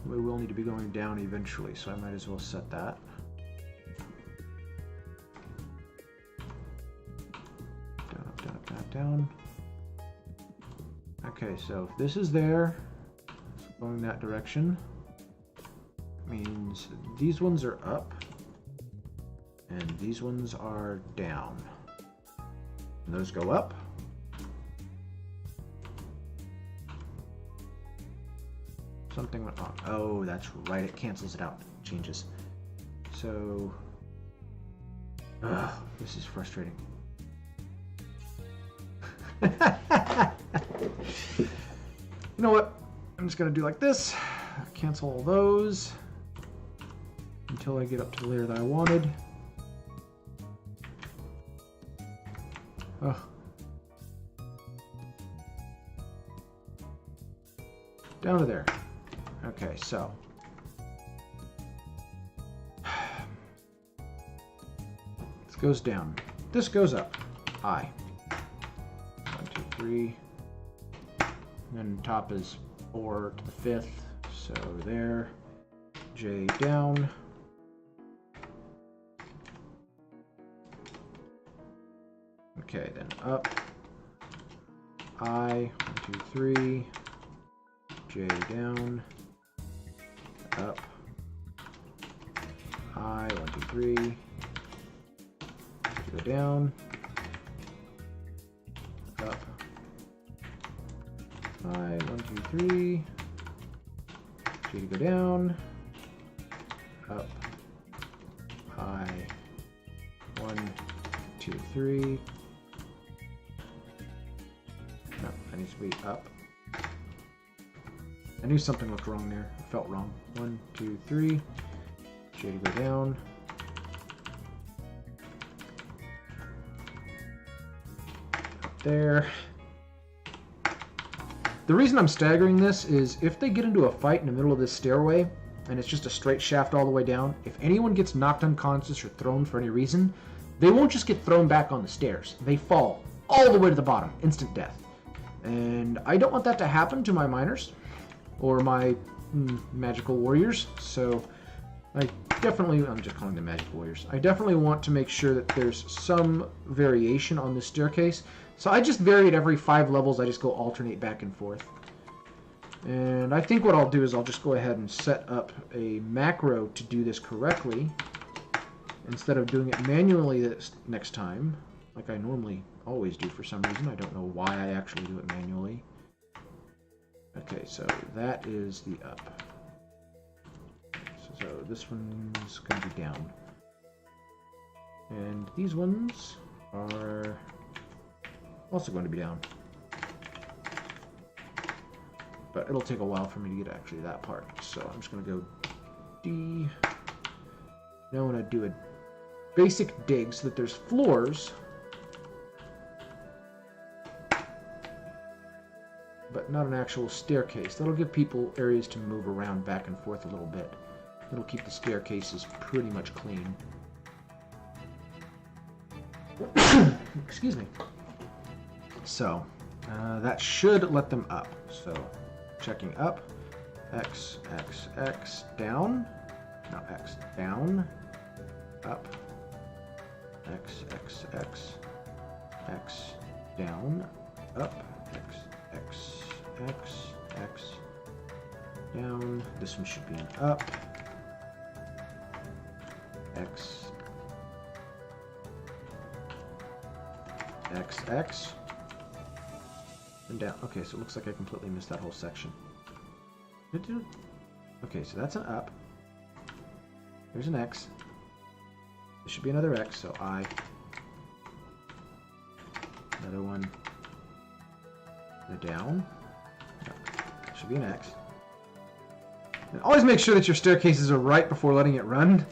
We will need to be going down eventually, so I might as well set that. Down, up, down, up, down, down. Okay, so if this is there, so going that direction, means these ones are up, and these ones are down. And those go up. Something went wrong. Oh, that's right. It cancels it out. Changes. So, this is frustrating. You know what? I'm just gonna do like this. Cancel all those until I get up to the layer that I wanted. Oh. Down to there. Okay, so this goes down. This goes up. I. 1, 2, 3. And then top is 4 to the 5th. So there. J down. Okay, then up. I. 1, 2, 3. J down. Up. I. 1, 2, 3. Go down. Up. I. 1, 2, 3. J to go down. Up. I. 1, 2, 3. No, I need to be up. I knew something looked wrong there. It felt wrong. 1, 2, 3. J to go down. Up there. The reason I'm staggering this is if they get into a fight in the middle of this stairway and it's just a straight shaft all the way down, if anyone gets knocked unconscious or thrown for any reason, they won't just get thrown back on the stairs. They fall all the way to the bottom. Instant death. And I don't want that to happen to my miners or my magical warriors, so I definitely, I'm just calling them magical warriors, I definitely want to make sure that there's some variation on this staircase. So I just vary it every 5 levels, I just go alternate back and forth. And I think what I'll do is I'll just go ahead and set up a macro to do this correctly, instead of doing it manually this next time, like I normally always do for some reason. I don't know why I actually do it manually. Okay, so that is the up. So this one's going to be down. And these ones are also going to be down. But it'll take a while for me to get actually that part. So I'm just going to go D. Now I'm going to do a basic dig so that there's floors, but not an actual staircase. That'll give people areas to move around back and forth a little bit. It'll keep the staircases pretty much clean. Excuse me. So, that should let them up. So, checking up. X, X, X, down. No, X, down. Up. X, X, X. X, down. Up. X, X, X, X, down. This one should be an up. X, X, X, and down. Okay, so it looks like I completely missed that whole section. Okay, so that's an up. There's an X. There should be another X, so I. Another one. A down. No. Should be an X. And always make sure that your staircases are right before letting it run.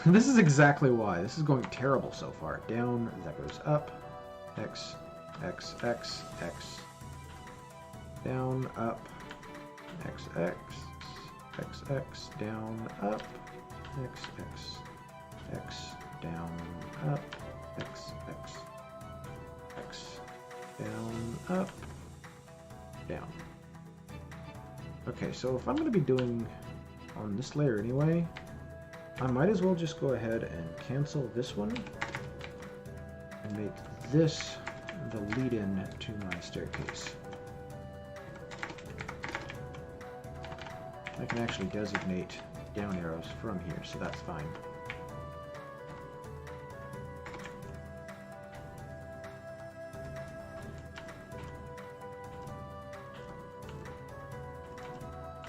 This is exactly why. This is going terrible so far. Down, that goes up. X, X, X, X. Down, up. X, X, X, X, down, up. X, X, X, down, up. X, X, X, down, up, down. Okay, so if I'm going to be doing on this layer anyway, I might as well just go ahead and cancel this one and make this the lead-in to my staircase. I can actually designate down arrows from here, so that's fine.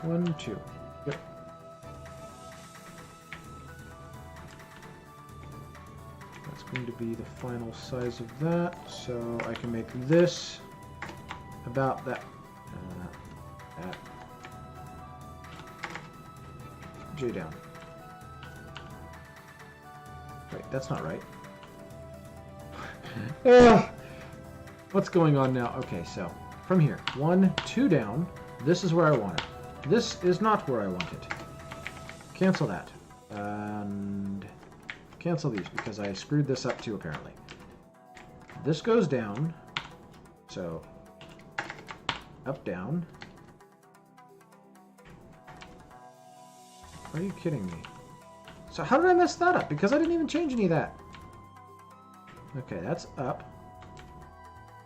One, two. Yep. That's going to be the final size of that, so I can make this about that. That. J down. Wait, that's not right. What's going on now? Okay, so from here, 1, 2 down. This is where I want it. This is not where I want it. Cancel that. And cancel these because I screwed this up too, apparently. This goes down. So, up, down. Are you kidding me? So how did I mess that up? Because I didn't even change any of that. Okay, that's up.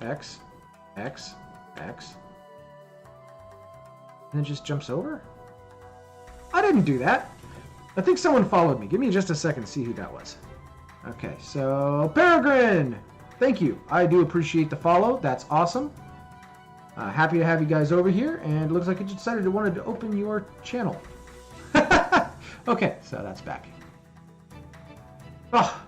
X, X, X. And then just jumps over? I didn't do that. I think someone followed me. Give me just a second to see who that was. Okay, so Peregrine! Thank you. I do appreciate the follow. That's awesome. Happy to have you guys over here. And it looks like you decided you wanted to open your channel. Okay, so that's back. Oh,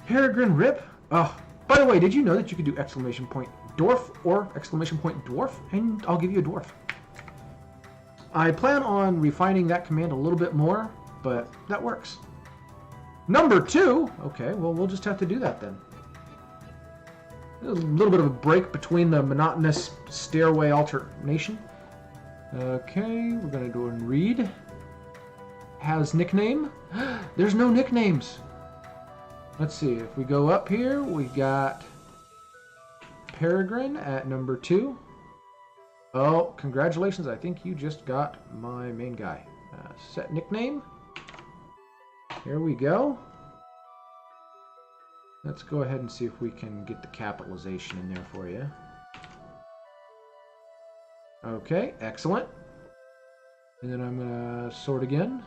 Peregrine Rip. Oh, by the way, did you know that you could do exclamation point dwarf or exclamation point dwarf? And I'll give you a dwarf. I plan on refining that command a little bit more, but that works. Number 2. Okay, well, we'll just have to do that then. There's a little bit of a break between the monotonous stairway alternation. Okay, we're going to go and read. Has nickname? There's no nicknames. Let's see, if we go up here, we got Peregrine at number 2. Oh, congratulations, I think you just got my main guy. Set nickname. Here we go. Let's go ahead and see if we can get the capitalization in there for you. Okay, excellent. And then I'm going to sort again.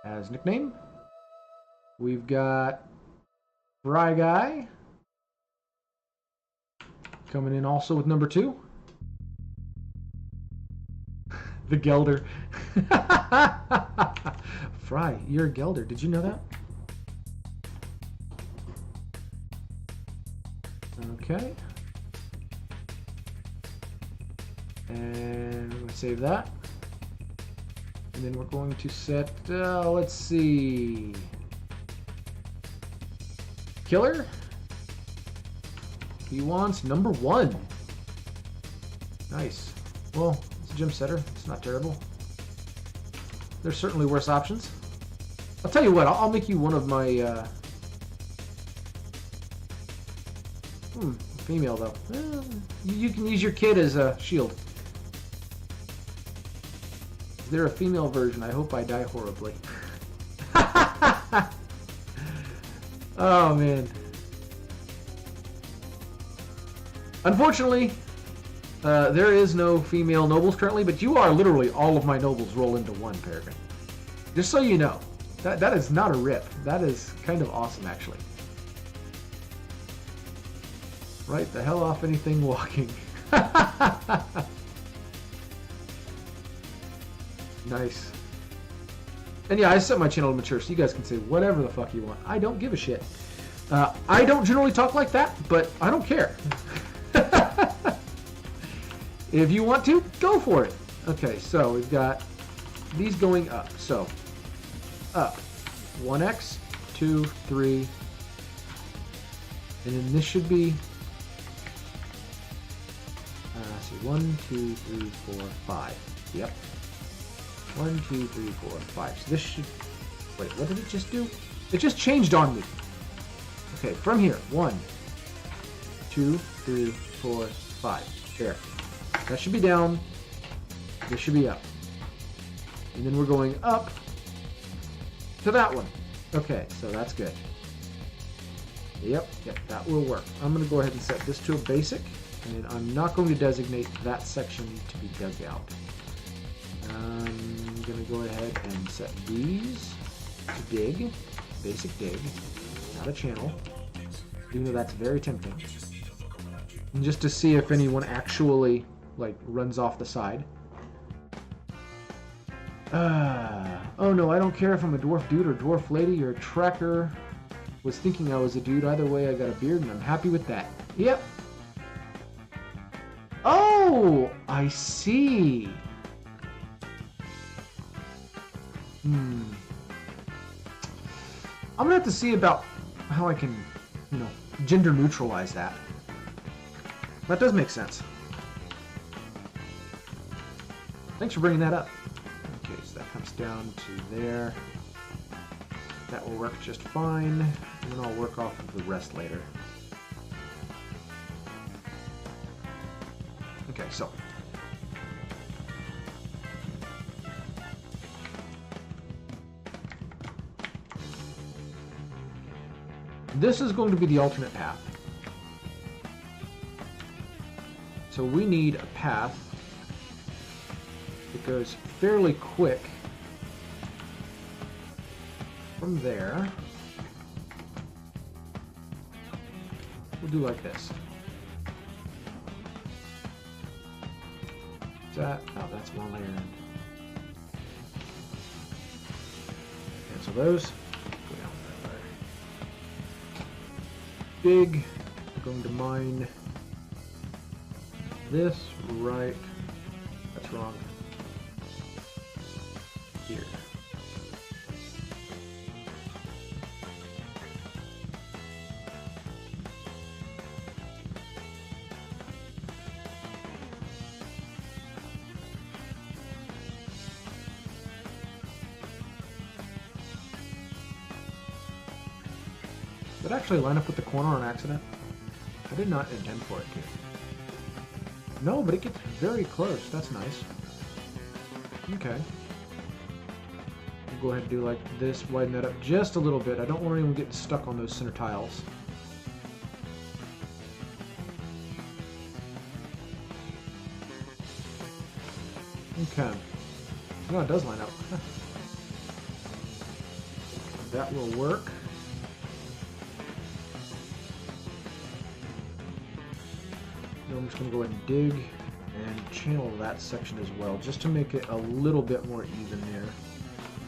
As nickname, we've got Fry Guy coming in also with number 2. The Gelder. Fry, you're a Gelder. Did you know that? Okay. And we're going to save that. And then we're going to set, let's see, Killer. He wants number 1. Nice. Well, it's a gym setter. It's not terrible. There's certainly worse options. I'll tell you what, I'll make you one of my, female though. You can use your kid as a shield. Is there a female version? I hope I die horribly. Oh man. Unfortunately, there is no female nobles currently, but you are literally all of my nobles roll into one, Peregrine. Just so you know. That is not a rip. That is kind of awesome, actually. Right the hell off anything walking. Nice. And yeah, I set my channel to mature, so you guys can say whatever the fuck you want. I don't give a shit. I don't generally talk like that, but I don't care. If you want to, go for it. Okay, so we've got these going up. So up 1x, 2, 3, and then this should be see 1, 2, 3, 4, 5. Yep. 1, 2, 3, 4, 5. So this should. Wait, what did it just do? It just changed on me. Okay, from here 1, 2, 3, 4, 5. There. That should be down. This should be up. And then we're going up to that one. Okay, so that's good. Yep, that will work. I'm going to go ahead and set this to a basic, and I'm not going to designate that section to be dug out. I'm going to go ahead and set these to dig, basic dig, not a channel, even though that's very tempting. And just to see if anyone actually like runs off the side. Oh no, I don't care if I'm a dwarf dude or dwarf lady. Your tracker was thinking I was a dude. Either way, I got a beard and I'm happy with that. Yep. Oh, I see. I'm gonna have to see about how I can, gender neutralize that. That does make sense. Thanks for bringing that up. Okay, so that comes down to there. That will work just fine, and then I'll work off of the rest later. Okay, so. This is going to be the alternate path. So we need a path that goes fairly quick from there. We'll do like this. Is that? Oh, that's one layer in. Cancel those. Go down that layer. Big. We're going to mine this right. That's wrong. Here. Did it actually line up with the corner on accident? I did not intend for it to. No, but it gets very close. That's nice. Okay. We'll go ahead and do like this, widen that up just a little bit. I don't want anyone getting stuck on those center tiles. Okay. No, it does line up. That will work. I'm just going to go ahead and dig and channel that section as well, just to make it a little bit more even there.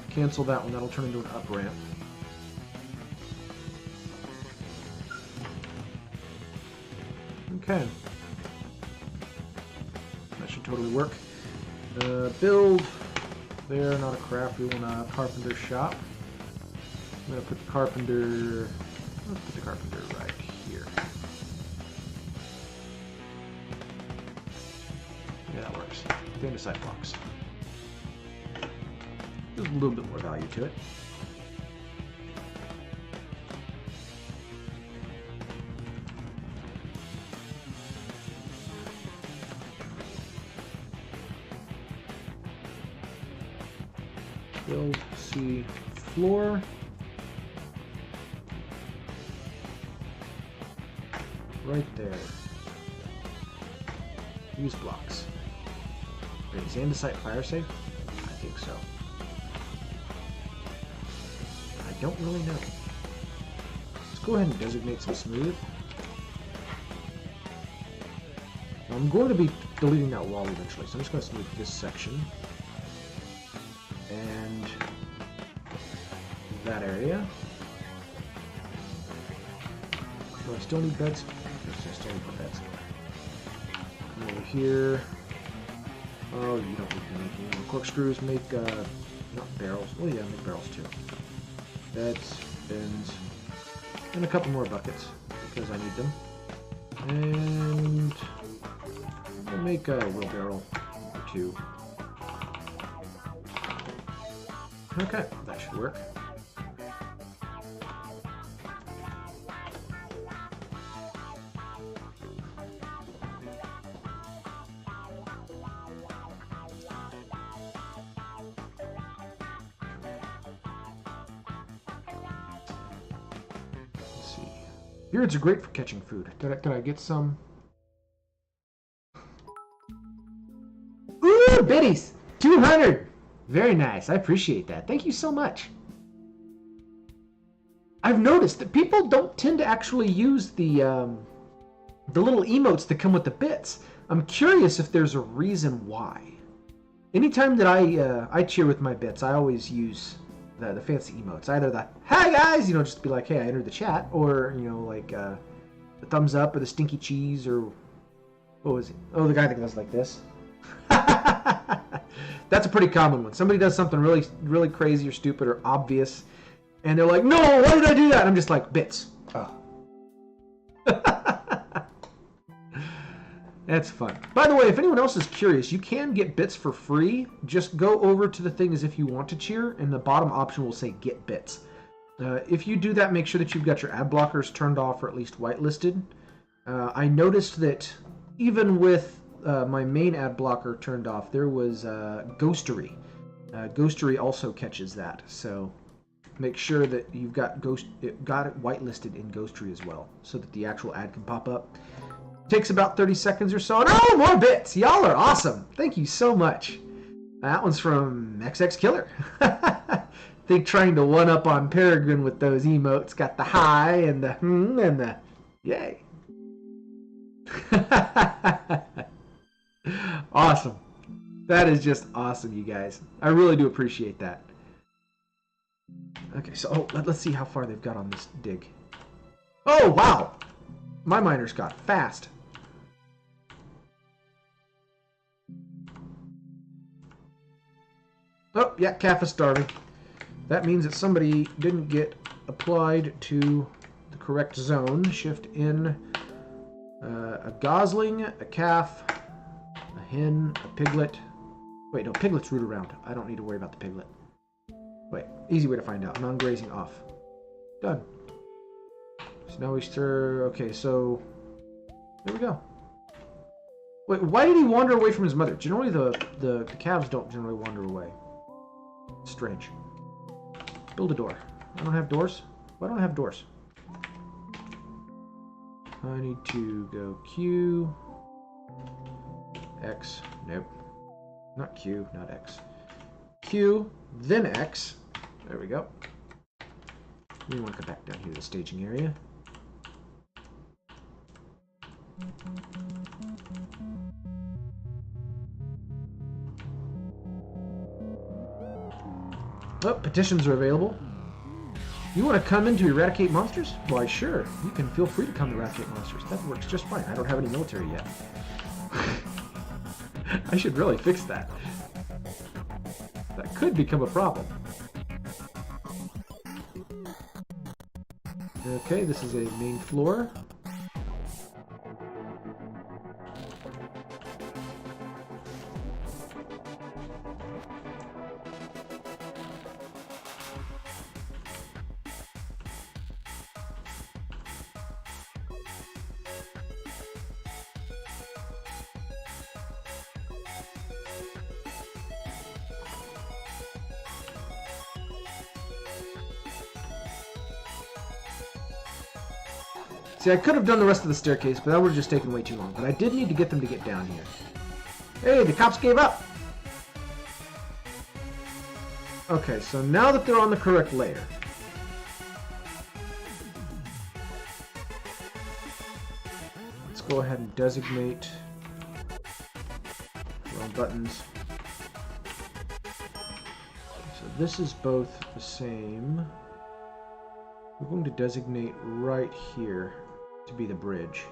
Cancel that one, that'll turn into an up ramp. Okay. That should totally work. Build there, not a craft, we want a carpenter shop. I'm going to put the carpenter, let's put the carpenter right here. Yeah, that works. Andesite blocks. There's a little bit more value to it. Build C floor. Right there. Use blocks. Wait, is andesite fire safe? I think so. I don't really know. Let's go ahead and designate some smooth. Now, I'm going to be deleting that wall eventually, so I'm just going to smooth this section. And that area. Do I still need beds? Yes, I still need more beds. Come over here. Oh, you don't need to make any more corkscrews. Make, not barrels. Oh yeah, make barrels too. Beds, bins, and a couple more buckets, because I need them. And we'll make a wheelbarrow or two. Okay, that should work. Let's see. Beards are great for catching food. Did I get some? Ooh, biddies! 200! Very nice. I appreciate that. Thank you so much. I've noticed that people don't tend to actually use the little emotes that come with the bits. I'm curious if there's a reason why. Anytime that I cheer with my bits, I always use the fancy emotes. Either the "Hi guys," just be like, "Hey, I entered the chat," or like the thumbs up or the stinky cheese or what was it? Oh, the guy that goes like this. That's a pretty common one. Somebody does something really, really crazy or stupid or obvious, and they're like, "No, why did I do that?" And I'm just like, "Bits." Oh. That's fun. By the way, if anyone else is curious, you can get bits for free. Just go over to the thing as if you want to cheer, and the bottom option will say "Get Bits." If you do that, make sure that you've got your ad blockers turned off or at least whitelisted. I noticed that even with my main ad blocker turned off, there was Ghostery. Ghostery also catches that, so make sure that you've got it whitelisted in Ghostery as well, so that the actual ad can pop up. Takes about 30 seconds or so, and oh, more bits! Y'all are awesome! Thank you so much. That one's from XX Killer. I think trying to one-up on Peregrine with those emotes. Got the hi and the and the yay. Awesome. That is just awesome, you guys. I really do appreciate that. Okay, so let's see how far they've got on this dig. Oh, wow! My miners got fast. Oh, yeah, calf is starving. That means that somebody didn't get applied to the correct zone. Shift in a gosling, a calf, a hen, a piglet. Wait, no, piglets root around. I don't need to worry about the piglet. Wait, easy way to find out. Non-grazing off. Done. So now we stir. Okay, so there we go. Wait, why did he wander away from his mother? Generally, the calves don't generally wander away. Strange. Build a door. I don't have doors. Why don't I have doors? I need to go Q, X. Nope. Not Q, not X. Q, then X. There we go. We want to come back down here to the staging area. Oh, petitions are available. You want to come in to eradicate monsters? Why, sure. You can feel free to come to eradicate monsters. That works just fine. I don't have any military yet. I should really fix that. That could become a problem. Okay, this is a main floor. See, I could have done the rest of the staircase, but that would have just taken way too long. But I did need to get them to get down here. Hey, the cops gave up! Okay, so now that they're on the correct layer, let's go ahead and designate wrong buttons. So this is both the same. We're going to designate right here to be the bridge.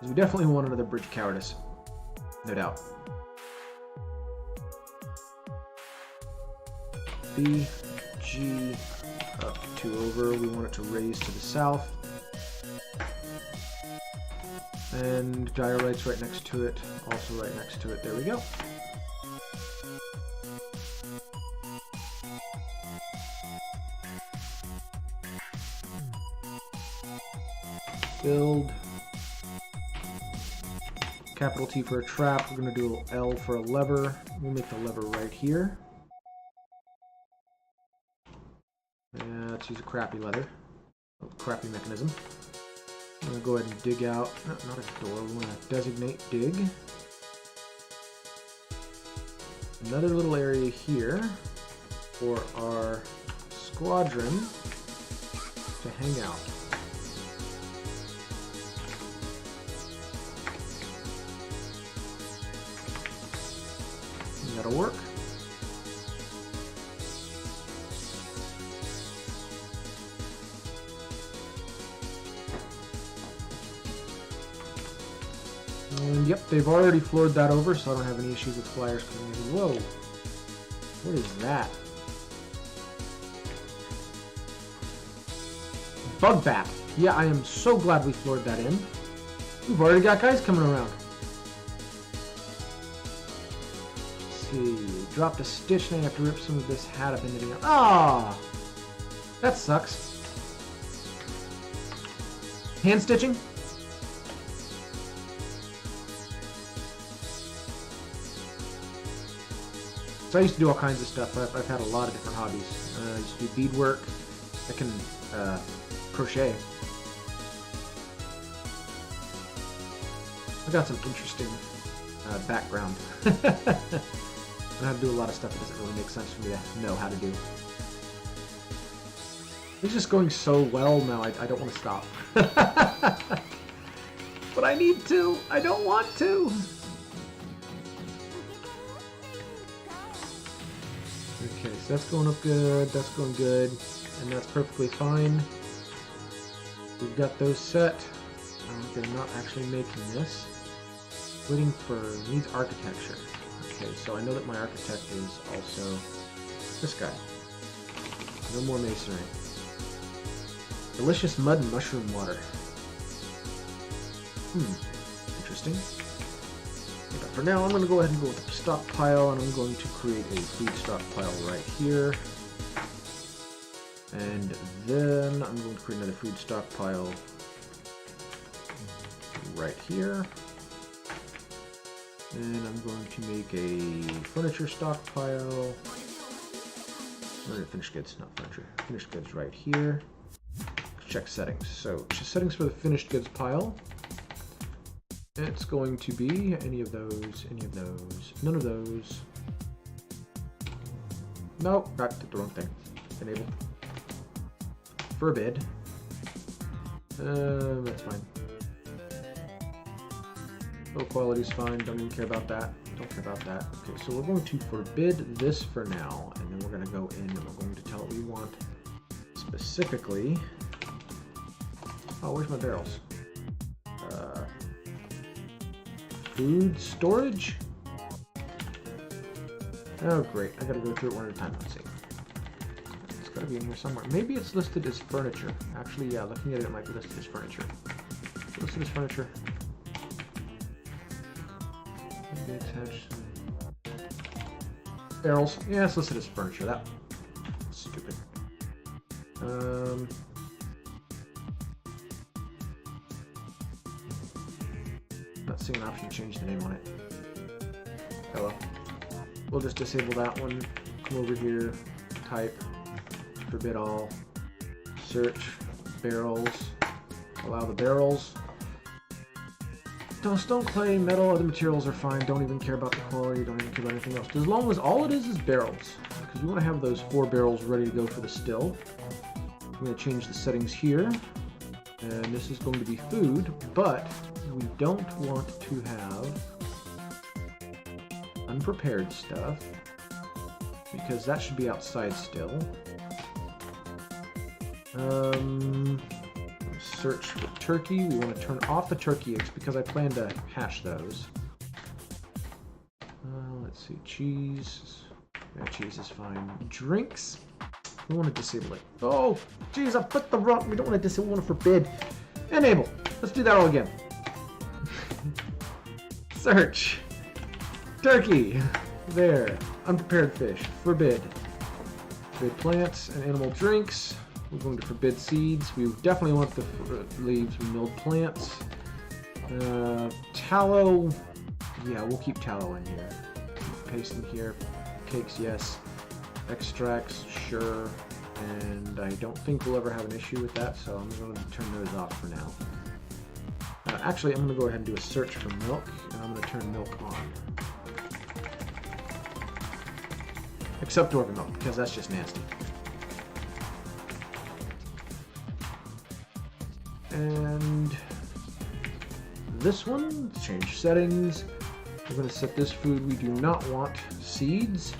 We definitely want another bridge of cowardice. No doubt. B, G, up, 2 over. We want it to raise to the south. And diorite's right next to it. Also right next to it. There we go. Build. Capital T for a trap. We're going to do L for a lever. We'll make the lever right here. Yeah, let's use a crappy leather. A crappy mechanism. I'm going to go ahead and dig out. No, not a door. We want to designate dig. Another little area here for our squadron to hang out. That'll work. And yep, they've already floored that over, so I don't have any issues with flyers coming in. Whoa! What is that? Bug bat! Yeah, I am so glad we floored that in. We've already got guys coming around. Dropped a stitch, now you have to rip some of this hat up into the... Ah! That sucks. Hand stitching? So I used to do all kinds of stuff. I've had a lot of different hobbies. I used to do beadwork. I can crochet. I got some interesting background. I have to do a lot of stuff that doesn't really make sense for me to know how to do. It's just going so well now, I don't want to stop. But I need to! I don't want to! Okay, so that's going up good, that's going good, and that's perfectly fine. We've got those set. They're not actually making this. Waiting for needs architecture. Okay, so I know that my architect is also this guy. No more masonry. Delicious mud and mushroom water. Interesting. But for now, I'm going to go ahead and go with the stockpile, and I'm going to create a food stockpile right here. And then I'm going to create another food stockpile right here. And I'm going to make a furniture stockpile. Finished goods, not furniture. Finished goods right here. Check settings. So, settings for the finished goods pile. It's going to be any of those, none of those. Nope, got the wrong thing. Enable. Forbid. That's fine. Low quality is fine, don't even care about that. Don't care about that. Okay, so we're going to forbid this for now, and then we're going to go in and we're going to tell it we want specifically. Oh, where's my barrels? Food storage? Oh, great. I gotta go through it one at a time. Let's see. It's gotta be in here somewhere. Maybe it's listed as furniture. Actually, yeah, looking at it, it might be listed as furniture. It's listed as furniture. Attached barrels. Yeah, it's listed as furniture. That's stupid. Not seeing an option to change the name on it. Oh well. We'll just disable that one. Come over here. Type. Forbid all. Search. Barrels. Allow the barrels. Stone, clay, metal, other materials are fine. Don't even care about the quality. Don't even care about anything else. As long as all it is barrels. Because we want to have those 4 barrels ready to go for the still. I'm going to change the settings here. And this is going to be food, but we don't want to have unprepared stuff. Because that should be outside still. search for turkey. We want to turn off the turkey eggs because I plan to hash those. Let's see, cheese. Yeah, cheese is fine. Drinks. We want to disable it. Oh, geez, I put the wrong. We don't want to disable. We want to forbid. Enable. Let's do that all again. Search. Turkey. There. Unprepared fish. Forbid. Forbid plants and animal drinks. We're going to forbid seeds. We definitely want the leaves from milled plants. Tallow. Yeah, we'll keep tallow in here. Paste in here. Cakes, yes. Extracts, sure. And I don't think we'll ever have an issue with that, so I'm going to turn those off for now. Actually, I'm going to go ahead and do a search for milk, and I'm going to turn milk on. Except dwarven milk, because that's just nasty. And this one, change settings. We're going to set this food. We do not want seeds,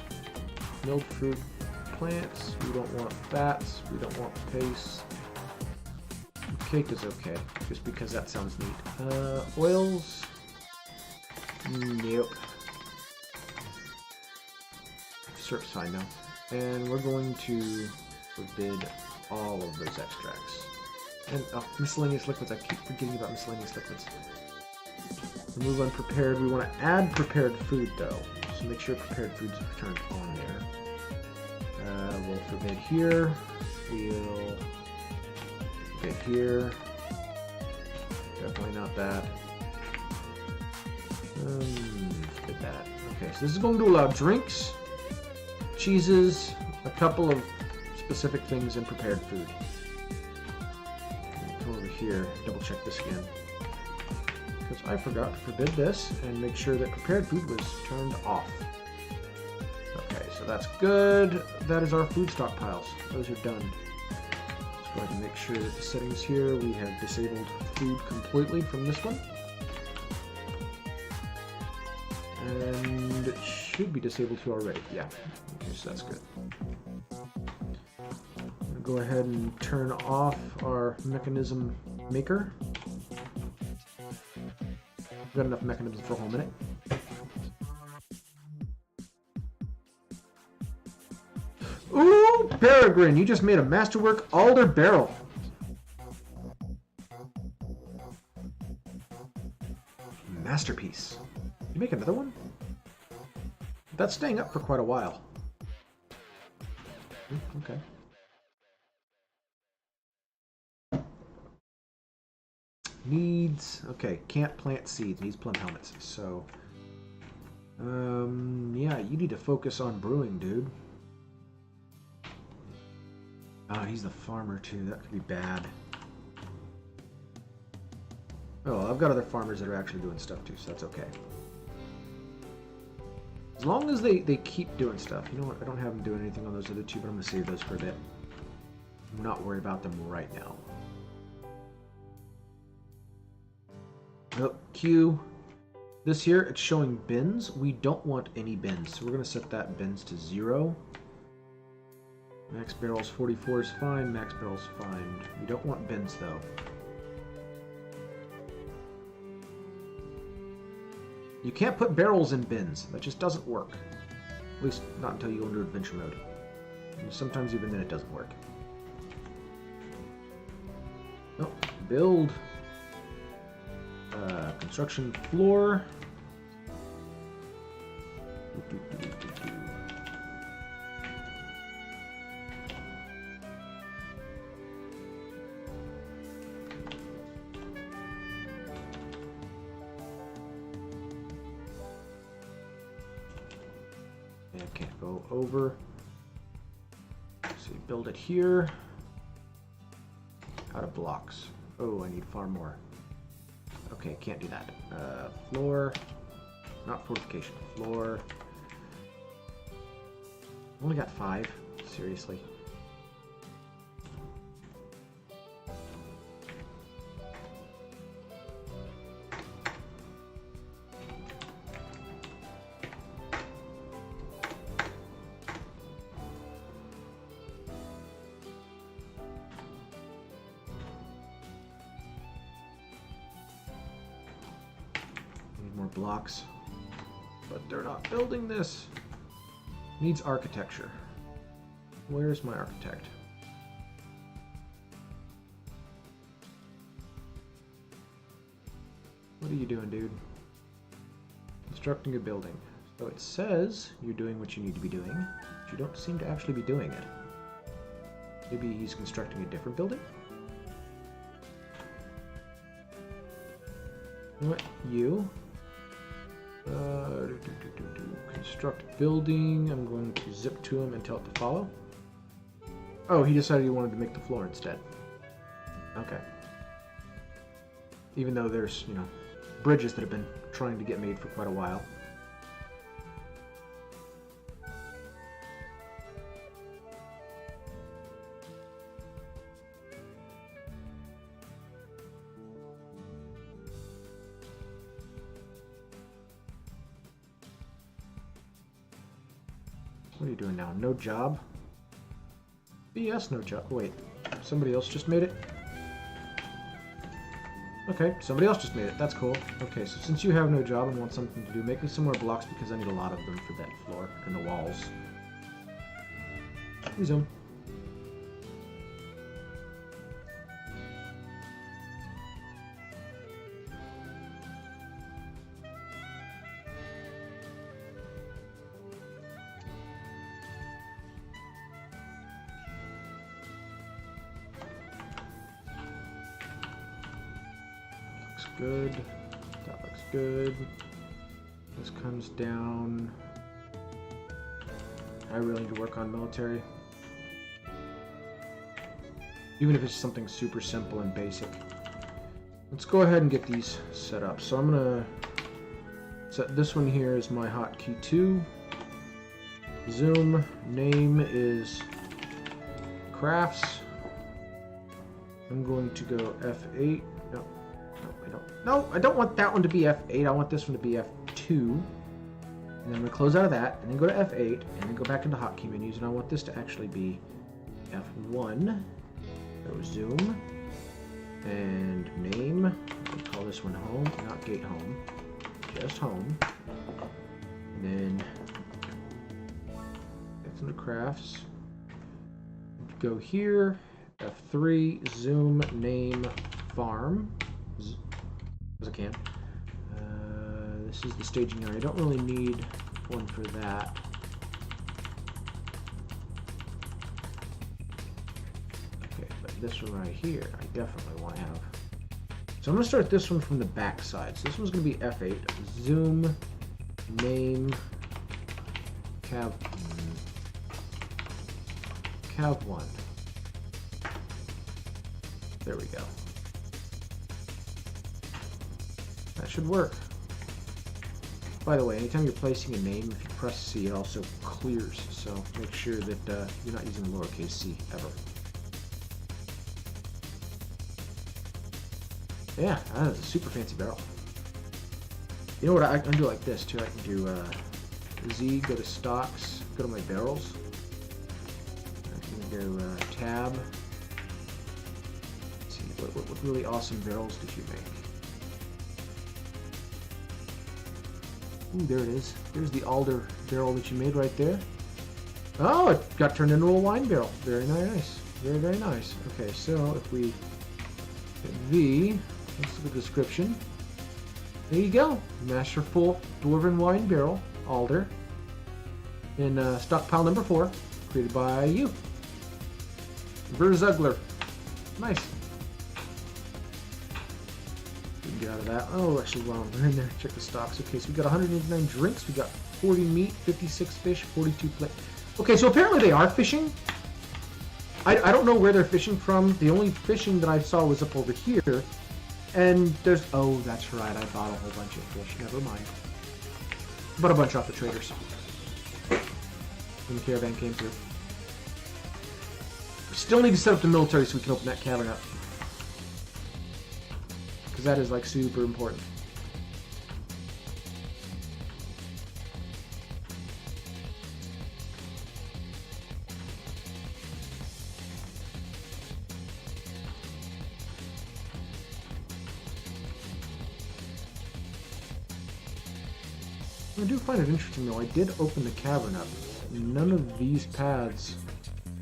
milled fruit, plants. We don't want fats. We don't want paste. Cake is okay, just because that sounds neat. Oils. Nope. Syrup's fine now. And we're going to forbid all of those extracts. And miscellaneous liquids. I keep forgetting about miscellaneous liquids. Remove unprepared. We want to add prepared food though, so make sure prepared foods are turned on there. We'll forbid here. We'll forbid here. Definitely not that. Forbid that. Okay, so this is going to allow drinks, cheeses, a couple of specific things, and prepared food. Come over here, double check this again. Because I forgot to forbid this and make sure that prepared food was turned off. Okay, so that's good. That is our food stockpiles. Those are done. Let's go ahead and make sure that the settings here, we have disabled food completely from this one. And it should be disabled too already. Yeah, okay, so that's good. I'm going to go ahead and turn off our mechanism maker. Got enough mechanisms for a whole minute. Ooh, Peregrine, you just made a masterwork alder barrel. Masterpiece. You make another one? That's staying up for quite a while. Okay. Needs, okay, can't plant seeds, needs plum helmets. So, yeah, you need to focus on brewing, dude. Ah, he's the farmer too, that could be bad. Oh, I've got other farmers that are actually doing stuff too, so that's okay. As long as they keep doing stuff. You know what, I don't have them doing anything on those other two, but I'm going to save those for a bit. I'm not worried about them right now. Oh, Q. This here, it's showing bins. We don't want any bins, so we're going to set that bins to 0. Max barrels 44 is fine. Max barrels fine. We don't want bins though. You can't put barrels in bins. That just doesn't work. At least not until you go into adventure mode. And sometimes even then it doesn't work. Oh, build. Construction floor. And can't go over. So you build it here. Out of blocks. Oh, I need far more. Okay, can't do that. Floor. Not fortification. Floor. Only got 5. Seriously. blocks. But they're not building this. Needs architecture. Where's my architect? What are you doing, dude? Constructing a building. So it says you're doing what you need to be doing, but you don't seem to actually be doing it. Maybe he's constructing a different building? What? You? Construct building. I'm going to zip to him and tell it to follow. Oh, he decided he wanted to make the floor instead. Okay. Even though there's, you know, bridges that have been trying to get made for quite a while. What are you doing now? No job? BS, no job. Wait, somebody else just made it? Okay, somebody else just made it. That's cool. Okay, so since you have no job and want something to do, make me some more blocks because I need a lot of them for that floor and the walls. Resume. Good. That looks good. This comes down. I really need to work on military. Even if it's something super simple and basic. Let's go ahead and get these set up. So I'm gonna set this one here as my hotkey 2. Zoom. Name is crafts. I'm going to go F8. No, I don't want that one to be F8. I want this one to be F2. And then I'm going to close out of that, and then go to F8, and then go back into hotkey menus, and I want this to actually be F1. So zoom. And name. I'll call this one home, not gate home. Just home. And then that's into crafts. Go here. F3. Zoom. Name. Farm. As I can. This is the staging area. I don't really need one for that. Okay, but this one right here, I definitely want to have. So I'm going to start this one from the back side. So this one's going to be F8. Zoom, name, cav 1. There we go. That should work. By the way, anytime you're placing a name, if you press C, it also clears. So make sure that you're not using lowercase c ever. Yeah, that is a super fancy barrel. You know what? I can do like this too. I can do Z, go to stocks, go to my barrels. I can go tab. Let's see, what really awesome barrels did you make? Ooh, there it is. There's the alder barrel that you made right there. Oh, it got turned into a wine barrel. Very nice. Very, very nice. Okay, so if we hit V, let's look at the description. There you go. Masterful Dwarven Wine Barrel, alder, in stockpile number 4, created by you. Verzugler. Nice. Get out of that. Oh, actually, while we're in there, check the stocks. Okay, so we got 189 drinks. We got 40 meat, 56 fish, 42 plate. Okay, so apparently they are fishing. I don't know where they're fishing from. The only fishing that I saw was up over here. And there's... Oh, that's right. I bought a whole bunch of fish. Never mind. But a bunch off the traders. When the caravan came through. Still need to set up the military so we can open that cavern up. Because that is, like, super important. I do find it interesting though, I did open the cavern up. None of these paths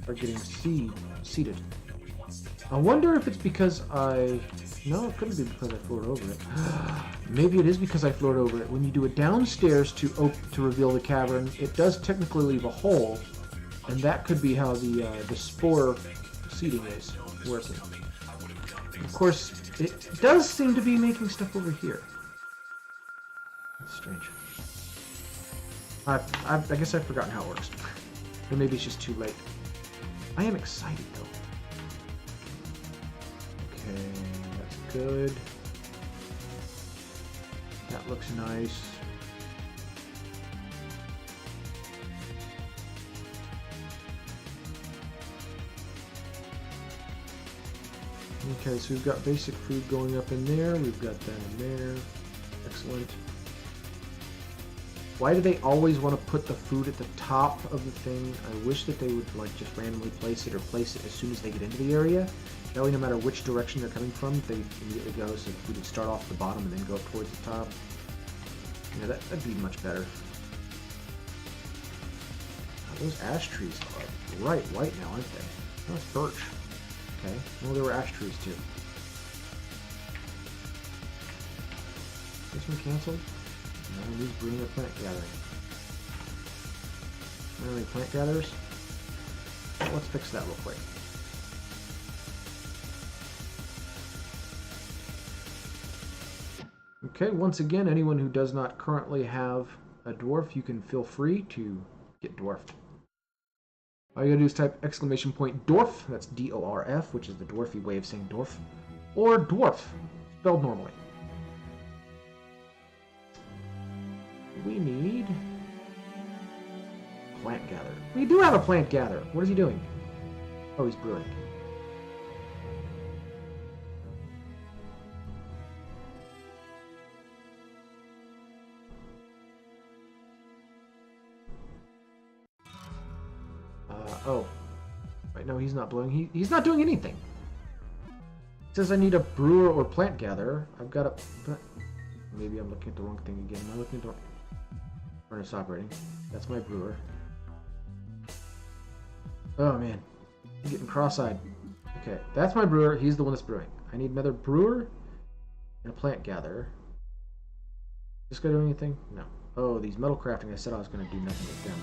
are getting seeded. I wonder if it's because no, it couldn't be because I floored over it. Maybe it is because I floored over it. When you do it downstairs to reveal the cavern, it does technically leave a hole, and that could be how the spore seeding is working. Of course, it does seem to be making stuff over here. That's strange. I guess I've forgotten how it works. Or maybe it's just too late. I am excited though. Okay, that's good. That looks nice. Okay, so we've got basic food going up in there. We've got that in there. Excellent. Why do they always want to put the food at the top of the thing? I wish that they would like just randomly place it or place it as soon as they get into the area. That way, no matter which direction they're coming from, they immediately go. So the food would start off the bottom and then go up towards the top. Yeah, that'd be much better. Oh, those ash trees are bright white now, aren't they? Oh, it's birch. Okay. Well, there were ash trees too. This one canceled? No, he's bringing a plant gathering. Are there any plant gatherers? Well, let's fix that real quick. Okay, once again, anyone who does not currently have a dwarf, you can feel free to get dwarfed. All you gotta do is type exclamation point dwarf, that's D-O-R-F, which is the dwarfy way of saying dwarf, or dwarf, spelled normally. We need plant gatherer. We do have a plant gatherer. What is he doing? Oh, he's brewing. Oh. Right, no, he's not blowing. He's not doing anything. It says I need a brewer or plant gatherer. I've got a... Maybe I'm looking at the wrong thing again. Am I looking at the wrong... Furnace operating. That's my brewer. Oh, man. I'm getting cross-eyed. Okay, that's my brewer. He's the one that's brewing. I need another brewer and a plant gatherer. Is this guy doing anything? No. Oh, these metal crafting. I said I was going to do nothing with them.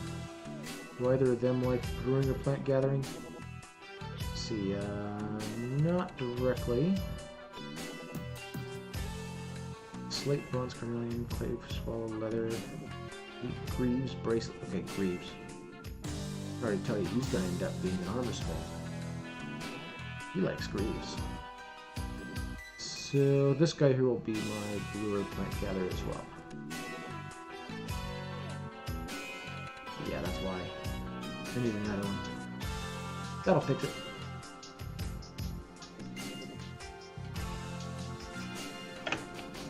Do either of them like brewing or plant gathering? Let's see, not directly. Slate, bronze, carnelian, clay, swallow, leather, greaves, bracelet. Okay, greaves. I already tell you, he's gonna end up being an armor smith. He likes greaves. So this guy here will be my brewer plant gatherer as well. Yeah, that's why. I need another one. That'll fix it.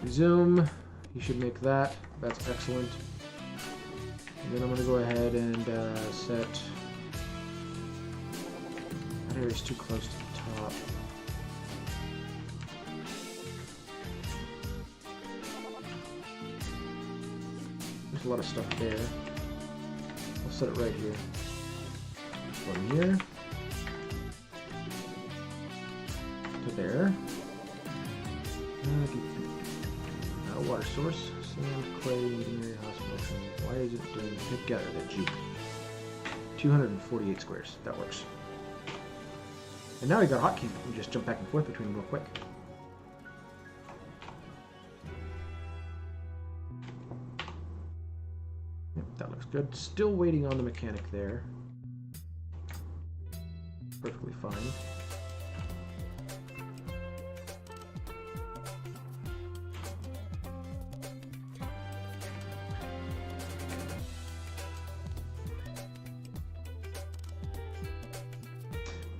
Resume. You should make that. That's excellent. And then I'm going to go ahead and set... That area's too close to the top. There's a lot of stuff there. I'll set it right here. From here to there. Water source, sand, clay, engineering, hospital. Why is it doing together that G? 248 squares. That works. And now we got a hotkey. We can just jump back and forth between them real quick. Yep, that looks good. Still waiting on the mechanic there. Perfectly fine.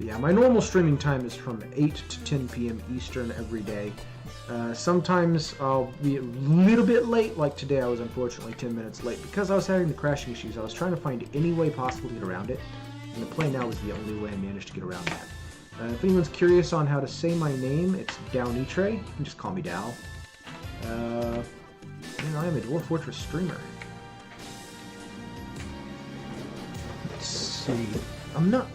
Yeah, my normal streaming time is from 8 to 10 p.m. Eastern every day. Sometimes I'll be a little bit late, like today I was unfortunately 10 minutes late because I was having the crashing issues. I was trying to find any way possible to get around it, and the play now was the only way I managed to get around that. If anyone's curious on how to say my name, it's Downitre. You can just call me Dow. And I am a Dwarf Fortress streamer. see. I'm not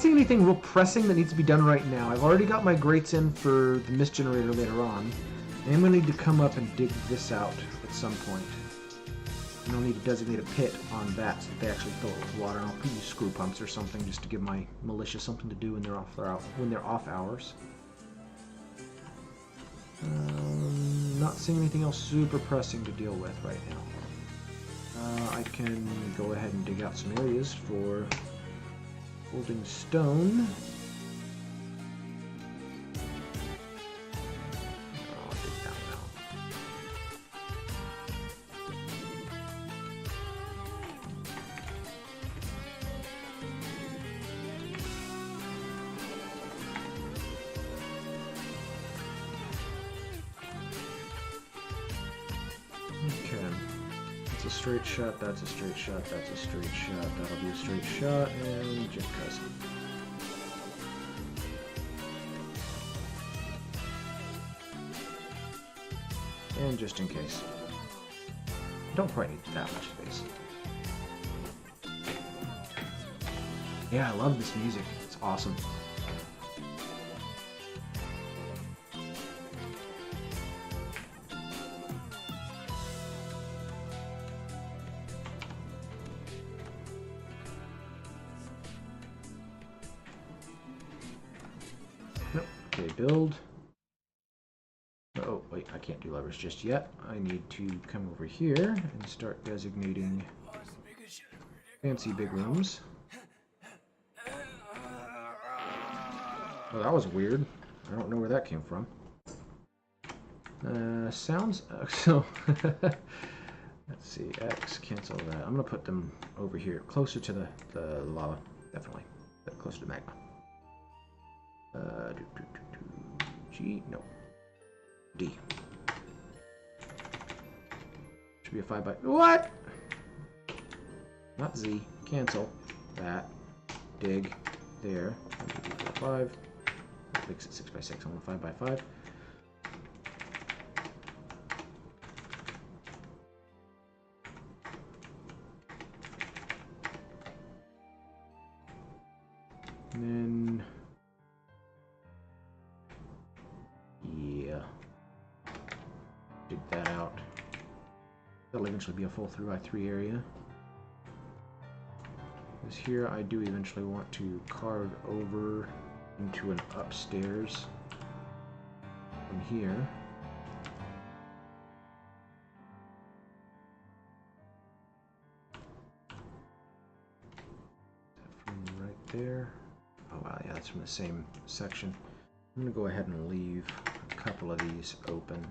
seeing anything real pressing that needs to be done right now. I've already got my grates in for the mist generator later on. I am going to need to come up and dig this out at some point. And I'll need to designate a pit on that so that they actually fill it with water. And I'll use screw pumps or something just to give my militia something to do when they're off hours. Not seeing anything else super pressing to deal with right now. I can go ahead and dig out some areas for holding stone. I'll dig that one out. Okay. That's a straight shot, that's a straight shot, that's a straight shot, that'll be a straight shot, and just cuss. And just in case. Don't quite need that much space. Yeah, I love this music. It's awesome. Okay, build. Oh, wait, I can't do levers just yet. I need to come over here and start designating fancy big rooms. Oh, that was weird. I don't know where that came from. Sounds... so... let's see, X, cancel that. I'm going to put them over here, closer to the lava, definitely. Closer to magma. G, no. D. Should be a 5 by... What? Not Z. Cancel. That. Dig. There. 1, 2, 3, 4, 5. That makes it 6 by 6. I want 5 by 5. And then... yeah. Dig that out. That'll eventually be a full 3x3 area. Because here I do eventually want to carve over into an upstairs from here. Is that from right there? Oh wow, yeah, that's from the same section. I'm going to go ahead and leave a couple of these open.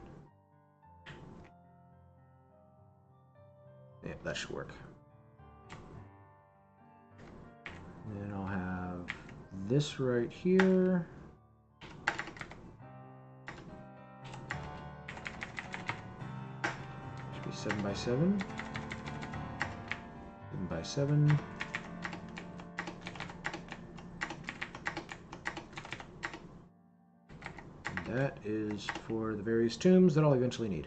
Yeah, that should work. And then I'll have this right here. Should be 7 by 7. 7 by 7. And that is for the various tombs that I'll eventually need.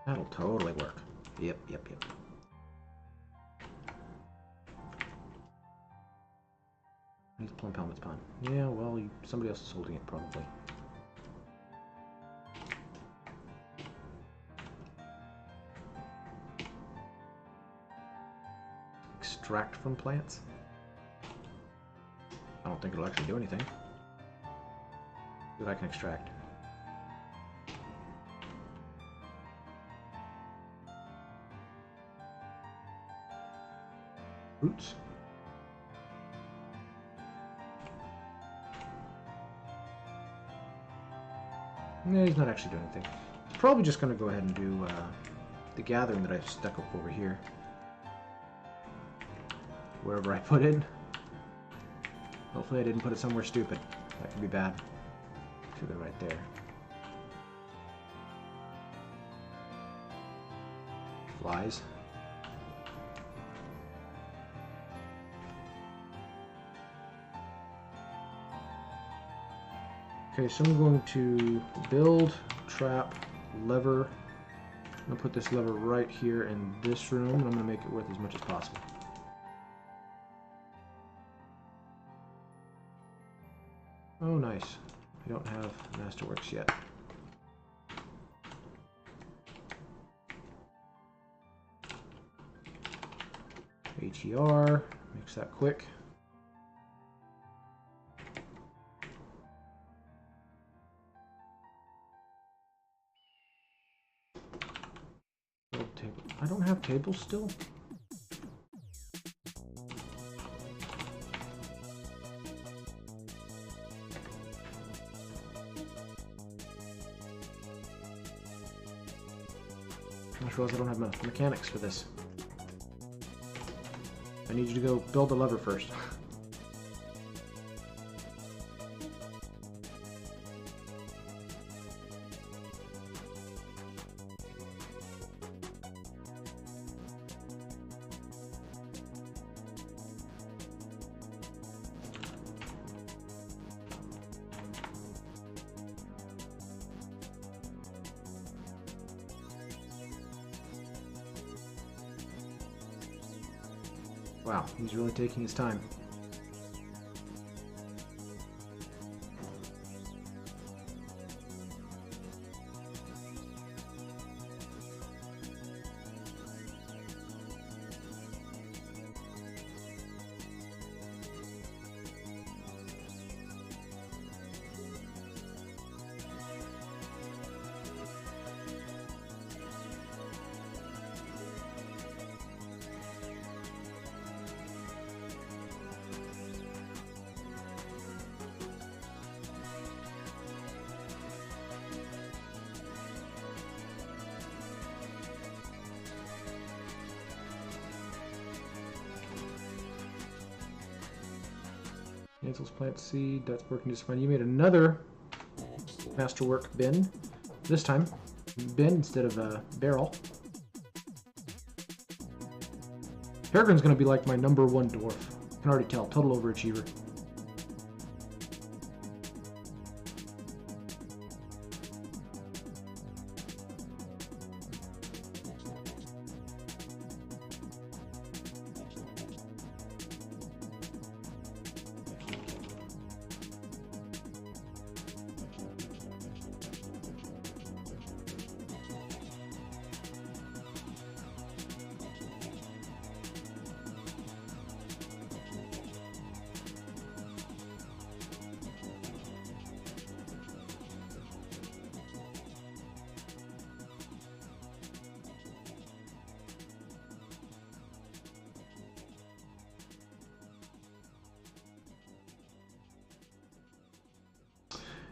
That'll totally work. Yep. He's pulling Palmet's Pond. Yeah, well, somebody else is holding it, probably. Extract from plants? I don't think it'll actually do anything. But I can extract. Roots. No, he's not actually doing anything. He's probably just going to go ahead and do the gathering that I've stuck up over here. Wherever I put it. Hopefully I didn't put it somewhere stupid. That could be bad. Should be right there. Lies. Okay, so I'm going to build, trap, lever. I'm going to put this lever right here in this room, and I'm going to make it worth as much as possible. Oh, nice. I don't have Masterworks yet. HER, makes that quick. Table. I don't have tables still. I just realized I don't have enough mechanics for this. I need you to go build a lever first. Wow, he's really taking his time. Cancels plant seed, that's working just fine. You made another masterwork bin. This time, bin instead of a barrel. Peregrine's going to be like my #1 dwarf. I can already tell. Total overachiever.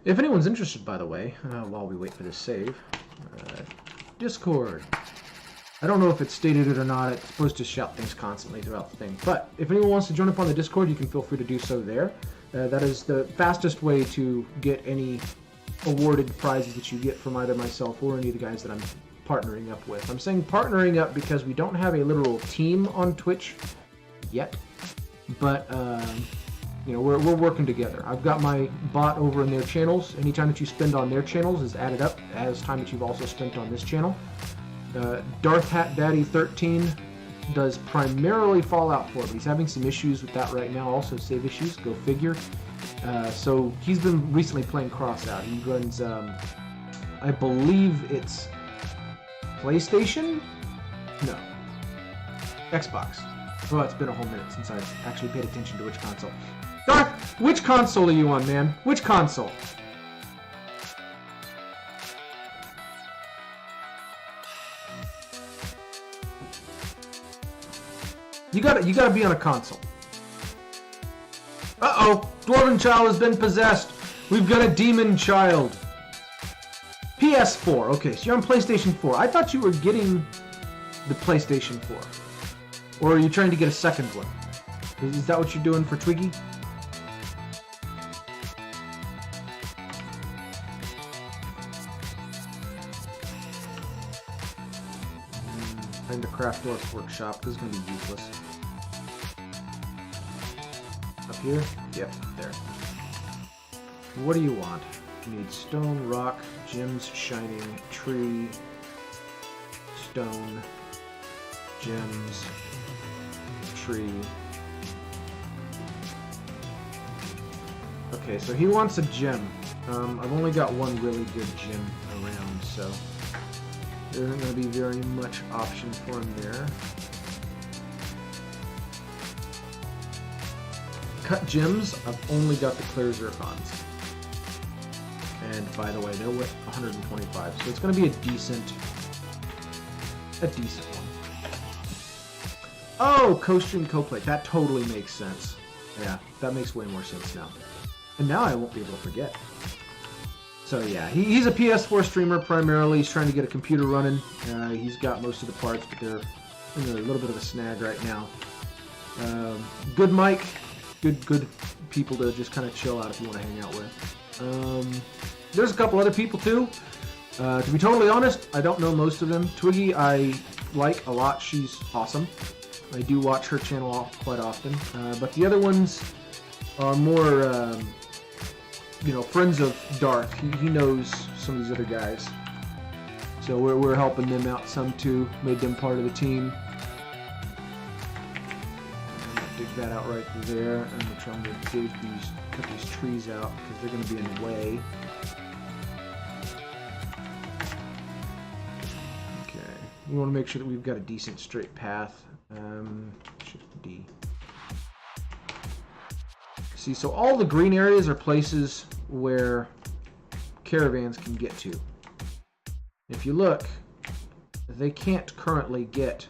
If anyone's interested, by the way, while we wait for this save, Discord. I don't know if it's stated it or not. It's supposed to shout things constantly throughout the thing. But if anyone wants to join up on the Discord, you can feel free to do so there. That is the fastest way to get any awarded prizes that you get from either myself or any of the guys that I'm partnering up with. I'm saying partnering up because we don't have a literal team on Twitch yet. But you know, we're working together. I've got my bot over in their channels. Any time that you spend on their channels is added up as time that you've also spent on this channel. Darth Hat Daddy 13 does primarily Fallout 4, but he's having some issues with that right now. Also save issues, go figure. So he's been recently playing Crossout. He runs, I believe it's PlayStation? No. Xbox. Well, it's been a whole minute since I've actually paid attention to which console. Darth, which console are you on, man? Which console? You gotta be on a console. Uh-oh! Dwarven child has been possessed! We've got a demon child! PS4. Okay, so you're on PlayStation 4. I thought you were getting the PlayStation 4. Or are you trying to get a second one? Is that what you're doing for Twiggy? Time to craft workshop. This is going to be useless. Up here? Yep, there. What do you want? You need stone, rock, gems, shining, tree, stone, gems, tree. Okay, so he wants a gem. I've only got one really good gem around, so there isn't going to be very much option for him there. Cut gems, I've only got the clear zircons. And by the way, they're worth 125, so it's going to be a decent one. Oh, co-stream, co-play. That totally makes sense. Yeah, that makes way more sense now. And now I won't be able to forget. So yeah, he's a PS4 streamer primarily. He's trying to get a computer running. He's got most of the parts, but they're in a little bit of a snag right now. Good mic, good people to just kind of chill out if you want to hang out with. There's a couple other people too. To be totally honest, I don't know most of them. Twiggy I like a lot. She's awesome. I do watch her channel quite often. But the other ones are more, you know, friends of Darth. He knows some of these other guys. So we're helping them out some too. Made them part of the team. Dig that out right there. And we're trying to cut these trees out because they're going to be in the way. Okay. We want to make sure that we've got a decent straight path. Shift D. See, so all the green areas are places where caravans can get to. If you look, they can't currently get...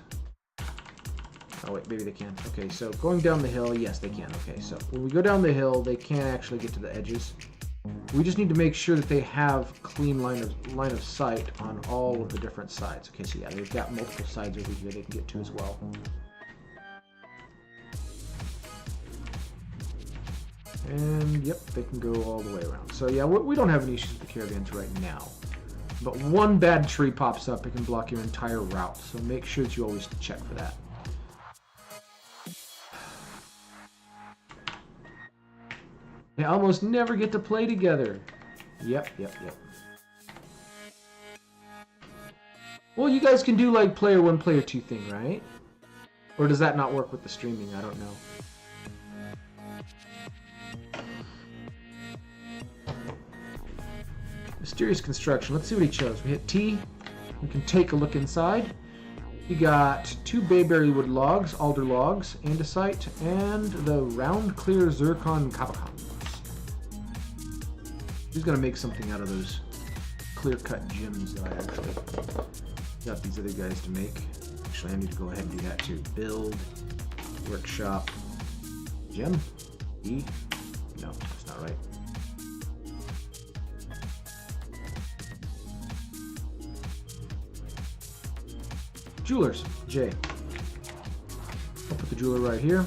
Oh wait, maybe they can. Okay, so going down the hill, yes they can. Okay, so when we go down the hill, they can't actually get to the edges. We just need to make sure that they have clean line of sight on all of the different sides. Okay, so yeah, they've got multiple sides over here they can get to as well. And yep, they can go all the way around. So yeah, we don't have any issues with the caravans right now. But one bad tree pops up, it can block your entire route. So make sure that you always check for that. They almost never get to play together. Yep. Well, you guys can do like player 1, player 2 thing, right? Or does that not work with the streaming? I don't know. Mysterious construction. Let's see what he chose. We hit T. We can take a look inside. You got 2 bayberry wood logs, alder logs, andesite, and the round clear zircon kabakons. He's gonna make something out of those clear-cut gems that I actually got these other guys to make. Actually, I need to go ahead and do that too. Build, workshop, gem, E. No, that's not right. Jewelers, J. I'll put the jeweler right here.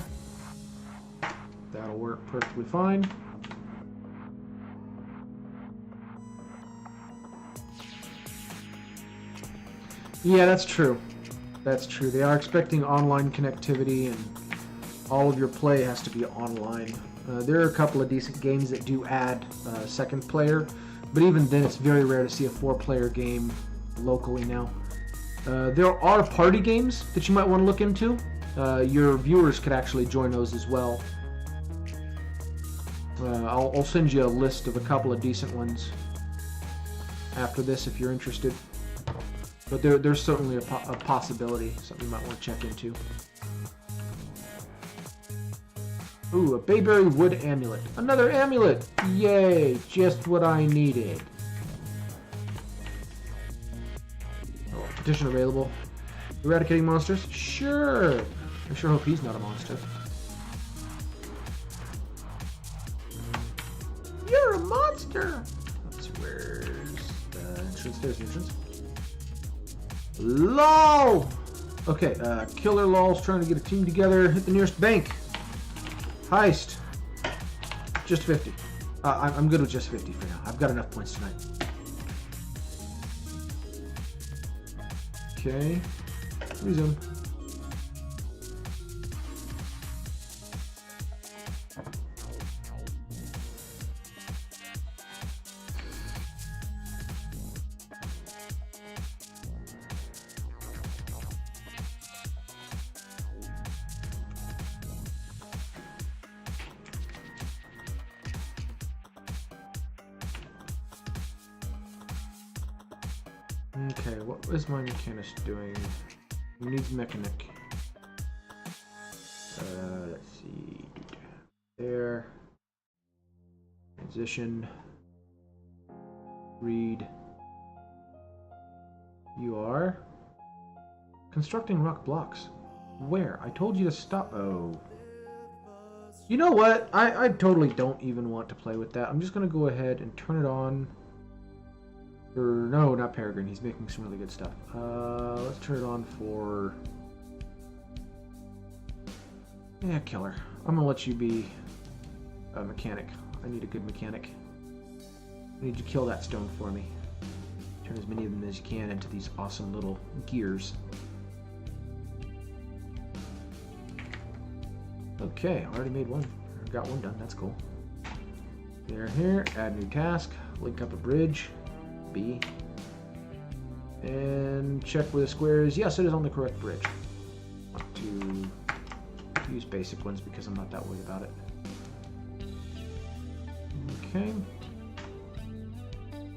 That'll work perfectly fine. Yeah, that's true. That's true. They are expecting online connectivity, and all of your play has to be online. There are a couple of decent games that do add second player, but even then it's very rare to see a 4-player game locally now. There are party games that you might want to look into. Your viewers could actually join those as well. I'll send you a list of a couple of decent ones after this if you're interested. But there's certainly a possibility, something you might want to check into. Ooh, a bayberry wood amulet. Another amulet! Yay! Just what I needed. Oh, petition available. Eradicating monsters? Sure! I sure hope he's not a monster. You're a monster! Where's the entrance? There's the entrance. LOL! Okay, Killer LOL's trying to get a team together. Hit the nearest bank. Heist. Just 50. I'm good with just 50 for now. I've got enough points tonight. Okay. Resume. Okay, what is my mechanist doing? He needs mechanic. Let's see. There. Transition. Read. You are constructing rock blocks. Where? I told you to stop. Oh. You know what? I totally don't even want to play with that. I'm just going to go ahead and turn it on. Or, no, not Peregrine. He's making some really good stuff. Let's turn it on for... Yeah, Killer. I'm gonna let you be a mechanic. I need a good mechanic. I need you to kill that stone for me. Turn as many of them as you can into these awesome little gears. Okay, already made one. Got one done. That's cool. There, here. Add new task. Link up a bridge. B. And check where the square is. Yes, it is on the correct bridge. I want to use basic ones because I'm not that worried about it. Okay.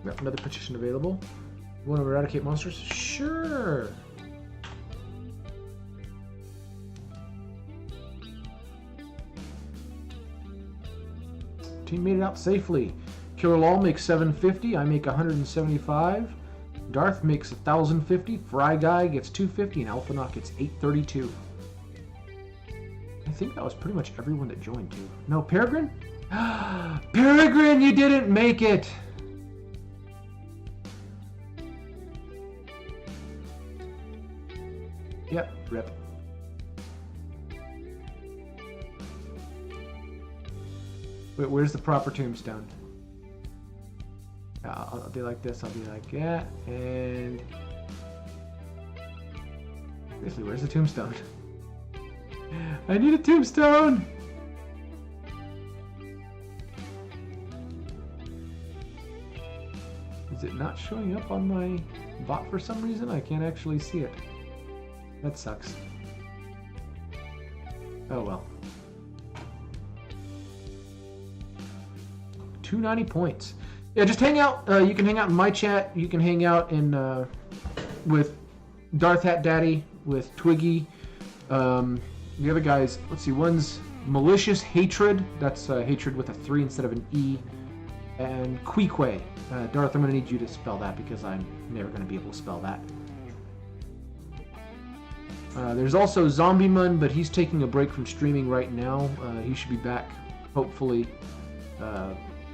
Got another petition available. You want to eradicate monsters? Sure. Team made it out safely. Killer Law makes 750. I make 175. Darth makes 1,050. Fry Guy gets 250, and Alphanaut gets 832. I think that was pretty much everyone that joined too. No, Peregrine? Peregrine, you didn't make it! Yep, rip. Wait, where's the proper tombstone? I'll be like this, I'll be like that, and... Seriously, where's the tombstone? I need a tombstone! Is it not showing up on my bot for some reason? I can't actually see it. That sucks. Oh well. 290 points. Yeah, just hang out. You can hang out in my chat. You can hang out in with Darth Hat Daddy, with Twiggy. The other guys, let's see, one's Malicious Hatred. That's hatred with a 3 instead of an E. And Queequay. Darth, I'm going to need you to spell that because I'm never going to be able to spell that. There's also Zombie Mun, but he's taking a break from streaming right now. He should be back, hopefully,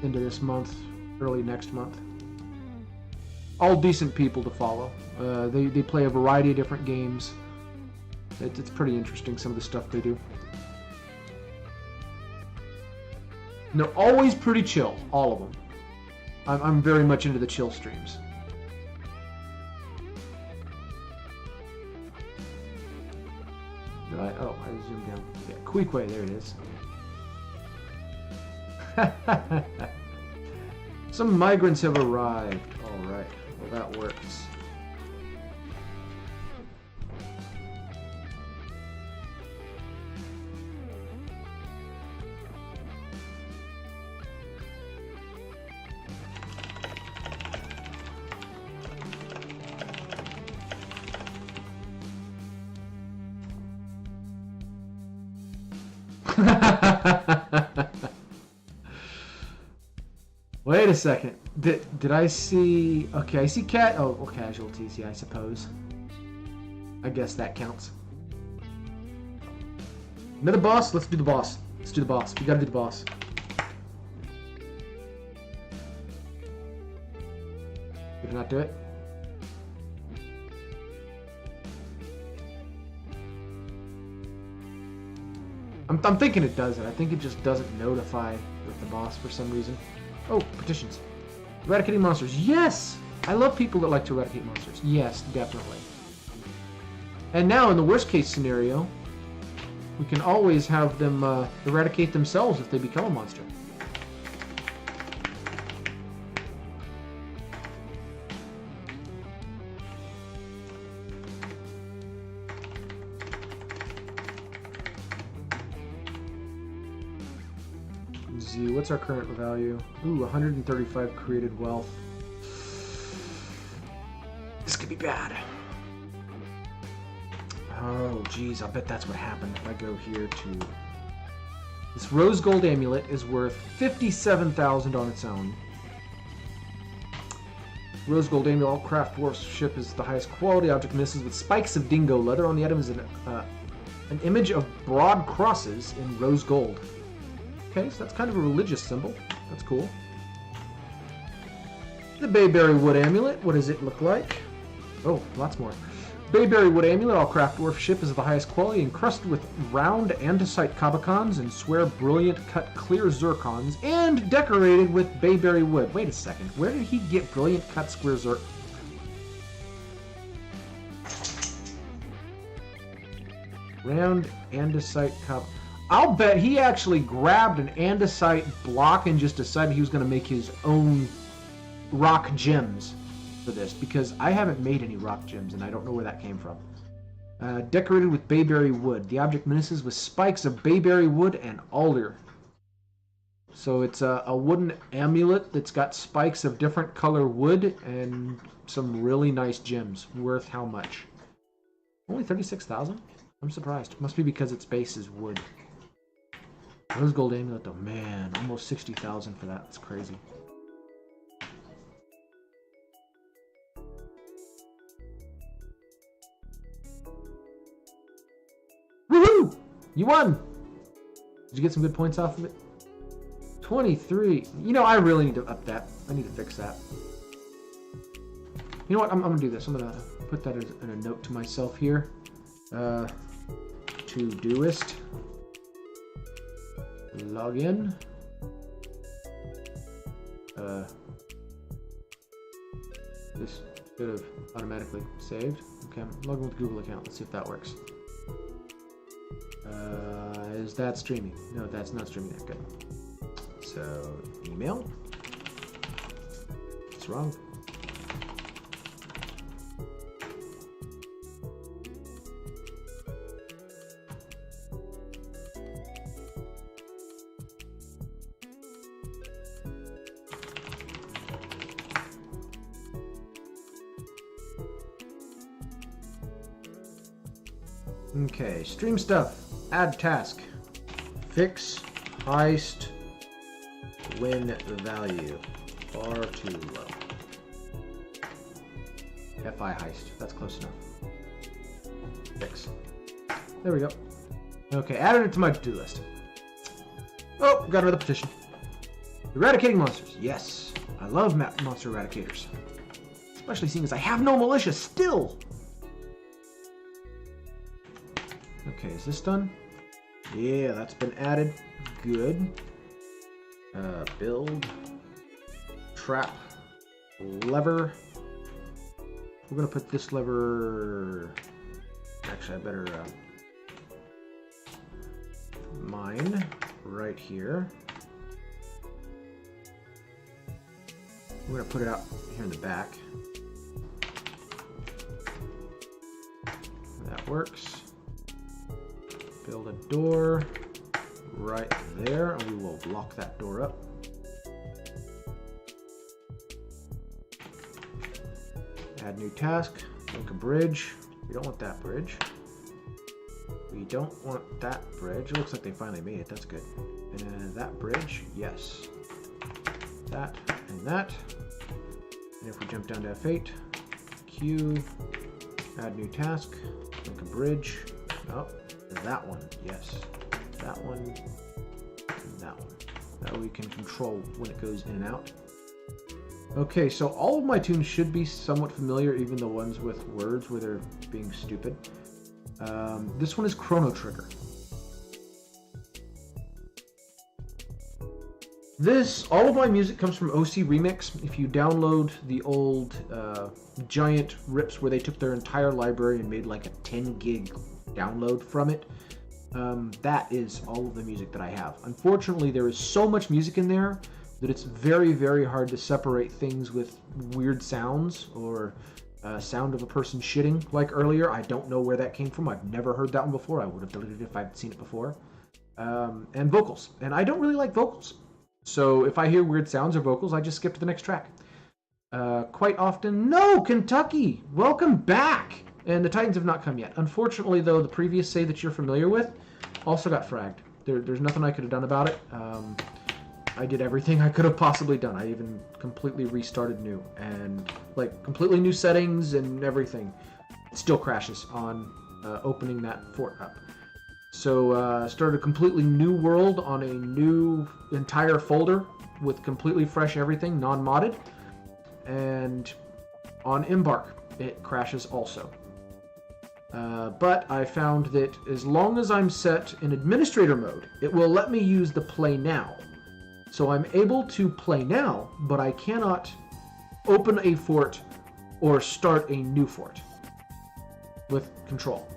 into this month, early next month. All decent people to follow. They play a variety of different games. It's pretty interesting, some of the stuff they do. And they're always pretty chill, all of them. I'm very much into the chill streams. Oh, I zoomed down. Yeah, Queequay, there it is. Some migrants have arrived. Alright, well that works. Wait a second. Did I see... Okay, I see cat... Oh, well, casualties, yeah, I suppose. I guess that counts. Another boss? Let's do the boss. Let's do the boss. We gotta do the boss. Did it not do it? I'm thinking it does it. I think it just doesn't notify with the boss for some reason. Oh, petitions. Eradicating monsters. Yes! I love people that like to eradicate monsters. Yes, definitely. And now, in the worst case scenario, we can always have them eradicate themselves if they become a monster. Z, what's our current value? Ooh, 135 created wealth. This could be bad. Oh, geez, I'll bet that's what happened if I go here to... This rose gold amulet is worth 57,000 on its own. Rose gold amulet, all craft dwarf ship is the highest quality. Object misses with spikes of dingo leather. On the item is an image of broad crosses in rose gold. Okay, so that's kind of a religious symbol. That's cool. The bayberry wood amulet, what does it look like? Oh, lots more. Bayberry wood amulet, all craft dwarf ship is of the highest quality, encrusted with round andesite kabakons and square brilliant cut clear zircons, and decorated with bayberry wood. Wait a second, where did he get brilliant cut square zircon? Round andesite cup. I'll bet he actually grabbed an andesite block and just decided he was going to make his own rock gems for this, because I haven't made any rock gems and I don't know where that came from. Decorated with bayberry wood. The object menaces with spikes of bayberry wood and alder. So it's a wooden amulet that's got spikes of different color wood and some really nice gems. Worth how much? Only 36,000? I'm surprised. Must be because its base is wood. Rose gold amulet though, man, almost 60,000 for that. That's crazy. Woohoo! You won! Did you get some good points off of it? 23. You know, I really need to up that. I need to fix that. You know what? I'm going to do this. I'm going to put that in a note to myself here. Todoist. Log in. This should have automatically saved. Okay, I'm logging with Google account. Let's see if that works. Is that streaming? No, that's not streaming that good. So, email. What's wrong? Okay, stream stuff. Add task. Fix heist win value. Far too low. FI heist. That's close enough. Fix. There we go. Okay, added it to my to-do list. Oh, got another petition. Eradicating monsters. Yes. I love monster eradicators. Especially seeing as I have no militia still. Okay, is this done? Yeah, that's been added. Good. Build. Trap. Lever. We're going to put this lever... Actually, I better mine right here. We're going to put it out here in the back. That works. Build a door right there, and we will lock that door up. Add new task, make a bridge. We don't want that bridge. We don't want that bridge. It looks like they finally made it, that's good. And that bridge, yes. That and that. And if we jump down to F8, Q, add new task, make a bridge. Oh. That one, yes. That one, and that one. That way we can control when it goes in and out. Okay, so all of my tunes should be somewhat familiar, even the ones with words where they're being stupid. This one is Chrono Trigger. All of my music comes from OC Remix. If you download the old giant rips where they took their entire library and made like a 10 gig download from it, that is all of the music that I have. Unfortunately, there is so much music in there that it's very, very hard to separate things with weird sounds or sound of a person shitting like earlier. I don't know where that came from. I've never heard that one before. I would have deleted it if I'd seen it before. And vocals. And I don't really like vocals. So if I hear weird sounds or vocals, I just skip to the next track. Quite often, no, Kentucky, welcome back. And the Titans have not come yet. Unfortunately, though, the previous save that you're familiar with also got fragged. There's nothing I could have done about it. I did everything I could have possibly done. I even completely restarted new and like completely new settings and everything. It still crashes on opening that fort up. So started a completely new world on a new entire folder with completely fresh everything, non-modded. And on Embark, it crashes also. But I found that as long as I'm set in administrator mode, it will let me use the play now. So I'm able to play now, but I cannot open a fort or start a new fort with control.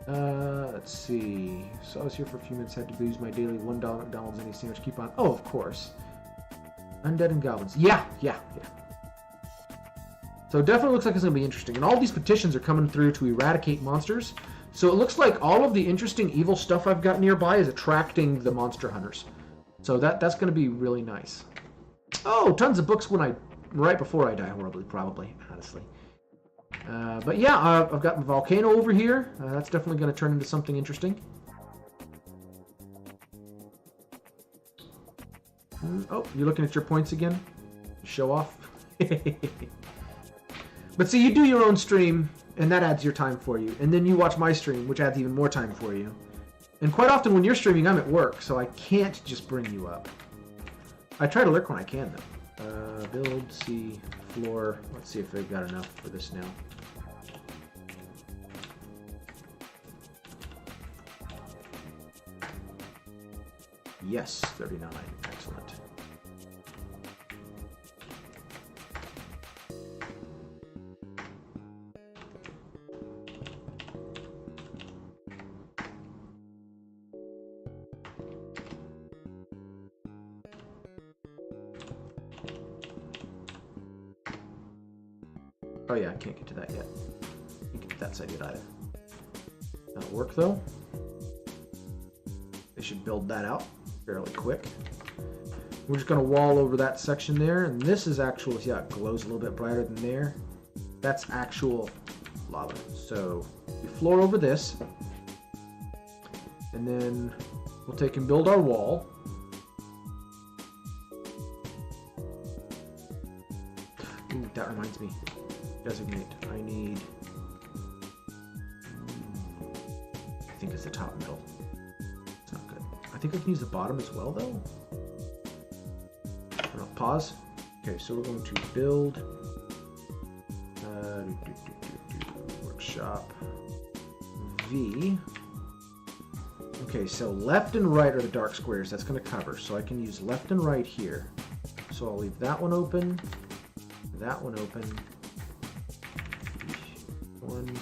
Let's see. So I was here for a few minutes, had to use my daily $1 McDonald's any sandwich coupon. Oh, of course. Undead and goblins. Yeah. So it definitely looks like it's going to be interesting. And all these petitions are coming through to eradicate monsters. So it looks like all of the interesting evil stuff I've got nearby is attracting the monster hunters. So that's going to be really nice. Oh, tons of books right before I die horribly, probably, honestly. But yeah, I've got my volcano over here. That's definitely going to turn into something interesting. Oh, you're looking at your points again? Show off? But see, you do your own stream, and that adds your time for you. And then you watch my stream, which adds even more time for you. And quite often when you're streaming, I'm at work, so I can't just bring you up. I try to lurk when I can, though. Build, C, floor. Let's see if they've got enough for this now. Yes, 39. Excellent. Oh yeah, I can't get to that yet. Can't get to that side yet either. That'll work though. They should build that out fairly quick. We're just going to wall over that section there, and this is actual, yeah, it glows a little bit brighter than there. That's actual lava. So we floor over this, and then we'll take and build our wall. Ooh, that reminds me. Designate. I need, I think it's the top middle. It's not good. I think I can use the bottom as well, though. No, pause. Okay, so we're going to build workshop V. Okay, so left and right are the dark squares. That's going to cover. So I can use left and right here. So I'll leave that one open, that one open. 1,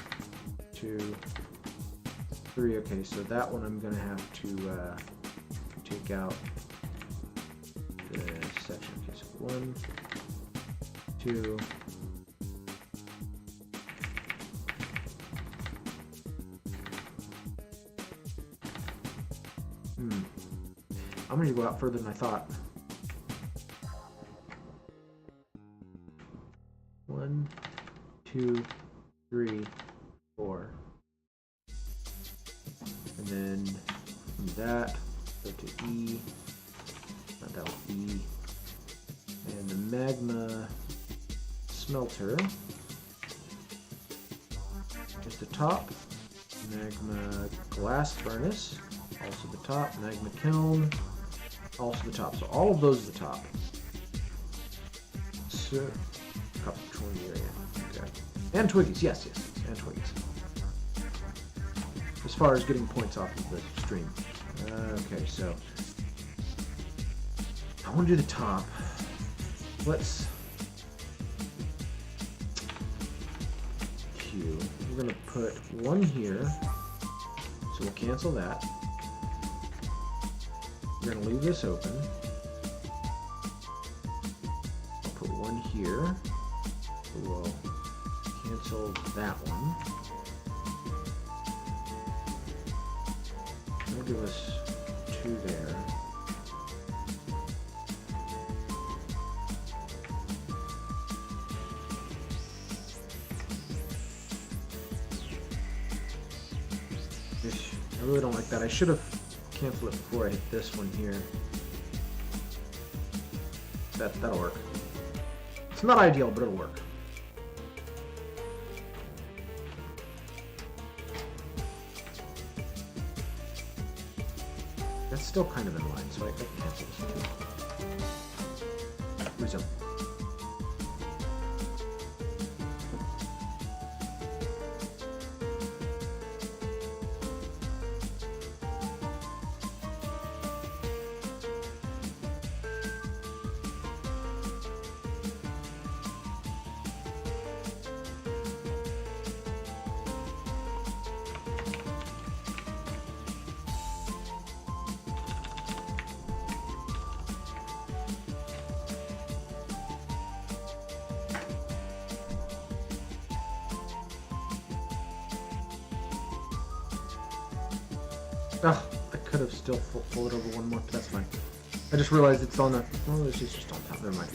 2, 3. Okay, so that one I'm going to have to take out the section. Okay, so 1, 2. I'm going to go out further than I thought. 1, 2, 3, 4. And then from that, go to E. Not that one, E. And the magma smelter. Just the top. Magma glass furnace. Also the top. Magma kiln. Also the top. So all of those are the top. So, top 20 area. Okay. And Twiggies, yes, and Twiggies. As far as getting points off of the stream. Okay, so I want to do the top. Let's Q. We're going to put one here, so we'll cancel that. We're going to leave this open. I'll put one here. We'll cancel that one. That'll give us 2 there. I really don't like that. I should have canceled it before I hit this one here. That'll work. It's not ideal, but it'll work. That's still kind of in line, so I can cancel this too. Resume. Ugh, I could have still folded over one more, but that's fine. I just realized it's on the... Oh, this is just on top. Never mind.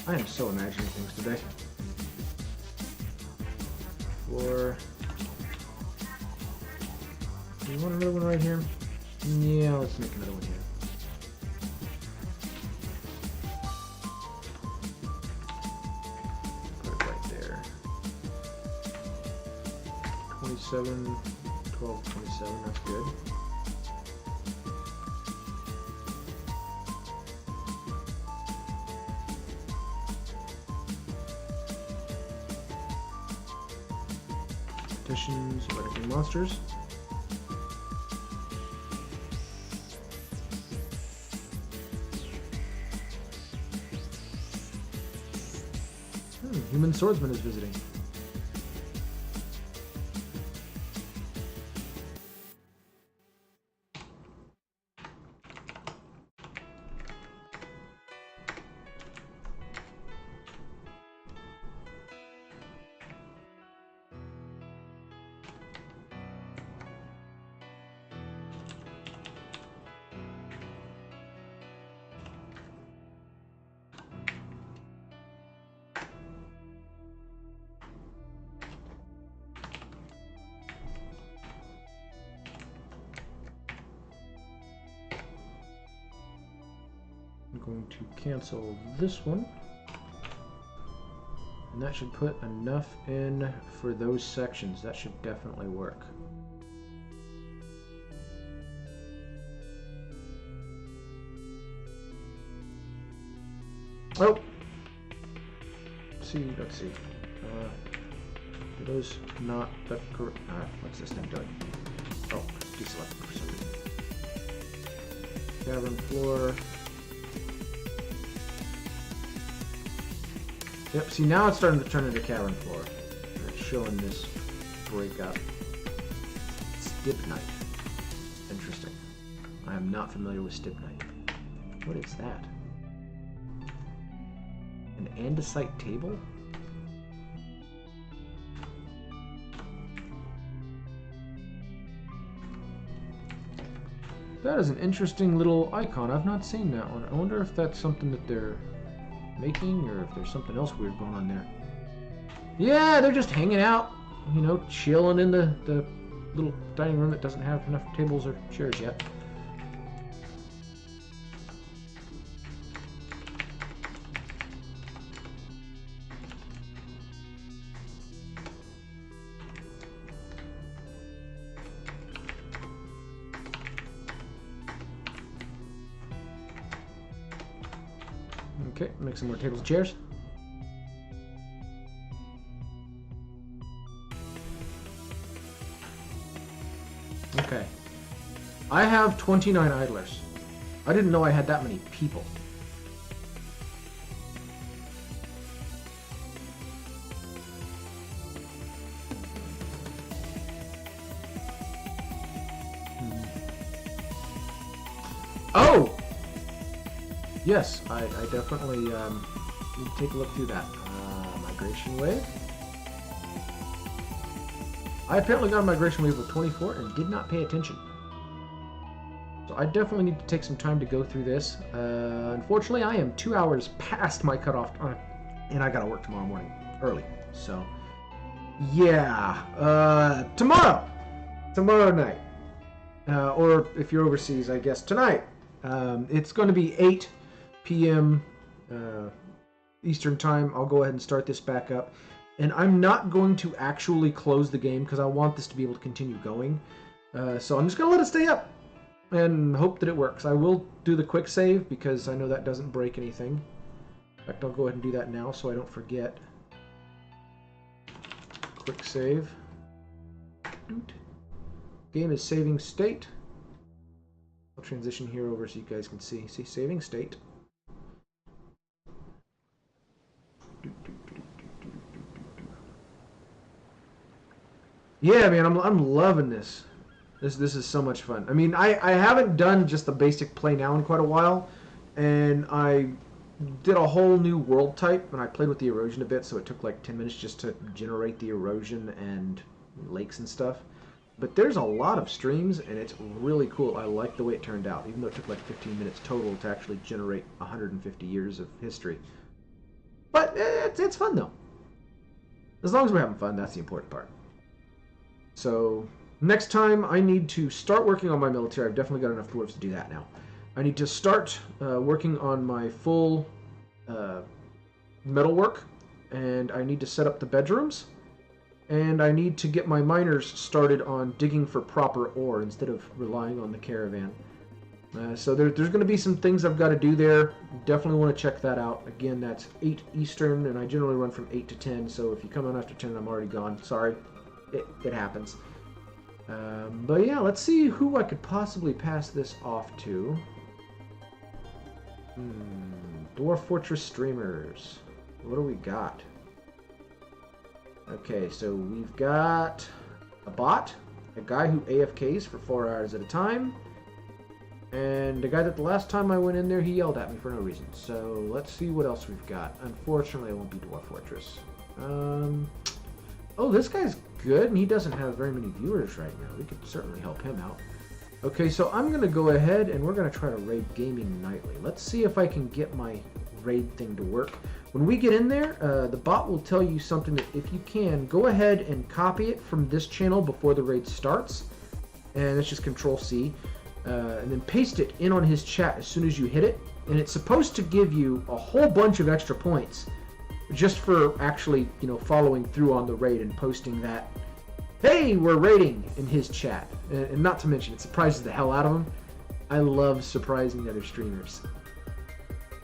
I am so imagining things today. Floor. Do you want another one right here? Yeah, let's make another one here. Put it right there. 27... 12, 27, that's good. Petitions, Eradicating Monsters. Human Swordsman is visiting. I'm going to cancel this one, and that should put enough in for those sections. That should definitely work. Oh! Let's see. Are those not the correct? What's this thing doing? Oh, deselect for some reason. Cavern floor. Yep, see now it's starting to turn into cavern floor. And it's showing this breakup. Stibnite. Interesting. I am not familiar with Stibnite. What is that? An andesite table? That is an interesting little icon. I've not seen that one. I wonder if that's something that they're making, or if there's something else weird going on there. Yeah, they're just hanging out, you know, chilling in the little dining room that doesn't have enough tables or chairs yet. Okay, make some more tables and chairs. Okay. I have 29 idlers. I didn't know I had that many people. Oh! Yes, I definitely need to take a look through that. Migration wave. I apparently got a migration wave of 24 and did not pay attention. So I definitely need to take some time to go through this. Unfortunately, I am 2 hours past my cutoff time, and I gotta work tomorrow morning early. So, yeah, tomorrow night, or if you're overseas, I guess tonight. It's going to be 8 p.m. Eastern time. I'll go ahead and start this back up, and I'm not going to actually close the game because I want this to be able to continue going. So I'm just gonna let it stay up and hope that it works. I will do the quick save because I know that doesn't break anything. In fact, I'll go ahead and do that now so I don't forget. Quick save. Game is saving state. I'll transition here over so you guys can see. See, saving state. Yeah, man, I'm loving this. This is so much fun. I mean, I haven't done just the basic play now in quite a while, and I did a whole new world type, and I played with the erosion a bit, so it took like 10 minutes just to generate the erosion and lakes and stuff. But there's a lot of streams, and it's really cool. I like the way it turned out, even though it took like 15 minutes total to actually generate 150 years of history. But it's fun, though. As long as we're having fun, that's the important part. So next time I need to start working on my military. I've definitely got enough dwarves to do that now. I need to start working on my full metalwork, and I need to set up the bedrooms, and I need to get my miners started on digging for proper ore instead of relying on the caravan. So there's going to be some things I've got to do there. Definitely want to check that out. Again, that's 8 Eastern, and I generally run from 8 to 10, so if you come on after 10, I'm already gone. Sorry. It happens. But yeah, let's see who I could possibly pass this off to. Dwarf Fortress streamers. What do we got? Okay, so we've got a bot, a guy who AFKs for 4 hours at a time, and a guy that the last time I went in there, he yelled at me for no reason. So let's see what else we've got. Unfortunately, it won't be Dwarf Fortress. Oh, this guy's good, and he doesn't have very many viewers right now. We could certainly help him out. Okay, so I'm going to go ahead, and we're going to try to raid Gaming Nightly. Let's see if I can get my raid thing to work. When we get in there, the bot will tell you something that if you can, go ahead and copy it from this channel before the raid starts. And it's just Control-C. And then paste it in on his chat as soon as you hit it. And it's supposed to give you a whole bunch of extra points just for actually, following through on the raid and posting that, hey, we're raiding, in his chat. And not to mention, it surprises the hell out of him. I love surprising other streamers.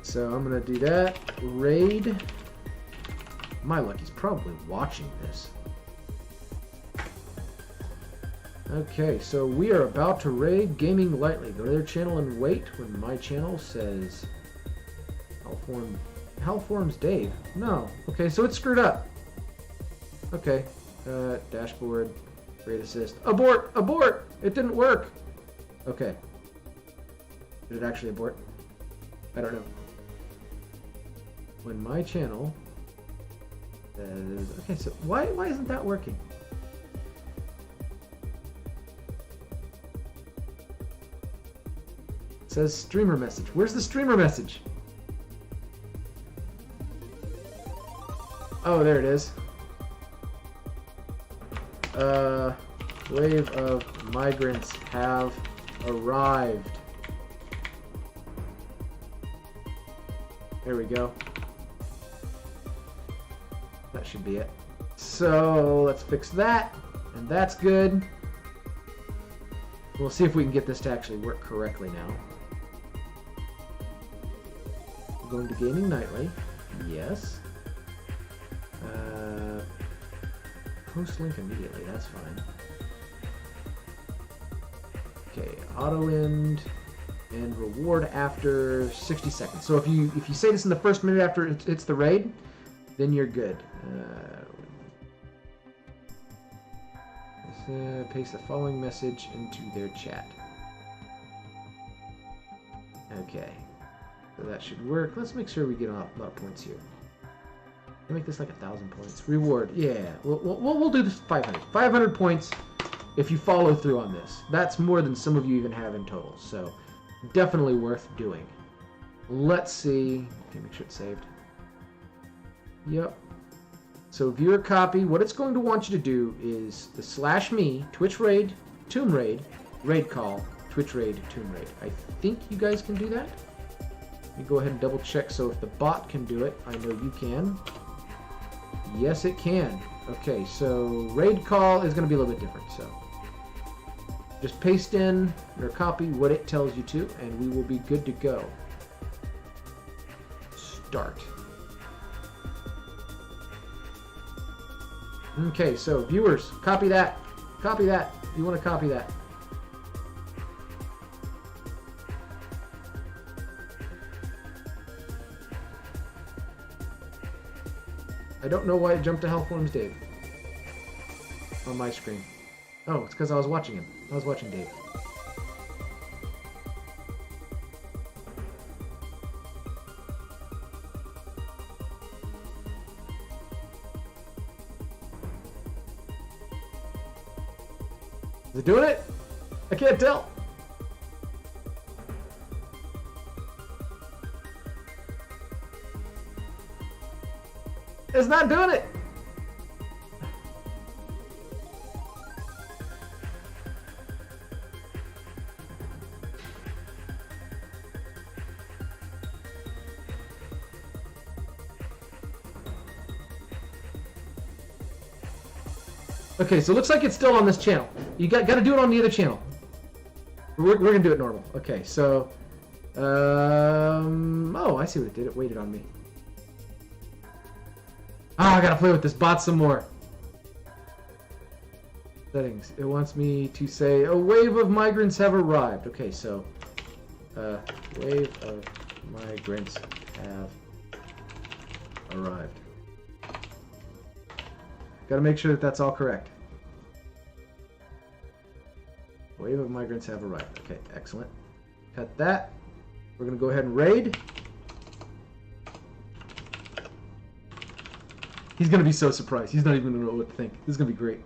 So I'm going to do that. Raid. My luck, he's probably watching this. Okay, so we are about to raid Gaming Lightly. Go to their channel and wait when my channel says Hellforms Dave. No. Okay, so it's screwed up. Okay. Dashboard. Raid assist. Abort! Abort! It didn't work! Okay. Did it actually abort? I don't know. When my channel says... Okay, so why isn't that working? It says streamer message. Where's the streamer message? Oh, there it is. Wave of migrants have arrived. There we go. That should be it. So let's fix that, and that's good. We'll see if we can get this to actually work correctly now. Going to Gaming Nightly. Yes. Post link immediately, that's fine. Okay, auto end and reward after 60 seconds. So if you say this in the first minute after it's the raid, then you're good. Paste the following message into their chat. Okay. So that should work. Let's make sure we get a lot of points here. I'll make this like 1,000 points. Reward. Yeah. We'll do this 500. 500 points if you follow through on this. That's more than some of you even have in total. So definitely worth doing. Let's see. Okay, make sure it's saved. Yep. So viewer copy. What it's going to want you to do is the /me, Twitch raid, tomb raid call, Twitch raid, tomb raid. I think you guys can do that. Let me go ahead and double check. So if the bot can do it, I know you can. Yes, it can. Okay, so raid call is going to be a little bit different. So just paste in or copy what it tells you to, and we will be good to go. Start. Okay, so viewers, copy that. Copy that. You want to copy that. I don't know why it jumped to Health Forms Dave on my screen. Oh, it's because I was watching him. I was watching Dave. Is it doing it? I can't tell. It's not doing it. Okay, so it looks like it's still on this channel. You got to do it on the other channel. We're gonna do it normal. Okay, so oh, I see what it did. It waited on me. Ah, I gotta play with this bot some more. Settings. It wants me to say a wave of migrants have arrived. Okay, so wave of migrants have arrived. Gotta make sure that that's all correct. Wave of migrants have arrived. Okay, excellent. Cut that. We're gonna go ahead and raid. He's gonna be so surprised. He's not even gonna know what to think. This is gonna be great.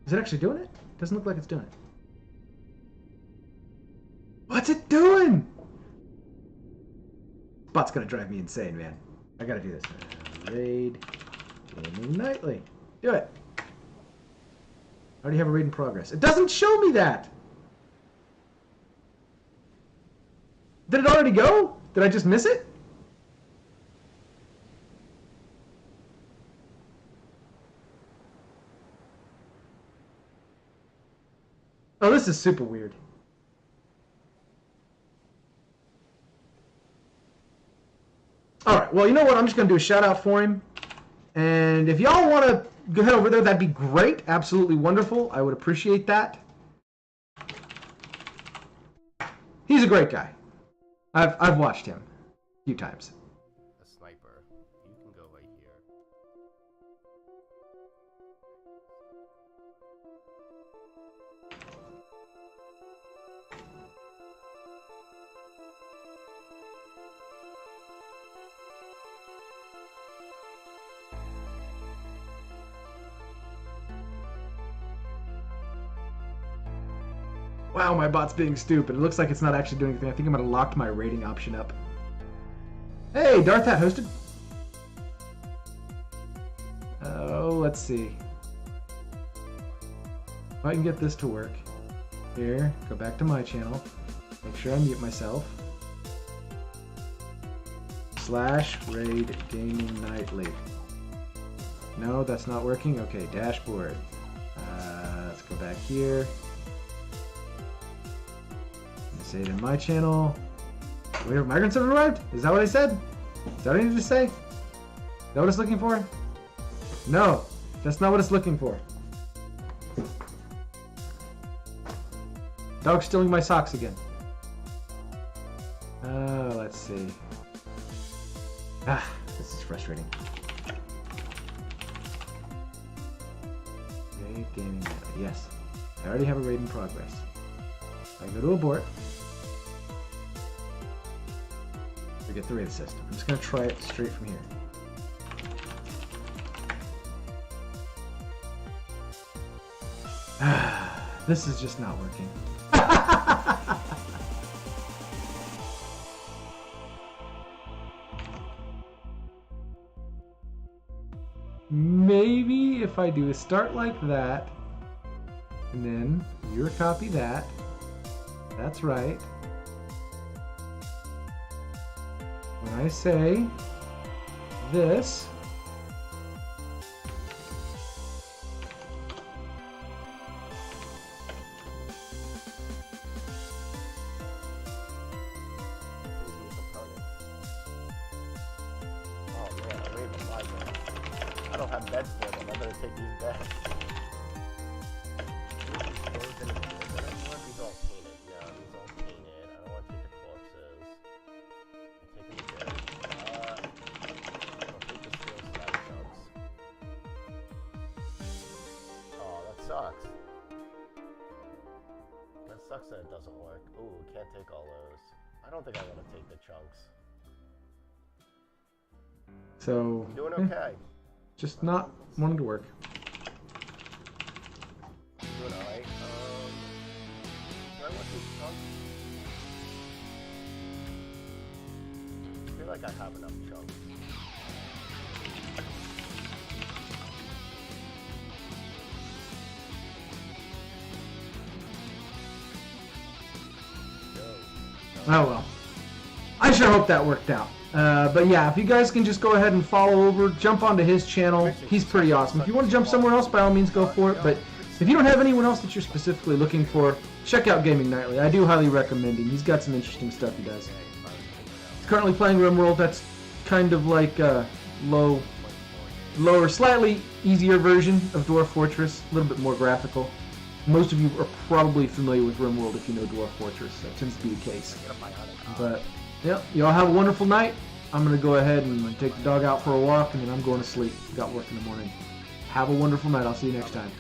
Is it actually doing it? Doesn't look like it's doing it. What's it doing? Bot's gonna drive me insane, man. I gotta do this. Raid Gaming Nightly. Do it. I already have a raid in progress. It doesn't show me that. Did it already go? Did I just miss it? Oh, this is super weird. Alright, well, you know what? I'm just going to do a shout out for him. And if y'all want to go head over there, that'd be great. Absolutely wonderful. I would appreciate that. He's a great guy. I've watched him a few times. A sniper. You can go right here. Wow, my bot's being stupid. It looks like it's not actually doing anything. I think I might have locked my rating option up. Hey, Darth Hat hosted. Oh, let's see. If I can get this to work. Here, go back to my channel. Make sure I mute myself. /raid gaming nightly. No, that's not working. Okay, dashboard. Let's go back here. Say it in my channel. Wait, migrants have arrived? Is that what I said? Is that what I need to say? Is that what it's looking for? No, that's not what it's looking for. Dog's stealing my socks again. let's see. This is frustrating. Save gaming meta. Yes. I already have a raid in progress. I go to abort. Forget the raid system. I'm just going to try it straight from here. This is just not working. Maybe if I do a start like that, and then you copy that. That's right. When I say this, I don't have beds for them. I better take these beds. These all painted. Yeah, these all painted. I don't want to take the corpses. I'm taking the dead. I'll take the steel side chunks. Oh, that sucks. That sucks that it doesn't work. Ooh, can't take all those. I don't think I want to take the chunks. so I'm doing okay. just not wanting to work. Doing alright. Do I want these chunks? I feel like I have enough chunks. Oh well. I sure hope that worked out. But yeah, if you guys can just go ahead and follow over, jump onto his channel. He's pretty awesome. If you want to jump somewhere else, by all means, go for it. But if you don't have anyone else that you're specifically looking for, check out Gaming Nightly. I do highly recommend him. He's got some interesting stuff he does. He's currently playing RimWorld. That's kind of like a lower, slightly easier version of Dwarf Fortress. A little bit more graphical. Most of you are probably familiar with RimWorld if you know Dwarf Fortress. That tends to be the case. But yeah, y'all have a wonderful night. I'm going to go ahead and take the dog out for a walk, and then I'm going to sleep. Got work in the morning. Have a wonderful night. I'll see you next time.